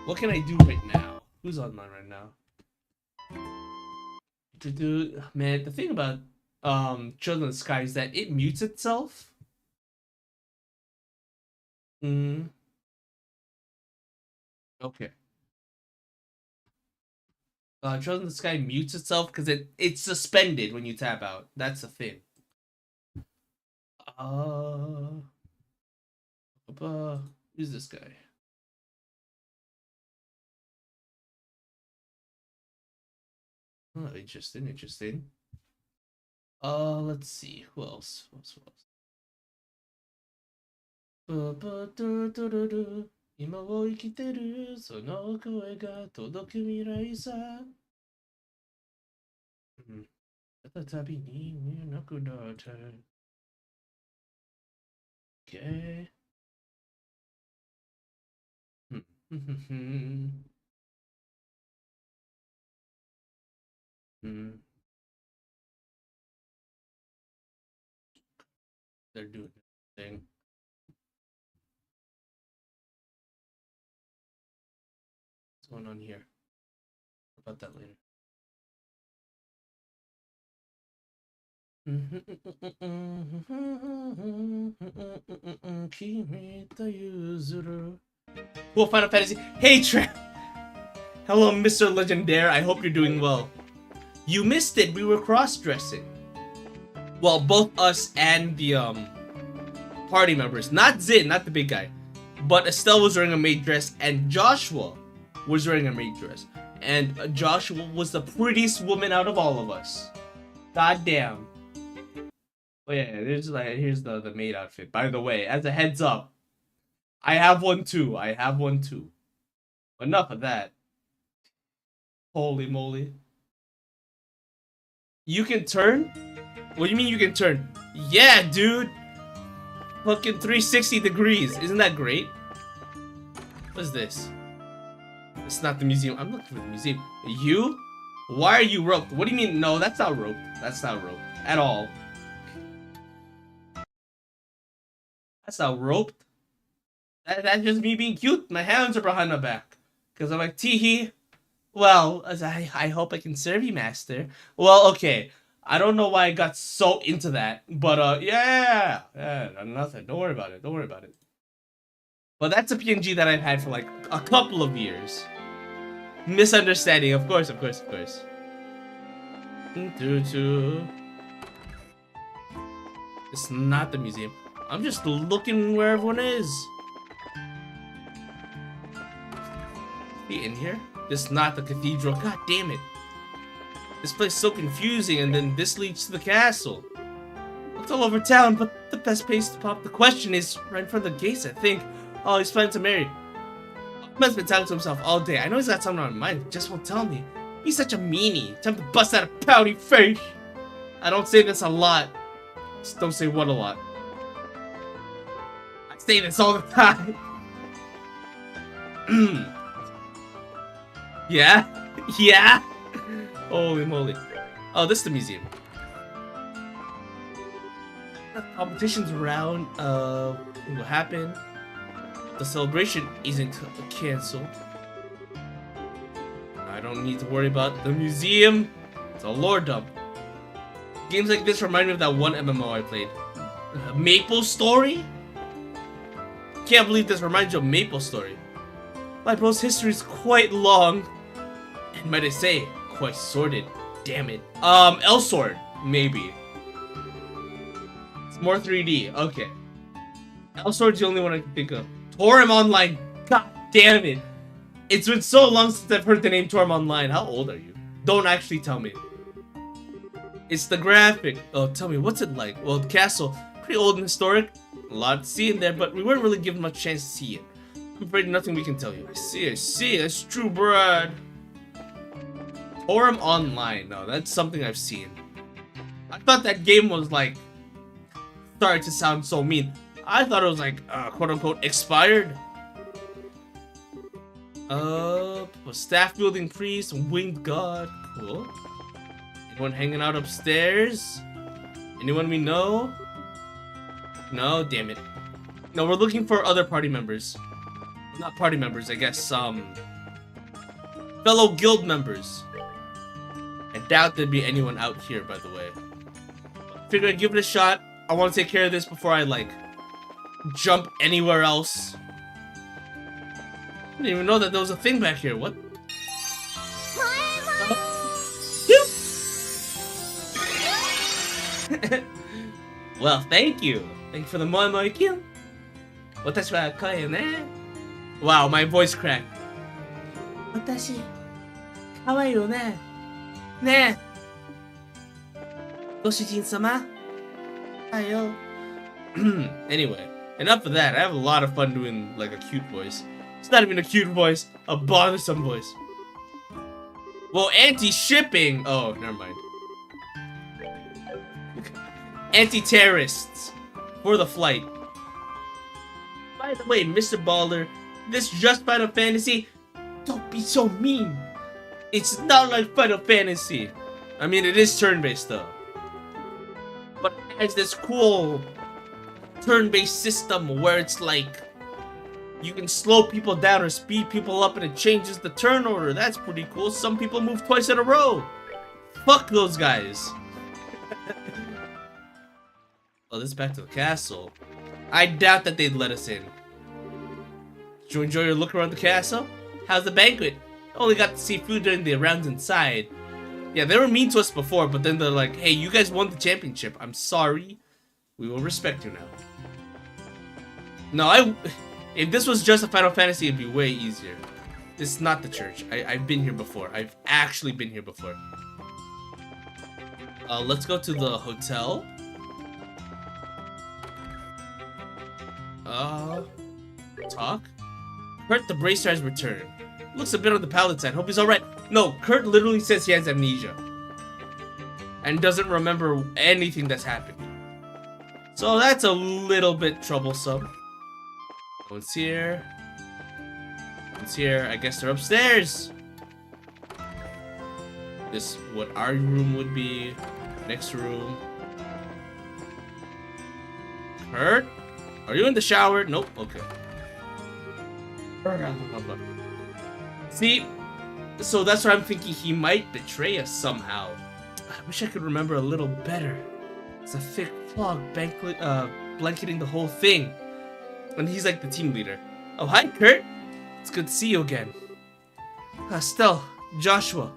What can I do right now? Who's online right now? Man, the thing about Children of the Sky is that it mutes itself. Okay. Children of the Sky mutes itself because it's suspended when you tap out. That's the thing. Who's this guy? Oh, interesting, interesting. Let's see. Who else? Who else? Who else? 今を生きてるその声が届く未来さ。再びに見えなくなった。Okay. They're doing their thing. What's going on here? About that later. Cool Final Fantasy. Hey Trap! Hello Mr. Legendary, I hope you're doing well. You missed it, we were cross-dressing. Well, both us and the party members. Not Zin, not the big guy. But Estelle was wearing a maid dress and Joshua was wearing a maid dress. And Joshua was the prettiest woman out of all of us. God damn. Oh yeah, here's the maid outfit. By the way, as a heads up, I have one too. Enough of that. Holy moly. You can turn? What do you mean you can turn? Yeah, dude. Fucking 360 degrees. Isn't that great? What is this? It's not the museum. I'm looking for the museum. You? Why are you roped? What do you mean? No, that's not roped. That's not roped. At all. That's not roped. That's just me being cute. My hands are behind my back. Because I'm like, teehee. Well, I hope I can serve you, master. Well, okay. I don't know why I got so into that. But, yeah, nothing. Don't worry about it. But that's a PNG that I've had for, like, a couple of years. Misunderstanding, of course. It's not the museum. I'm just looking where everyone is. Be in here? This is not the cathedral. God damn it. This place is so confusing, and then this leads to the castle. It's all over town, but the best place to pop the question is right in front of the gates, I think. Oh, he's planning to marry. He must have been talking to himself all day. I know he's got something on his mind, just won't tell me. He's such a meanie. Time to bust out a pouty face. I don't say this a lot. Just don't say what a lot. I say this all the time. Yeah? Yeah? Holy moly. Oh, this is the museum. Competitions around, what happened? The celebration isn't cancelled. I don't need to worry about the museum. It's a lore dump. Games like this remind me of that one MMO I played. Maple Story? Can't believe this reminds you of Maple Story. My bro's history is quite long. And might I say, quite sordid. Damn it. L-Sword, maybe. It's more 3D. Okay. L-Sword's the only one I can think of. Torm Online. God damn it. It's been so long since I've heard the name Torm Online. How old are you? Don't actually tell me. It's the graphic. Oh, tell me, what's it like? Well, the castle, pretty old and historic. A lot to see in there, but we weren't really given much chance to see it. I'm afraid nothing we can tell you. I see. That's true, Brad. Torm Online. No, that's something I've seen. I thought that game was like... Sorry to sound so mean. I thought it was like, quote-unquote, expired. Staff building priest, winged god. Cool. Anyone hanging out upstairs? Anyone we know? No, damn it. No, we're looking for other party members. Not party members, I guess, fellow guild members. I doubt there'd be anyone out here, by the way. Figure I'd give it a shot. I want to take care of this before I, like, jump anywhere else. I didn't even know that there was a thing back here. What? Well, thank you. Thank you for the moi moi kill. Watashi wa kawaii ne. Wow, my voice cracked. Watashi kawaii yo ne. Ne. Goshijin-sama. Ayo. Anyway, enough of that. I have a lot of fun doing like a cute voice. It's not even a cute voice, a bothersome voice. Well, anti-shipping. Oh, never mind. Anti-terrorists for the flight. By the way, Mr. Baller, this just Final Fantasy. Don't be so mean. It's not like Final Fantasy. I mean, it is turn-based though. But it has this cool turn-based system where it's like you can slow people down or speed people up and it changes the turn order. That's pretty cool. Some people move twice in a row. Fuck those guys. Oh, this is back to the castle. I doubt that they'd let us in. Did you enjoy your look around the castle? How's the banquet? Only got to see food during the rounds inside. Yeah, they were mean to us before, but then they're like, hey, you guys won the championship. I'm sorry. We will respect you now. No, if this was just a Final Fantasy, it'd be way easier. This is not the church. I've been here before. I've actually been here before. Let's go to the hotel. Talk? Kurt the Bracer has returned. Looks a bit on the pallid side. Hope he's alright. No, Kurt literally says he has amnesia. And doesn't remember anything that's happened. So that's a little bit troublesome. No one's here. No one's here. I guess they're upstairs. This what our room would be. Next room. Kurt? Are you in the shower? Nope. Okay. See? So that's why I'm thinking he might betray us somehow. I wish I could remember a little better. It's a thick fog blanketing the whole thing. And he's like the team leader. Oh, hi, Kurt. It's good to see you again. Estelle, Joshua.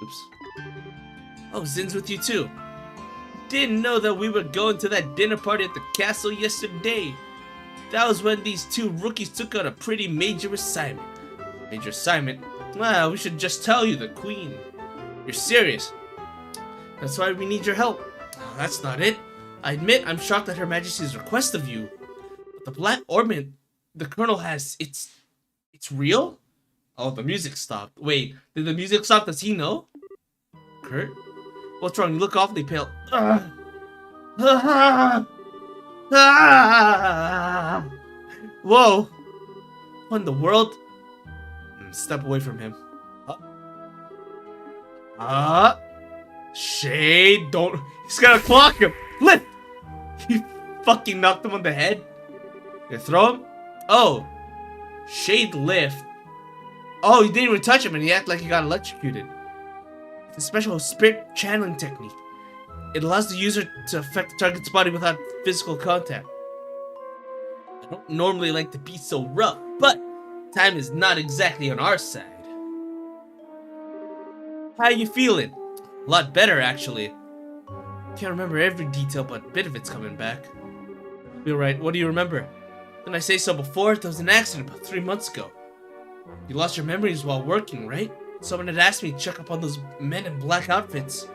Oops. Oh, Zin's with you too. Didn't know that we were going to that dinner party at the castle yesterday. That was when these two rookies took on a pretty major assignment. Major assignment? Well, we should just tell you, the queen. You're serious. That's why we need your help. Oh, that's not it. I admit I'm shocked at Her Majesty's request of you. But the black ornament the colonel has, it's real? Oh, the music stopped. Wait, did the music stop? Does he know? Kurt? What's wrong? You look awfully pale. Whoa! What in the world? Step away from him. Shade, don't. He's gonna clock him. Lift! He fucking knocked him on the head. You throw him? Oh. Shade lift. Oh, you didn't even touch him and he acted like he got electrocuted. It's a special spirit channeling technique. It allows the user to affect the target's body without physical contact. I don't normally like to be so rough, but time is not exactly on our side. How you feeling? A lot better, actually. Can't remember every detail, but a bit of it's coming back. You're right, what do you remember? Didn't I say so before? There was an accident about 3 months ago. You lost your memories while working, right? Someone had asked me to check up on those men in black outfits.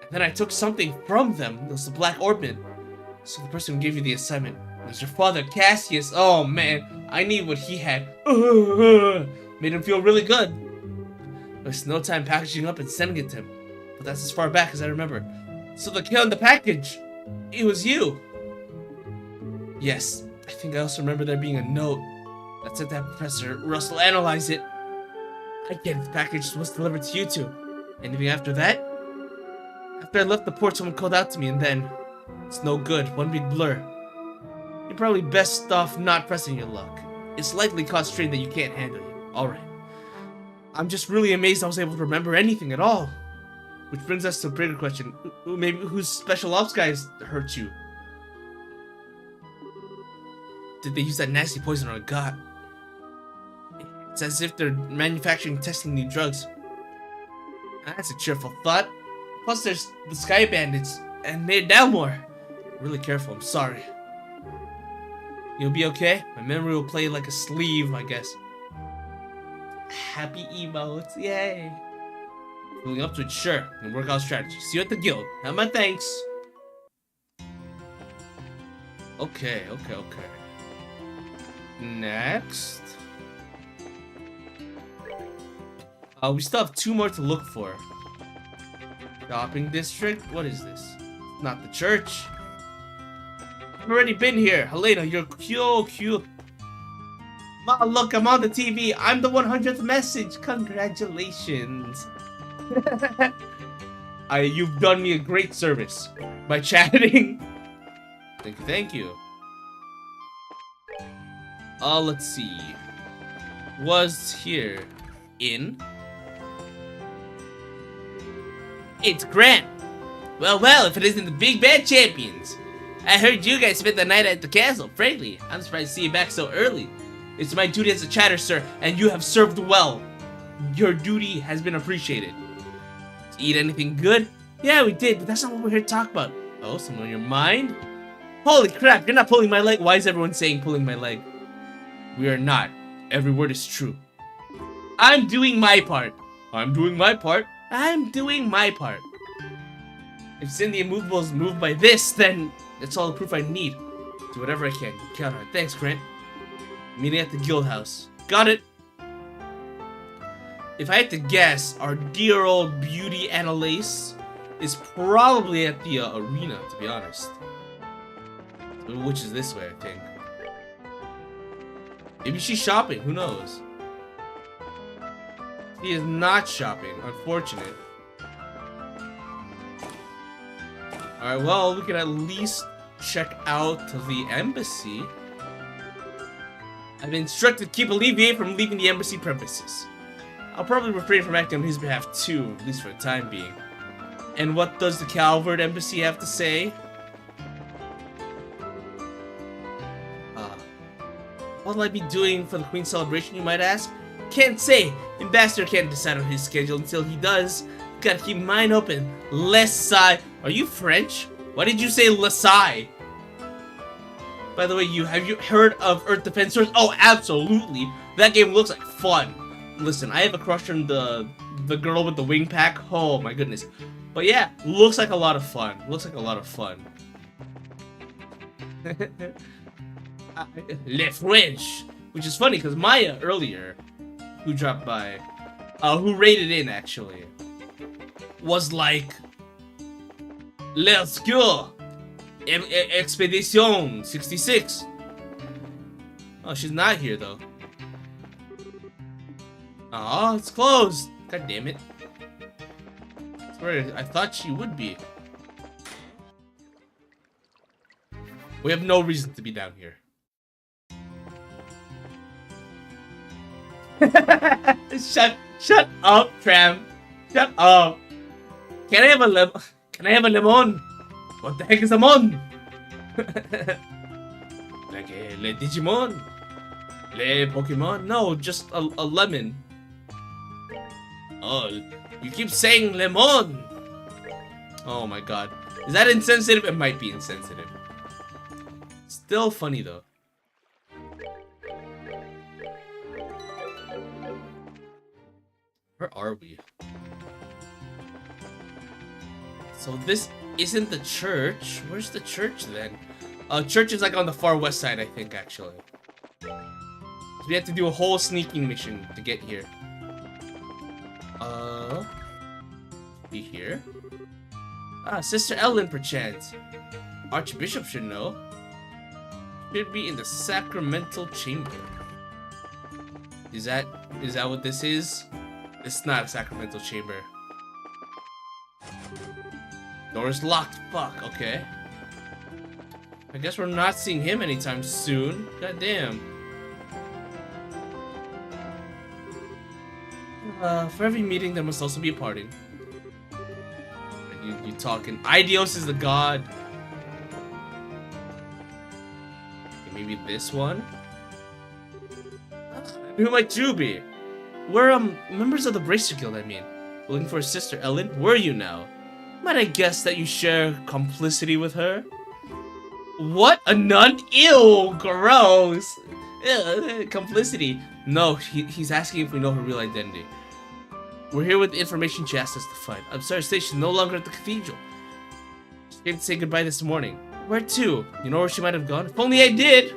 And then I took something from them. It was the black ornament. So the person who gave you the assignment was your father, Cassius. Oh man, I need what he had. Made him feel really good. There's no time packaging up and sending it to him. But that's as far back as I remember. So the kid on the package, it was you. Yes, I think I also remember there being a note that said that Professor Russell analyzed it. I get it, the package was delivered to you two. Anything after that? After I left the port, someone called out to me and then... It's no good, one big blur. You're probably best off not pressing your luck. It's likely caused strain that you can't handle it. Alright. I'm just really amazed I was able to remember anything at all. Which brings us to a bigger question. Maybe whose special ops guys hurt you? Did they use that nasty poison on a god? It's as if they're manufacturing and testing new drugs. That's a cheerful thought. Plus there's the Sky Bandits and Maid Dalmore. Really careful, I'm sorry. You'll be okay? My memory will play like a sleeve, I guess. Happy emotes, yay! Feeling up to it, sure. And work out strategy. See you at the guild. Have my thanks. Okay. Next. We still have 2 more to look for. Shopping district? What is this? Not the church. I've already been here. Helena, you're cute. Ma, look, I'm on the TV. I'm the 100th message. Congratulations. You've done me a great service by chatting. Thank you. Let's see. Was here in? It's Grant. Well, if it isn't the Big Bad Champions. I heard you guys spent the night at the castle. Frankly, I'm surprised to see you back so early. It's my duty as a chatter, sir, and you have served well. Your duty has been appreciated. Eat anything good? Yeah, we did, but that's not what we're here to talk about. Oh, something on your mind? Holy crap, you're not pulling my leg. Why is everyone saying pulling my leg? We are not. Every word is true. I'm doing my part. If Cindy Immovable is moved by this, then that's all the proof I need. Do whatever I can. Count on it. Thanks, Grant. Meeting at the guild house. Got it. If I had to guess, our dear old beauty Annalise is probably at the arena, to be honest. Which is this way, I think. Maybe she's shopping, who knows? She is not shopping, unfortunate. Alright, well, we can at least check out the embassy. I've been instructed to keep Olivier from leaving the embassy premises. I'll probably refrain from acting on his behalf too, at least for the time being. And what does the Calvert embassy have to say? What'll I be doing for the Queen's celebration, you might ask? Can't say. Ambassador can't decide on his schedule until he does. Gotta keep mine open. Lesai. Are you French? Why did you say Lesai? By the way, have you heard of Earth Defense Force? Oh, absolutely. That game looks like fun. Listen, I have a crush on the girl with the wing pack. Oh my goodness. But yeah, looks like a lot of fun. Le French. Which is funny because Maya earlier, who dropped by, who raided in actually, was like, let's go. Expedition 66. Oh, she's not here though. Oh, it's closed. God damn it. Sorry, I thought she would be. We have no reason to be down here. Shut up, Tram. Shut up. Can I have a lemon? What the heck is a mon? Like le Digimon? Le Pokemon? No, just a lemon. Oh, you keep saying lemon. Oh my god. Is that insensitive? It might be insensitive. Still funny though. Where are we? So this isn't the church. Where's the church then? Church is like on the far west side, I think, actually. So we have to do a whole sneaking mission to get here. Be here? Ah, Sister Ellen, perchance. Archbishop should know. Should be in the sacramental chamber. Is that what this is? It's not a sacramental chamber. Door's locked. Fuck, okay. I guess we're not seeing him anytime soon. God damn. For every meeting, there must also be a parting. You talking. Idios is the god. Okay, maybe this one? Who might you be? We're, members of the Bracer Guild, I mean. Looking for a sister, Ellen? Where are you now? Might I guess that you share complicity with her? What? A nun? Ew, gross. Ew, complicity. No, he's asking if we know her real identity. We're here with the information she asked us to find. I'm sorry, she's no longer at the cathedral. She came to say goodbye this morning. Where to? You know where she might have gone? If only I did!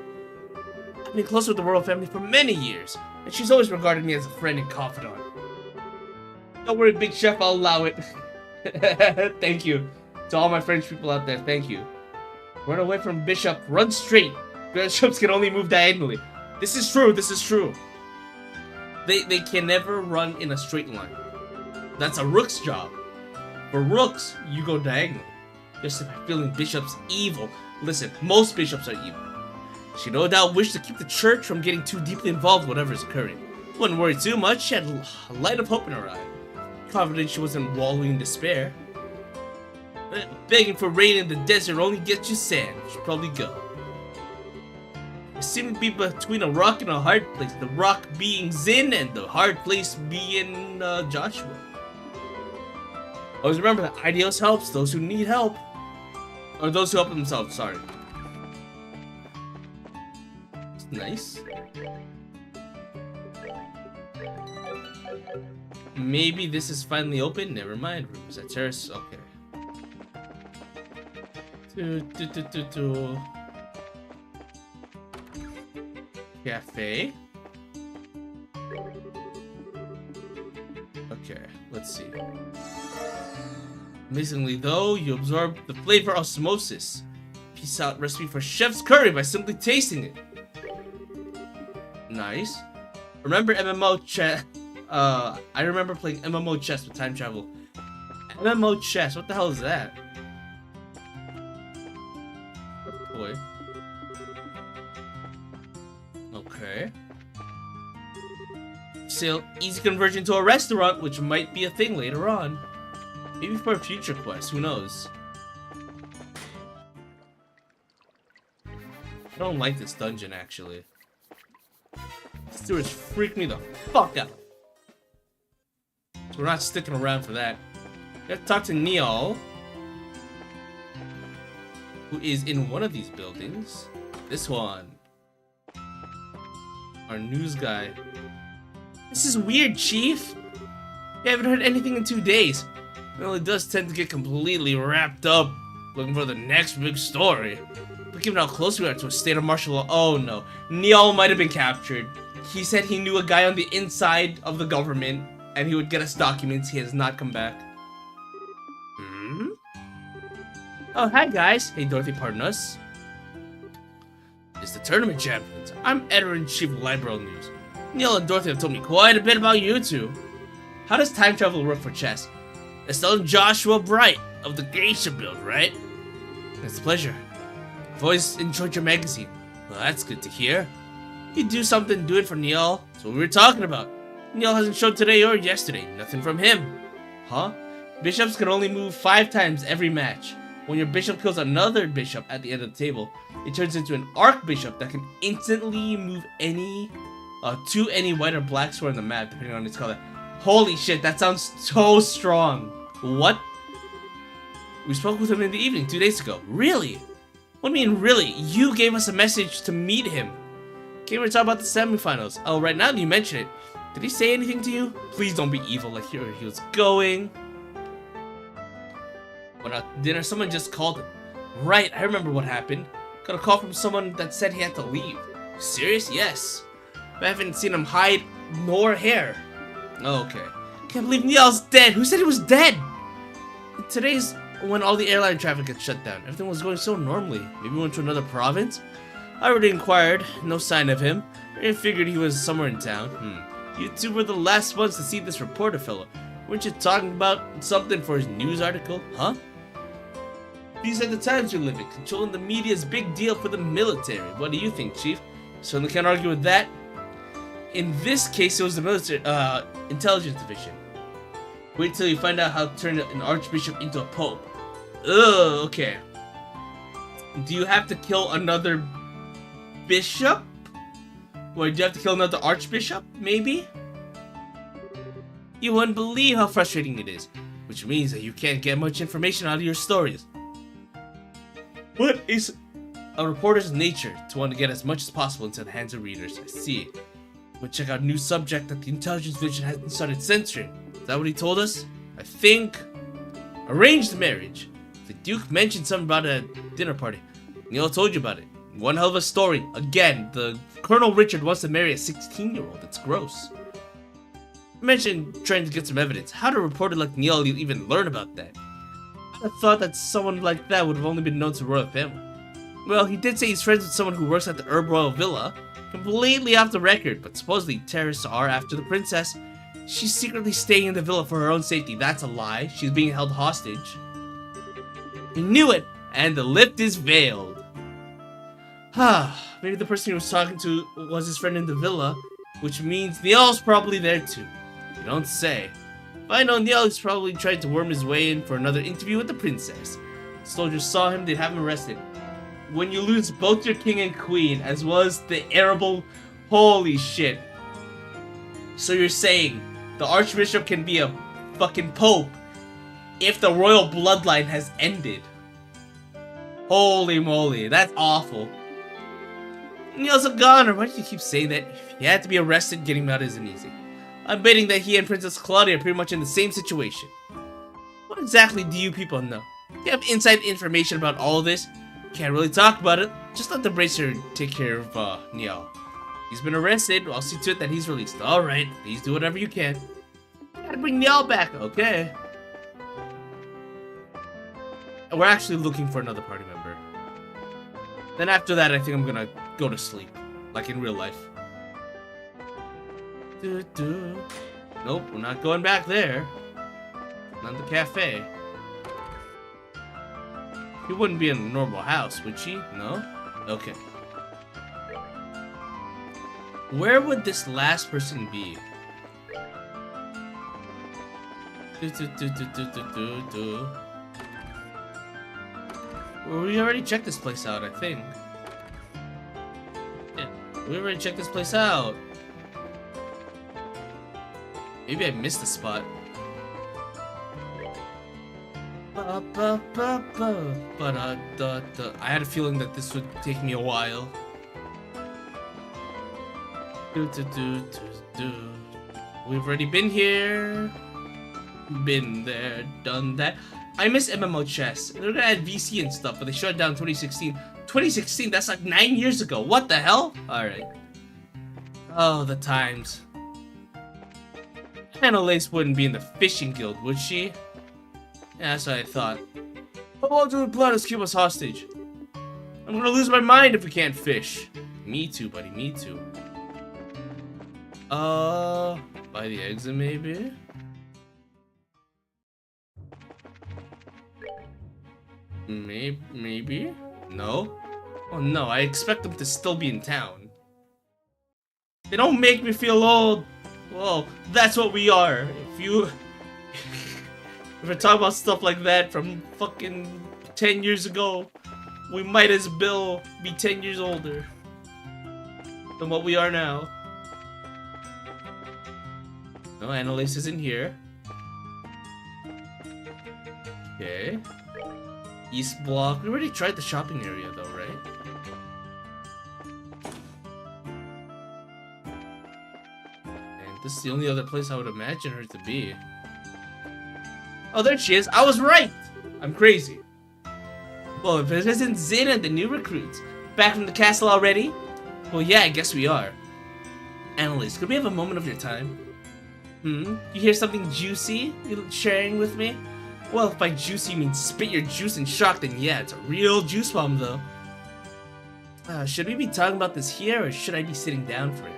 I've been close with the royal family for many years, and she's always regarded me as a friend and confidant. Don't worry, Big Chef, I'll allow it. Thank you. To all my French people out there, thank you. Run away from Bishop, run straight. Bishops can only move diagonally. This is true, this is true. They can never run in a straight line. That's a rook's job. For rooks, you go diagonal. Just by feeling Bishop's evil. Listen, most bishops are evil. She no doubt wished to keep the church from getting too deeply involved in whatever is occurring. Wouldn't worry too much, she had a light of hope in her eye. Confident she wasn't wallowing in despair. Begging for rain in the desert only gets you sand. Should probably go. It seemed to be between a rock and a hard place. The rock being Zin and the hard place being Joshua. Always remember that Idios helps those who need help. Or those who help themselves, sorry. Nice. Maybe this is finally open. Never mind. Rooms at terrace. Okay. Cafe. Okay, let's see. Amazingly though, you absorb the flavor osmosis. Piece out recipe for chef's curry by simply tasting it. Nice. Remember MMO chess? I remember playing MMO chess with time travel. MMO chess, what the hell is that? Boy. Okay. Still, easy conversion to a restaurant, which might be a thing later on. Maybe for a future quest, who knows? I don't like this dungeon, actually. Stewards freak me the fuck out. So we're not sticking around for that. We have to talk to Neil, who is in one of these buildings. This one. Our news guy. This is weird, Chief. We haven't heard anything in 2 days. Well, it does tend to get completely wrapped up looking for the next big story. But given how close we are to a state of martial law, oh no. Neil might have been captured. He said he knew a guy on the inside of the government and he would get us documents. He has not come back. Hmm? Oh, hi guys. Hey Dorothy, pardon us. It's the tournament champions. I'm editor-in-chief of Liberal News. Neil and Dorothy have told me quite a bit about you two. How does time travel work for chess? It's telling Joshua Bright of the Geisha build, right? It's a pleasure. I've always enjoyed your magazine. Well, that's good to hear. You do something, do it for Neil. That's what we were talking about. Neil hasn't showed today or yesterday. Nothing from him. Huh? Bishops can only move 5 times every match. When your bishop kills another bishop at the end of the table, it turns into an archbishop that can instantly move to any white or black square on the map, depending on its color. Holy shit, that sounds so strong. What? We spoke with him in the evening 2 days ago. Really? What do you mean, really? You gave us a message to meet him. Came here to talk about the semifinals. Oh, right now that you mention it, did he say anything to you? Please don't be evil like here he was going. But at dinner, someone just called him. Right, I remember what happened. Got a call from someone that said he had to leave. Serious? Yes. But I haven't seen him hide nor hair. Okay. Can't believe Neil's dead. Who said he was dead? Today's when all the airline traffic gets shut down. Everything was going so normally. Maybe went to another province? I already inquired. No sign of him. I figured he was somewhere in town. You two were the last ones to see this reporter fellow. Weren't you talking about something for his news article? Huh? These are the times we live in. Controlling the media is a big deal for the military. What do you think, Chief? Certainly can't argue with that. In this case, it was the military, intelligence division. Wait till you find out how to turn an archbishop into a pope. Ugh, okay. Do you have to kill another bishop? Or do you have to kill another archbishop, maybe? You wouldn't believe how frustrating it is, which means that you can't get much information out of your stories. What is a reporter's nature to want to get as much as possible into the hands of readers? I see. We'll check out a new subject that the intelligence division hasn't started censoring. Is that what he told us? I think. Arranged marriage. The Duke mentioned something about a dinner party. Neil told you about it. One hell of a story. Again, the Colonel Richard wants to marry a 16-year-old. That's gross. You mentioned trying to get some evidence. How did a reporter like Neil even learn about that? I thought that someone like that would have only been known to the royal family. Well, he did say he's friends with someone who works at the Herb Royal Villa. Completely off the record, but supposedly terrorists are after the princess. She's secretly staying in the villa for her own safety. That's a lie. She's being held hostage. He knew it, and the lift is veiled. Maybe the person he was talking to was his friend in the villa, which means Niall's probably there too. You don't say. If I know Niall, he's probably trying to worm his way in for another interview with the princess. Soldiers saw him, they'd have him arrested. When you lose both your king and queen, as well as the arable, holy shit. So you're saying the archbishop can be a fucking pope if the royal bloodline has ended? Holy moly, that's awful. Niall's a goner. Why do you keep saying that? If he had to be arrested, getting him out isn't easy. I'm betting that he and Princess Klaudia are pretty much in the same situation. What exactly do you people know? Do you have inside information about all of this? Can't really talk about it. Just let the bracer take care of Niall. He's been arrested. I'll see to it that he's released. Alright, please do whatever you can. Gotta bring Niall back, okay? We're actually looking for another party member. Then after that, I think I'm gonna go to sleep. Like in real life. Nope, we're not going back there. Not the cafe. She wouldn't be in a normal house, would she? No? Okay. Where would this last person be? Well, we already checked this place out, I think. Yeah, we already checked this place out. Maybe I missed a spot. But I had a feeling that this would take me a while. We've already been here. Been there, done that. I miss MMO chess. They're gonna add VC and stuff, but they shut it down in 2016. 2016? That's like 9 years ago. What the hell? Alright. Oh, the times. Annalise wouldn't be in the fishing guild, would she? Yeah, that's what I thought. How long do we plan to keep us hostage? I'm gonna lose my mind if we can't fish. Me too, buddy, me too. By the exit maybe? Maybe? No? Oh no, I expect them to still be in town. They don't make me feel old. Well, that's what we are. If we're talking about stuff like that from fucking 10 years ago, we might as well be 10 years older than what we are now. No, Annalise isn't here. Okay. East Block. We already tried the shopping area though, right? And this is the only other place I would imagine her to be. Oh, there she is. I was right! I'm crazy. Well, if it isn't Zin and the new recruits. Back from the castle already? Well, yeah, I guess we are. Annalise, could we have a moment of your time? You hear something juicy you're sharing with me? Well, if by juicy you mean spit your juice in shock, then yeah, it's a real juice bomb though. Should we be talking about this here, or should I be sitting down for it?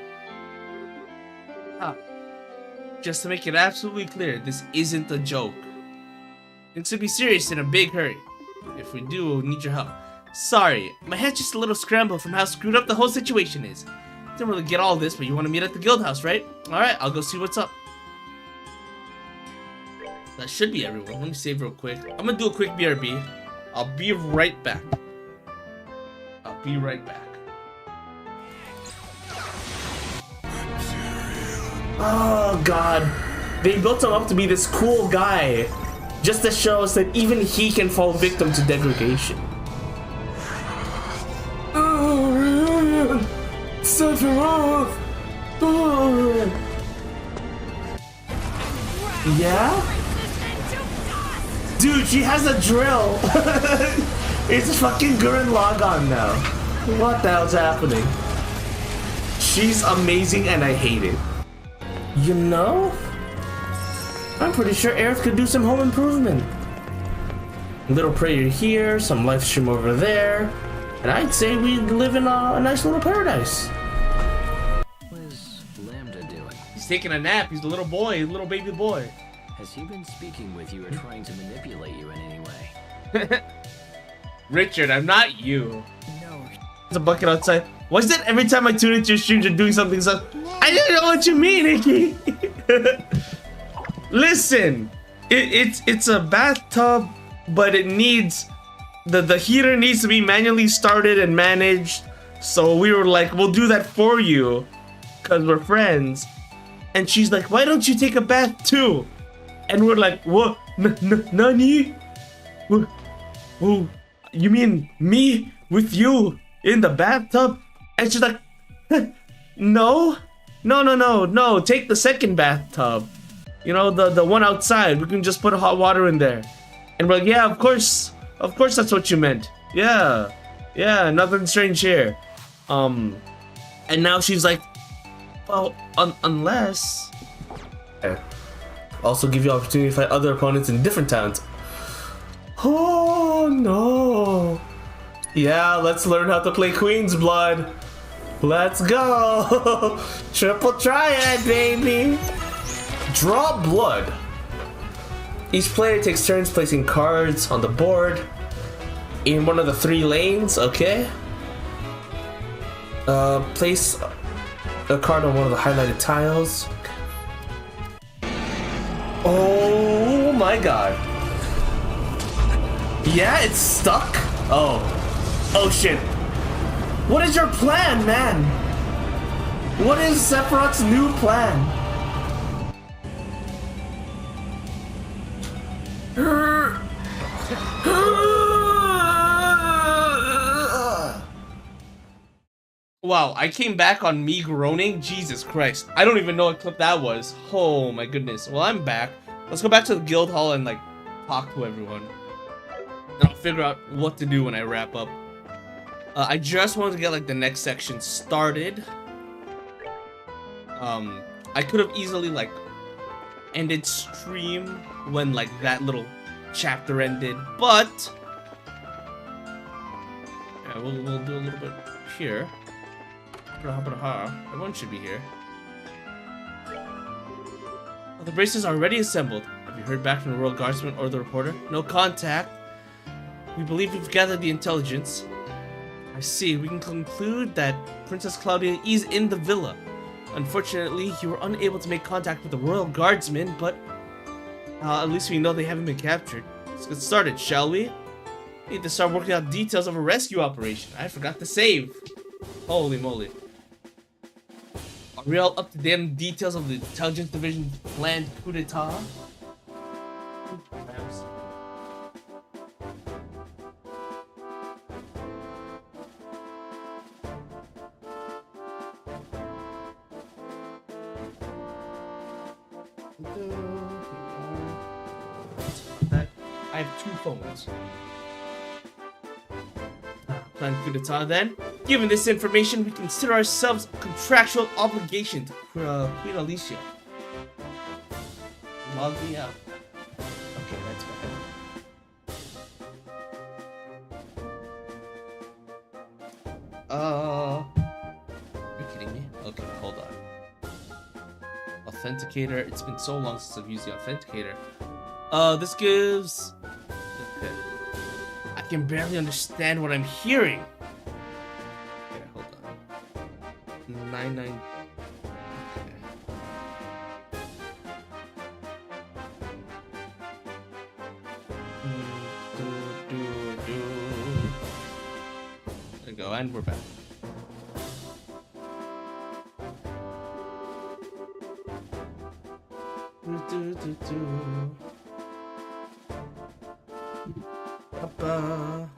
Just to make it absolutely clear, this isn't a joke. It should be serious in a big hurry. If we do, we'll need your help. Sorry, my head's just a little scrambled from how screwed up the whole situation is. Didn't really get all this, but you want to meet at the guild house, right? Alright, I'll go see what's up. That should be everyone. Let me save real quick. I'm gonna do a quick BRB. I'll be right back. I'll be right back. Oh god. They built him up to be this cool guy. Just to show us that even he can fall victim to degradation. Oh, Sephiroth! Oh. Yeah? Dude, she has a drill! It's fucking Gurren Lagann now. What the hell's happening? She's amazing and I hate it. You know? I'm pretty sure Aerith could do some home improvement. Little prayer here, some live stream over there, and I'd say we live in a nice little paradise. What is Lambda doing? He's taking a nap. He's a little boy, a little baby boy. Has he been speaking with you or trying to manipulate you in any way? Richard, I'm not you. No. There's a bucket outside. Why is it every time I tune into your streams you're doing something so I didn't know what you mean, Icky. Listen, it's a bathtub, but it needs the heater needs to be manually started and managed. So we were like, we'll do that for you, cause we're friends. And she's like, why don't you take a bath too? And we're like, what? Nani? Oh, you mean me with you in the bathtub? And she's like, no, take the second bathtub. You know, the one outside. We can just put hot water in there. And we're like, yeah, of course that's what you meant. Yeah, nothing strange here. And now she's like, well, unless. Also give you opportunity to fight other opponents in different towns. Oh no. Yeah, let's learn how to play Queen's Blood. Let's go. Triple triad, baby. Draw blood. Each player takes turns placing cards on the board in one of the 3 lanes, okay? Place a card on one of the highlighted tiles. Oh my god. Yeah, it's stuck? Oh shit. What is your plan, man? What is Sephiroth's new plan? Wow, I came back on me groaning. Jesus Christ. I don't even know what clip that was. Oh my goodness. Well, I'm back. Let's go back to the guild hall and like talk to everyone. And I'll figure out what to do when I wrap up. I just wanted to get like the next section started. I could have easily like ended stream when like that little chapter ended, but yeah, we'll do a little bit here. Everyone should be here. The braces are already assembled. Have you heard back from the Royal Guardsman or the reporter? No contact. We believe we've gathered the intelligence. I see. We can conclude that Princess Klaudia is in the villa. Unfortunately, you were unable to make contact with the Royal Guardsmen, but at least we know they haven't been captured. Let's get started, shall we? Need to start working out details of a rescue operation. I forgot to save. Holy moly. Are we all up to date on details of the intelligence division's planned coup d'etat? I have 2 phones. Plan coup d'etat then. Given this information, we consider ourselves a contractual obligation to Queen Alicia. Log me out. Okay, that's bad. Are you kidding me? Okay, hold on. Authenticator. It's been so long since I've used the authenticator. This gives... Okay. I can barely understand what I'm hearing. Okay, hold on. 99... Okay. we go, and we're back. Papa.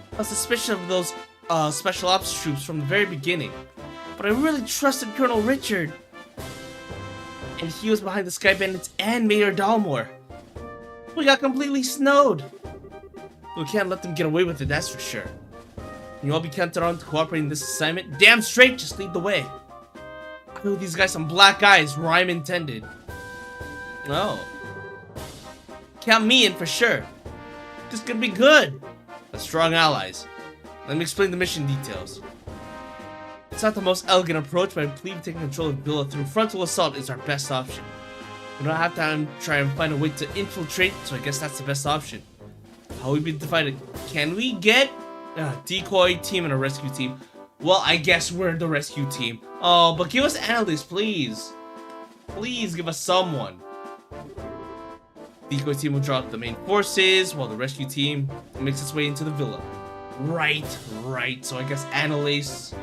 I was suspicious of those special ops troops from the very beginning, but I really trusted Colonel Richard. And he was behind the Sky Bandits and Mayor Dalmore. We got completely snowed. We can't let them get away with it, that's for sure. You all be counted on to cooperate in this assignment. Damn straight, just lead the way. I owe these guys some black eyes, rhyme intended. Oh. Count me in for sure. This could be good. But strong allies. Let me explain the mission details. It's not the most elegant approach, but I believe taking control of the villa through frontal assault is our best option. We don't have to try and find a way to infiltrate, so I guess that's the best option. How we be divided? Can we get a decoy team and a rescue team? Well, I guess we're the rescue team. Oh, but give us analysts, please. Please give us someone. Decoy team will draw up the main forces, while the rescue team makes its way into the villa. Right. So I guess analysts.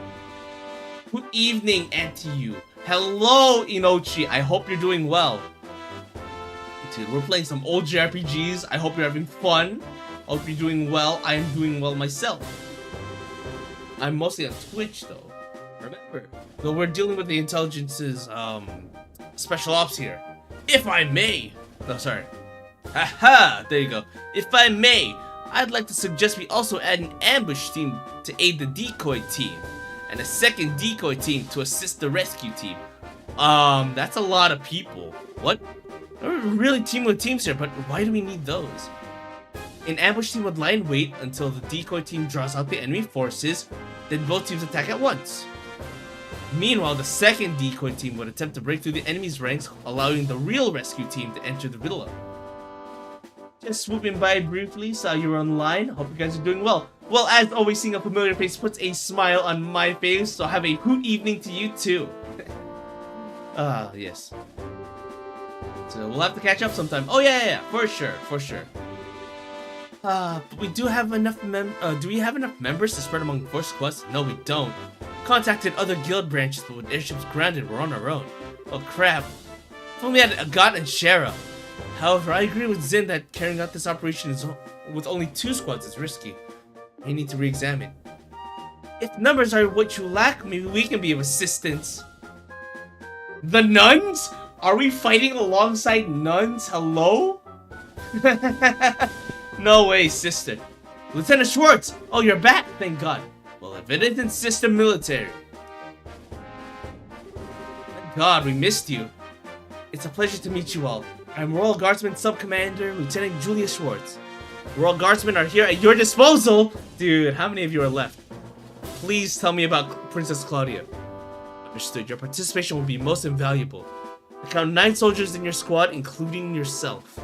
Good evening, TheAntiYuu. Hello, Inochi. I hope you're doing well. Dude, we're playing some old JRPGs. I hope you're having fun. I hope you're doing well. I am doing well myself. I'm mostly on Twitch, though. Remember, though we're dealing with the intelligence's special ops here. If I may. No, sorry. Haha, there you go. If I may, I'd like to suggest we also add an ambush team to aid the decoy team, and a second decoy team to assist the rescue team. That's a lot of people. What? We're really team with teams here, but why do we need those? An ambush team would lie in wait until the decoy team draws out the enemy forces, then both teams attack at once. Meanwhile, the second decoy team would attempt to break through the enemy's ranks, allowing the real rescue team to enter the villa. Just swooping by briefly, saw you were online. Hope you guys are doing well. Well, as always, seeing a familiar face puts a smile on my face, so have a hoot evening to you too. Yes. So we'll have to catch up sometime. Oh yeah, for sure. But we do have enough do we have enough members to spread among 4 squads? No, we don't. Contacted other guild branches, but with airships grounded, we're on our own. Oh crap. If only we had Agat and Shara. However, I agree with Zin that carrying out this operation with only 2 squads is risky. I need to re-examine. If numbers are what you lack, maybe we can be of assistance. The nuns? Are we fighting alongside nuns? Hello? No way, sister. Lieutenant Schwartz! Oh, you're back, thank God. Well, if it isn't Sister Military. Thank God, we missed you. It's a pleasure to meet you all. I'm Royal Guardsman Sub-Commander Lieutenant Julius Schwartz. Royal Guardsmen are here at your disposal! Dude, how many of you are left? Please tell me about Princess Klaudia. Understood, your participation will be most invaluable. I count 9 soldiers in your squad, including yourself.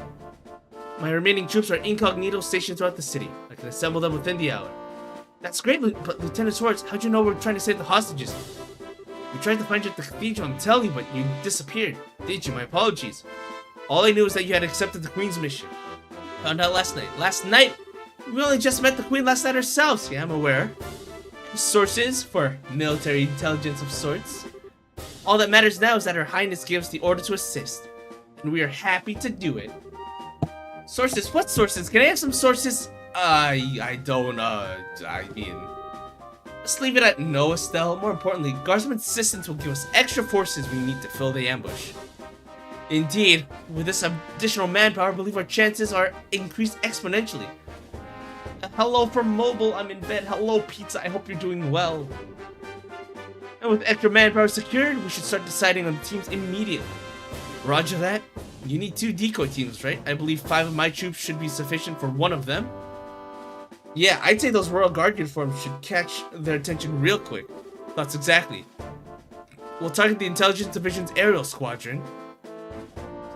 My remaining troops are incognito stationed throughout the city. I can assemble them within the hour. That's great, but Lieutenant Schwartz, how'd you know we're trying to save the hostages? We tried to find you at the cathedral and tell you, but you disappeared. Did you? My apologies. All I knew is that you had accepted the Queen's mission. Found out last night. Last night? We only just met the Queen last night ourselves. Yeah, I'm aware. Sources for military intelligence of sorts. All that matters now is that Her Highness gave us the order to assist. And we are happy to do it. Sources? What sources? Can I have some sources? I mean... Let's leave it at no, Estelle. More importantly, Guardsman's assistance will give us extra forces we need to fill the ambush. Indeed, with this additional manpower, I believe our chances are increased exponentially. Hello from mobile, I'm in bed. Hello, pizza, I hope you're doing well. And with extra manpower secured, we should start deciding on the teams immediately. Roger that. You need 2 decoy teams, right? I believe 5 of my troops should be sufficient for 1 of them. Yeah, I'd say those Royal Guard uniforms should catch their attention real quick. Thoughts exactly. We'll target the Intelligence Division's aerial squadron,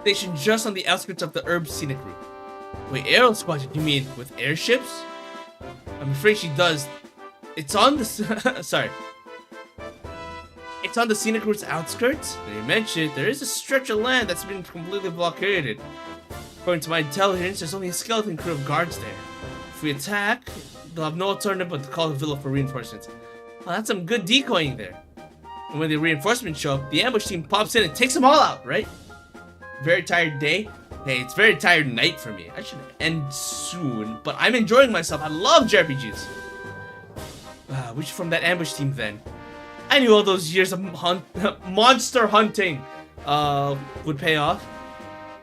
stationed just on the outskirts of the Herb Scenic Route. Wait, aerial squadron? You mean with airships? I'm afraid she does. It's on the... sorry. It's on the scenic route's outskirts. Now you mentioned there is a stretch of land that's been completely blockaded. According to my intelligence, there's only a skeleton crew of guards there. If we attack, they'll have no alternative but to call the villa for reinforcements. Well, that's some good decoying there. And when the reinforcements show up, the ambush team pops in and takes them all out, right? Very tired day? Hey, it's very tired night for me. I should end soon, but I'm enjoying myself. I love JRPGs. Which from that ambush team then? I knew all those years of monster hunting would pay off.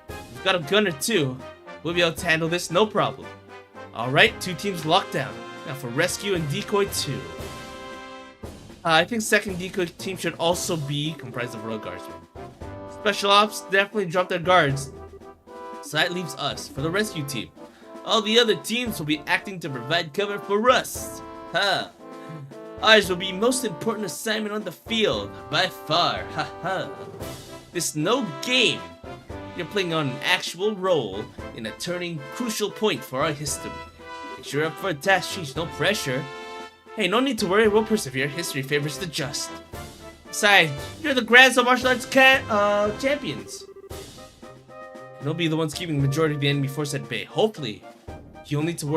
We've got a gunner too. We'll be able to handle this, no problem. Alright, 2 teams locked down. Now for rescue and decoy 2. I think second decoy team should also be comprised of road guardsmen. Special ops definitely dropped their guards. So that leaves us for the rescue team. All the other teams will be acting to provide cover for us. Ours will be most important assignment on the field, by far. This no game. You're playing on an actual role in a turning crucial point for our history. If you're up for a task change, no pressure. Hey, no need to worry, we'll persevere. History favors the just. Besides, you're the Grand Martial Arts champions. And they'll be the ones keeping the majority of the enemy force at bay. Hopefully, all you'll need to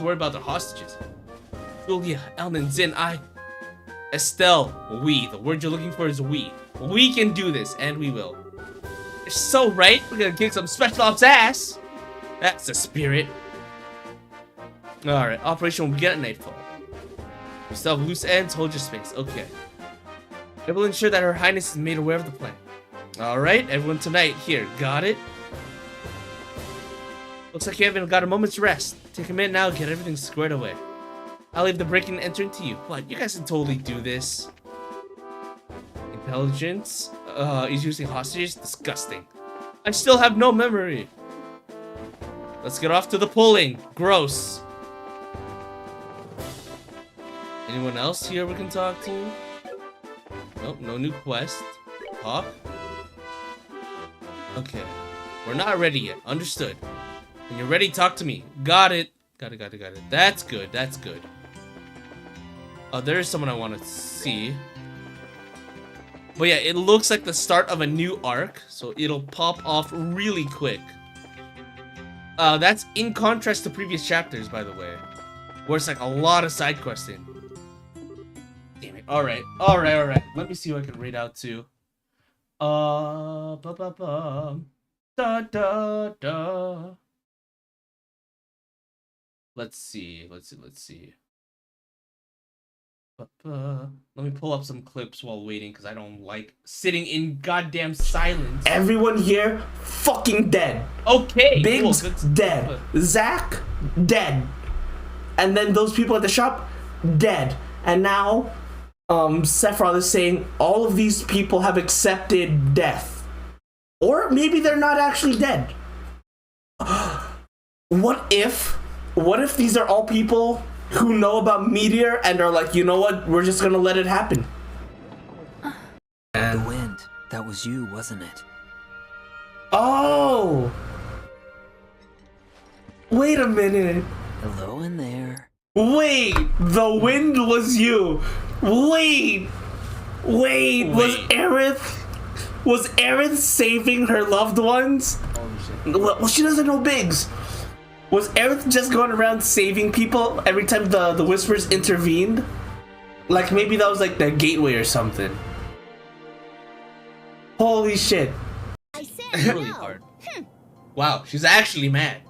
worry about are hostages. Julia, Elman, Zin, Estelle, we. The word you're looking for is we. We can do this, and we will. You're so right. We're gonna kick some special ops ass. That's the spirit. Alright, operation will begin at nightfall. You still have loose ends, hold your space. Okay. I will ensure that Her Highness is made aware of the plan. Alright, everyone tonight. Here, got it? Looks like you haven't got a moment's rest. Take a minute now, get everything squared away. I'll leave the breaking and entering to you. What? You guys can totally do this. Intelligence? He's using hostages? Disgusting. I still have no memory. Let's get off to the pulling. Gross. Anyone else here we can talk to? Nope, no new quest. Talk? Okay. We're not ready yet. Understood. When you're ready, talk to me. Got it. Got it. That's good. That's good. There is someone I want to see. But yeah, it looks like the start of a new arc. So it'll pop off really quick. That's in contrast to previous chapters, by the way. Where it's like a lot of side questing. Damn it. Alright. Let me see who I can raid out to. Let's see. Let me pull up some clips while waiting because I don't like sitting in goddamn silence. Everyone here fucking dead. Okay. Biggs cool. dead. Zach dead. And then those people at the shop dead. And now Sephiroth is saying all of these people have accepted death. Or maybe they're not actually dead. What if these are all people who know about Meteor and are like, you know what, we're just gonna let it happen? The wind. That was you, wasn't it? Oh! Wait a minute. Hello in there. Wait, the wind was you. Wait. Was Aerith saving her loved ones? Well, she doesn't know Biggs. Was Aerith just going around saving people every time the Whispers intervened? Like maybe that was like the gateway or something. Holy shit. Really hard. Wow, she's actually mad.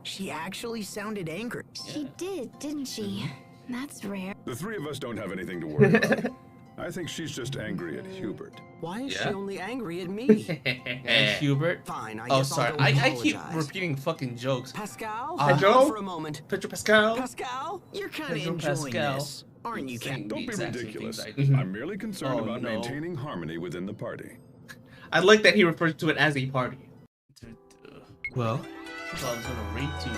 She actually sounded angry. She did, didn't she? That's rare. The three of us don't have anything to worry about. I think she's just angry at Hubert. Why is she only angry at me? And Hubert. Fine, I Oh, guess sorry. I'll go I keep apologize. repeating fucking jokes. Pascal? Pedro? Hold for a moment. Pedro Pascal. Pascal? You're kind of Pedro enjoying Pascal. this, aren't you, Saying Cat? Don't the be exact same ridiculous. things I do. I'm merely concerned Oh, about no. maintaining harmony within the party. I like that he refers to it as a party. Well, I was gonna rate you.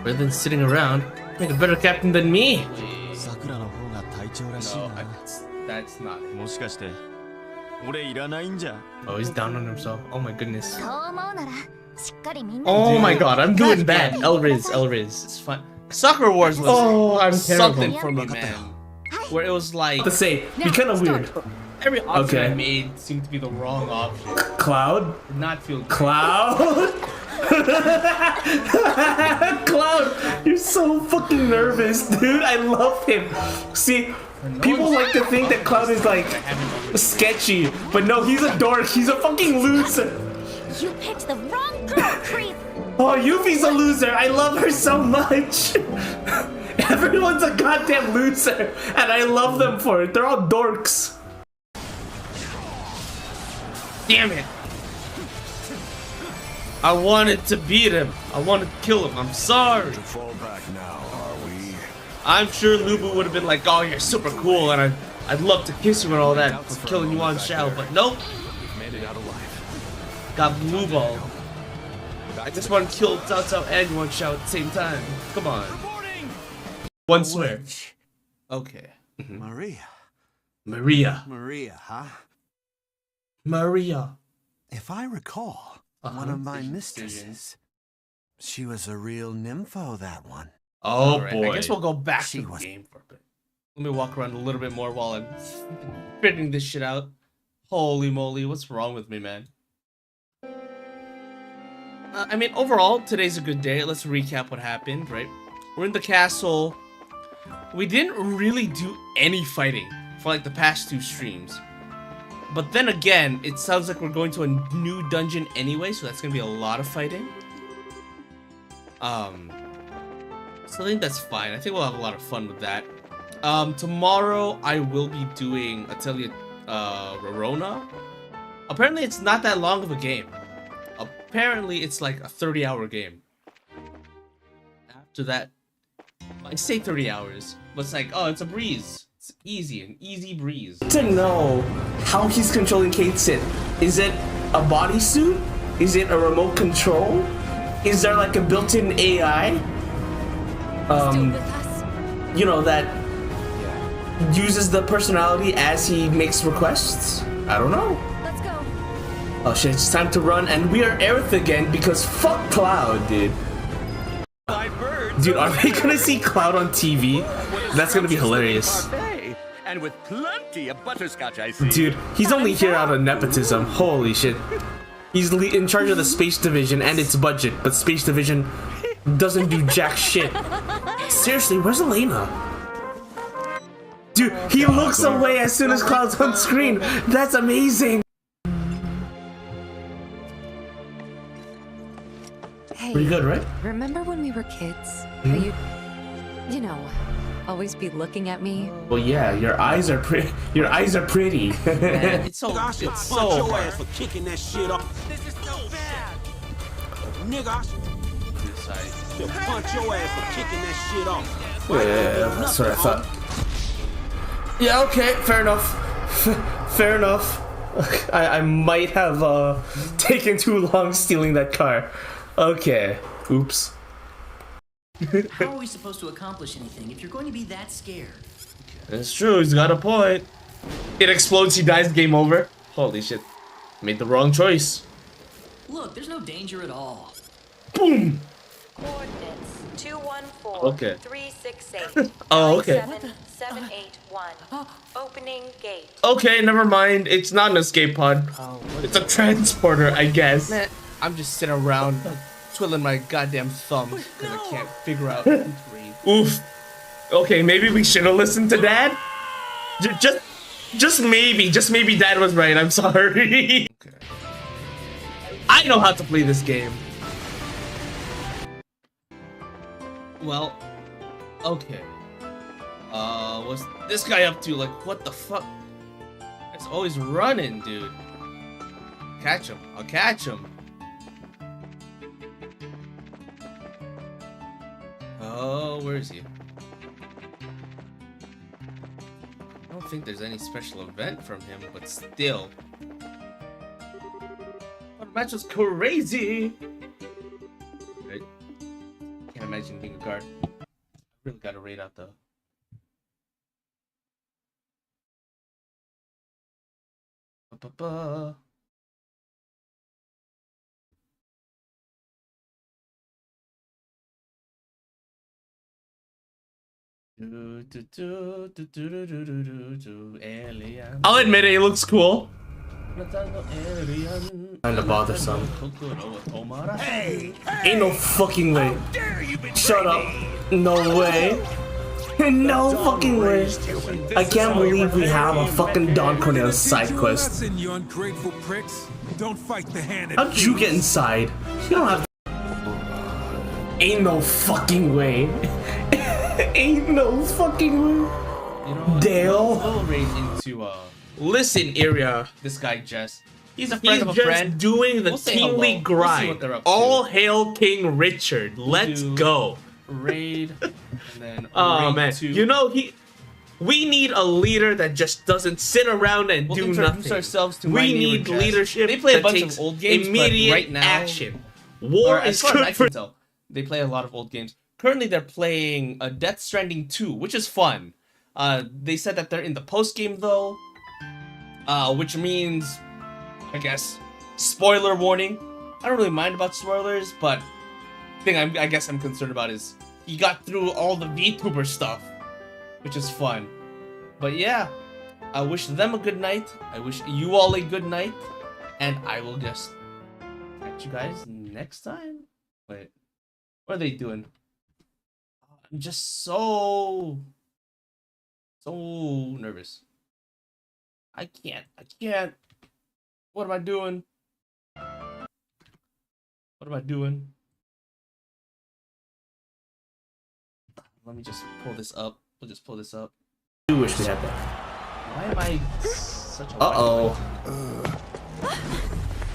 Rather than sitting around, make a better captain than me. No, that's not it. もしかして俺いらないんじゃ Oh, he's down on himself. Oh my goodness. そう思うならしっかりみんな Oh my god, I'm doing bad. Elriz. It's fun. Soccer Wars was something for me, man. はい where it was like To say, be kind of weird. every option I Okay. made seemed to be the wrong option. Cloud? Did not feel good. Cloud? Cloud, you're so fucking nervous, dude. I love him. See, people like to think that Cloud is like sketchy, but no, he's a dork. He's a fucking loser. You picked the wrong girl, creep! Oh, Yuffie's a loser. I love her so much. Everyone's a goddamn loser, and I love them for it. They're all dorks. Damn it! I wanted to beat him. I wanted to kill him. I'm sorry. Fall back now, are we? I'm sure Lubu would have been like, "Oh, you're super cool, and I'd love to kiss you and all that for killing you on Shao," but nope. We've made it out alive. Got blue ball. I just want to kill Cao Cao and one Shao at the same time. Come on. One swear. Okay. Maria. Maria. Maria, huh? Maria. If I recall, one of my mistresses. She was a real nympho, that one. Oh Alright, boy. boy. I guess we'll go back She to the was- game for a bit. Let me walk around a little bit more while I'm figuring this shit out. Holy moly, what's wrong with me, man? I mean, overall, today's a good day. Let's recap what happened, right? We're in the castle. We didn't really do any fighting for like the past 2 streams. But then again, it sounds like we're going to a new dungeon anyway, so that's gonna be a lot of fighting. So I think that's fine. I think we'll have a lot of fun with that. Tomorrow I will be doing Atelier Rorona. Apparently it's not that long of a game. Apparently it's like a 30-hour game. After that, I say 30 hours, but it's like, oh, it's a breeze. It's easy, an easy breeze. To know how he's controlling Kate Sid. Is it a bodysuit? Is it a remote control? Is there like a built-in AI? You know, that uses the personality as he makes requests? I don't know. Let's go. Oh shit, it's time to run, and we are Aerith again because fuck Cloud, dude. Dude, are they gonna see Cloud on TV? That's gonna be hilarious. And with plenty of butterscotch, I see. Dude, he's only here out of nepotism. Holy shit. He's in charge of the Space Division and its budget, but Space Division doesn't do jack shit. Seriously, where's Elena? Dude, he looks away as soon as Cloud's on screen. That's amazing. Hey, Pretty good, right? remember when we were kids? How you know, always be looking at me? Well, yeah, your eyes are pretty. Your eyes are pretty. Man, it's so hard. for kicking that shit off. This is so bad. Nigga, I should punch your ass for kicking that shit off. Yeah, that's what I thought. Yeah, okay, fair enough. Fair enough. I might have taken too long stealing that car. Okay. Oops. How are we supposed to accomplish anything if you're going to be that scared? That's true, he's got a point. It explodes, he dies, game over. Holy shit. Made the wrong choice. Look, there's no danger at all. Boom! Coordinates 214 Okay. 368 Oh, okay. 781. Opening gate. Okay, never mind. It's not an escape pod. It's a transporter, I guess. Man, I'm just sitting around twiddling my goddamn thumbs because I can't figure out who to read. Oof. Okay, maybe we should have listened to Dad? Just maybe Dad was right. I'm sorry. Okay. I know how to play this game. Well, okay. What's this guy up to? Like, what the fuck? It's always running, dude. Catch him. I'll catch him. Oh, where is he? I don't think there's any special event from him, but still. That match was crazy! Right? Can't imagine being a guard. I really gotta rate out the... Ba-ba-ba. Alien. I'll admit it looks cool. Kinda bothersome. Ain't no fucking way. Shut up. No way. No fucking way. I can't believe we have a fucking Don Cornelius side quest. You ungrateful pricks. Don't fight the hand. How'd you get inside? You don't have. Ain't no fucking way. Ain't no fucking way. You know, Dale. We'll raise into Listen, Area. this guy Jess. He's a friend He's of a just friend. doing the We'll say kingly hello. We'll see what grind. they're up to. All hail King Richard. Let's do- go. Raid and then Oh raid man, 2. you know we need a leader that just doesn't sit around and We'll do introduce nothing. ourselves to my We neighbor need Jess. leadership. They play a that bunch takes of old games, immediate but right now, action. or War as is far as good I for. can tell, they play a lot of old games. Currently, they're playing Death Stranding 2, which is fun. They said that they're in the post game though, which means, I guess, spoiler warning. I don't really mind about spoilers, but the thing I guess I'm concerned about is he got through all the VTuber stuff, which is fun. But yeah, I wish them a good night. I wish you all a good night, and I will just catch you guys next time. Wait, what are they doing? I'm just so nervous. I can't. What am I doing? What am I doing? Let me just pull this up. We'll just pull this up. I do wish we had that. Why am I such a Uh-oh.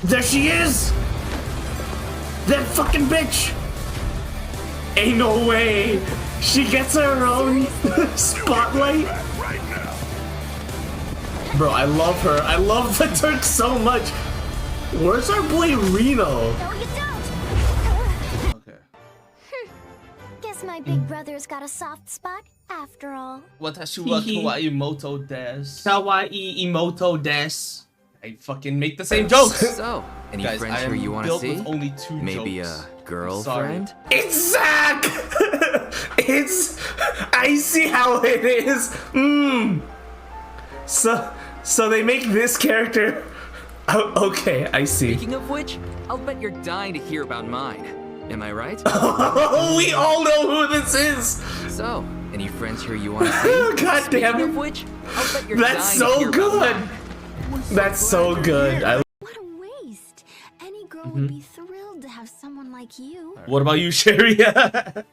There she is! That fucking bitch! Ain't no way! She gets her own spotlight! Bro, I love her. I love the Turk so much. Where's our boy Reno? No, you don't. Okay. Guess my big brother's got a soft spot after all. Watashi wa kawaii moto desu. Kawaii emoto des. I fucking make the same jokes. So, any Guys, friends I here am you want to built see? with only 2 Maybe jokes. a girlfriend? It's Zach! I see how it is. So they make this character. Oh, okay, I see. Speaking of which, I'll bet you're dying to hear about mine. Am I right? We all know who this is. So, any friends here you want to see? God damn Speaking it. of which, I'll bet you're That's dying to so hear about good. mine. That's so good. What a waste. Any girl would be thrilled to have someone like you. What about you, Sharia?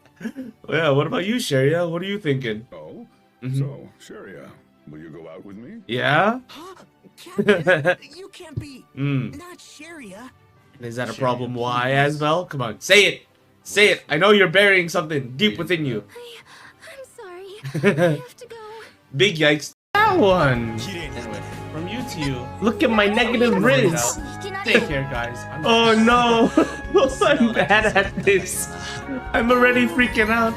Yeah, what about you, Sharia? What are you thinking? Oh, so, Sharia, will you go out with me? Yeah? Captain, you can't be not Sharia. Is that a problem? Why, Asbel? Come on, say it. Say it. I know you're burying something deep within you. I'm sorry. I have to go. Big yikes. That one. Anyway, from you to you. Look at my negative riz. Take care, guys. Oh no. I'm bad at this. I'm already freaking out.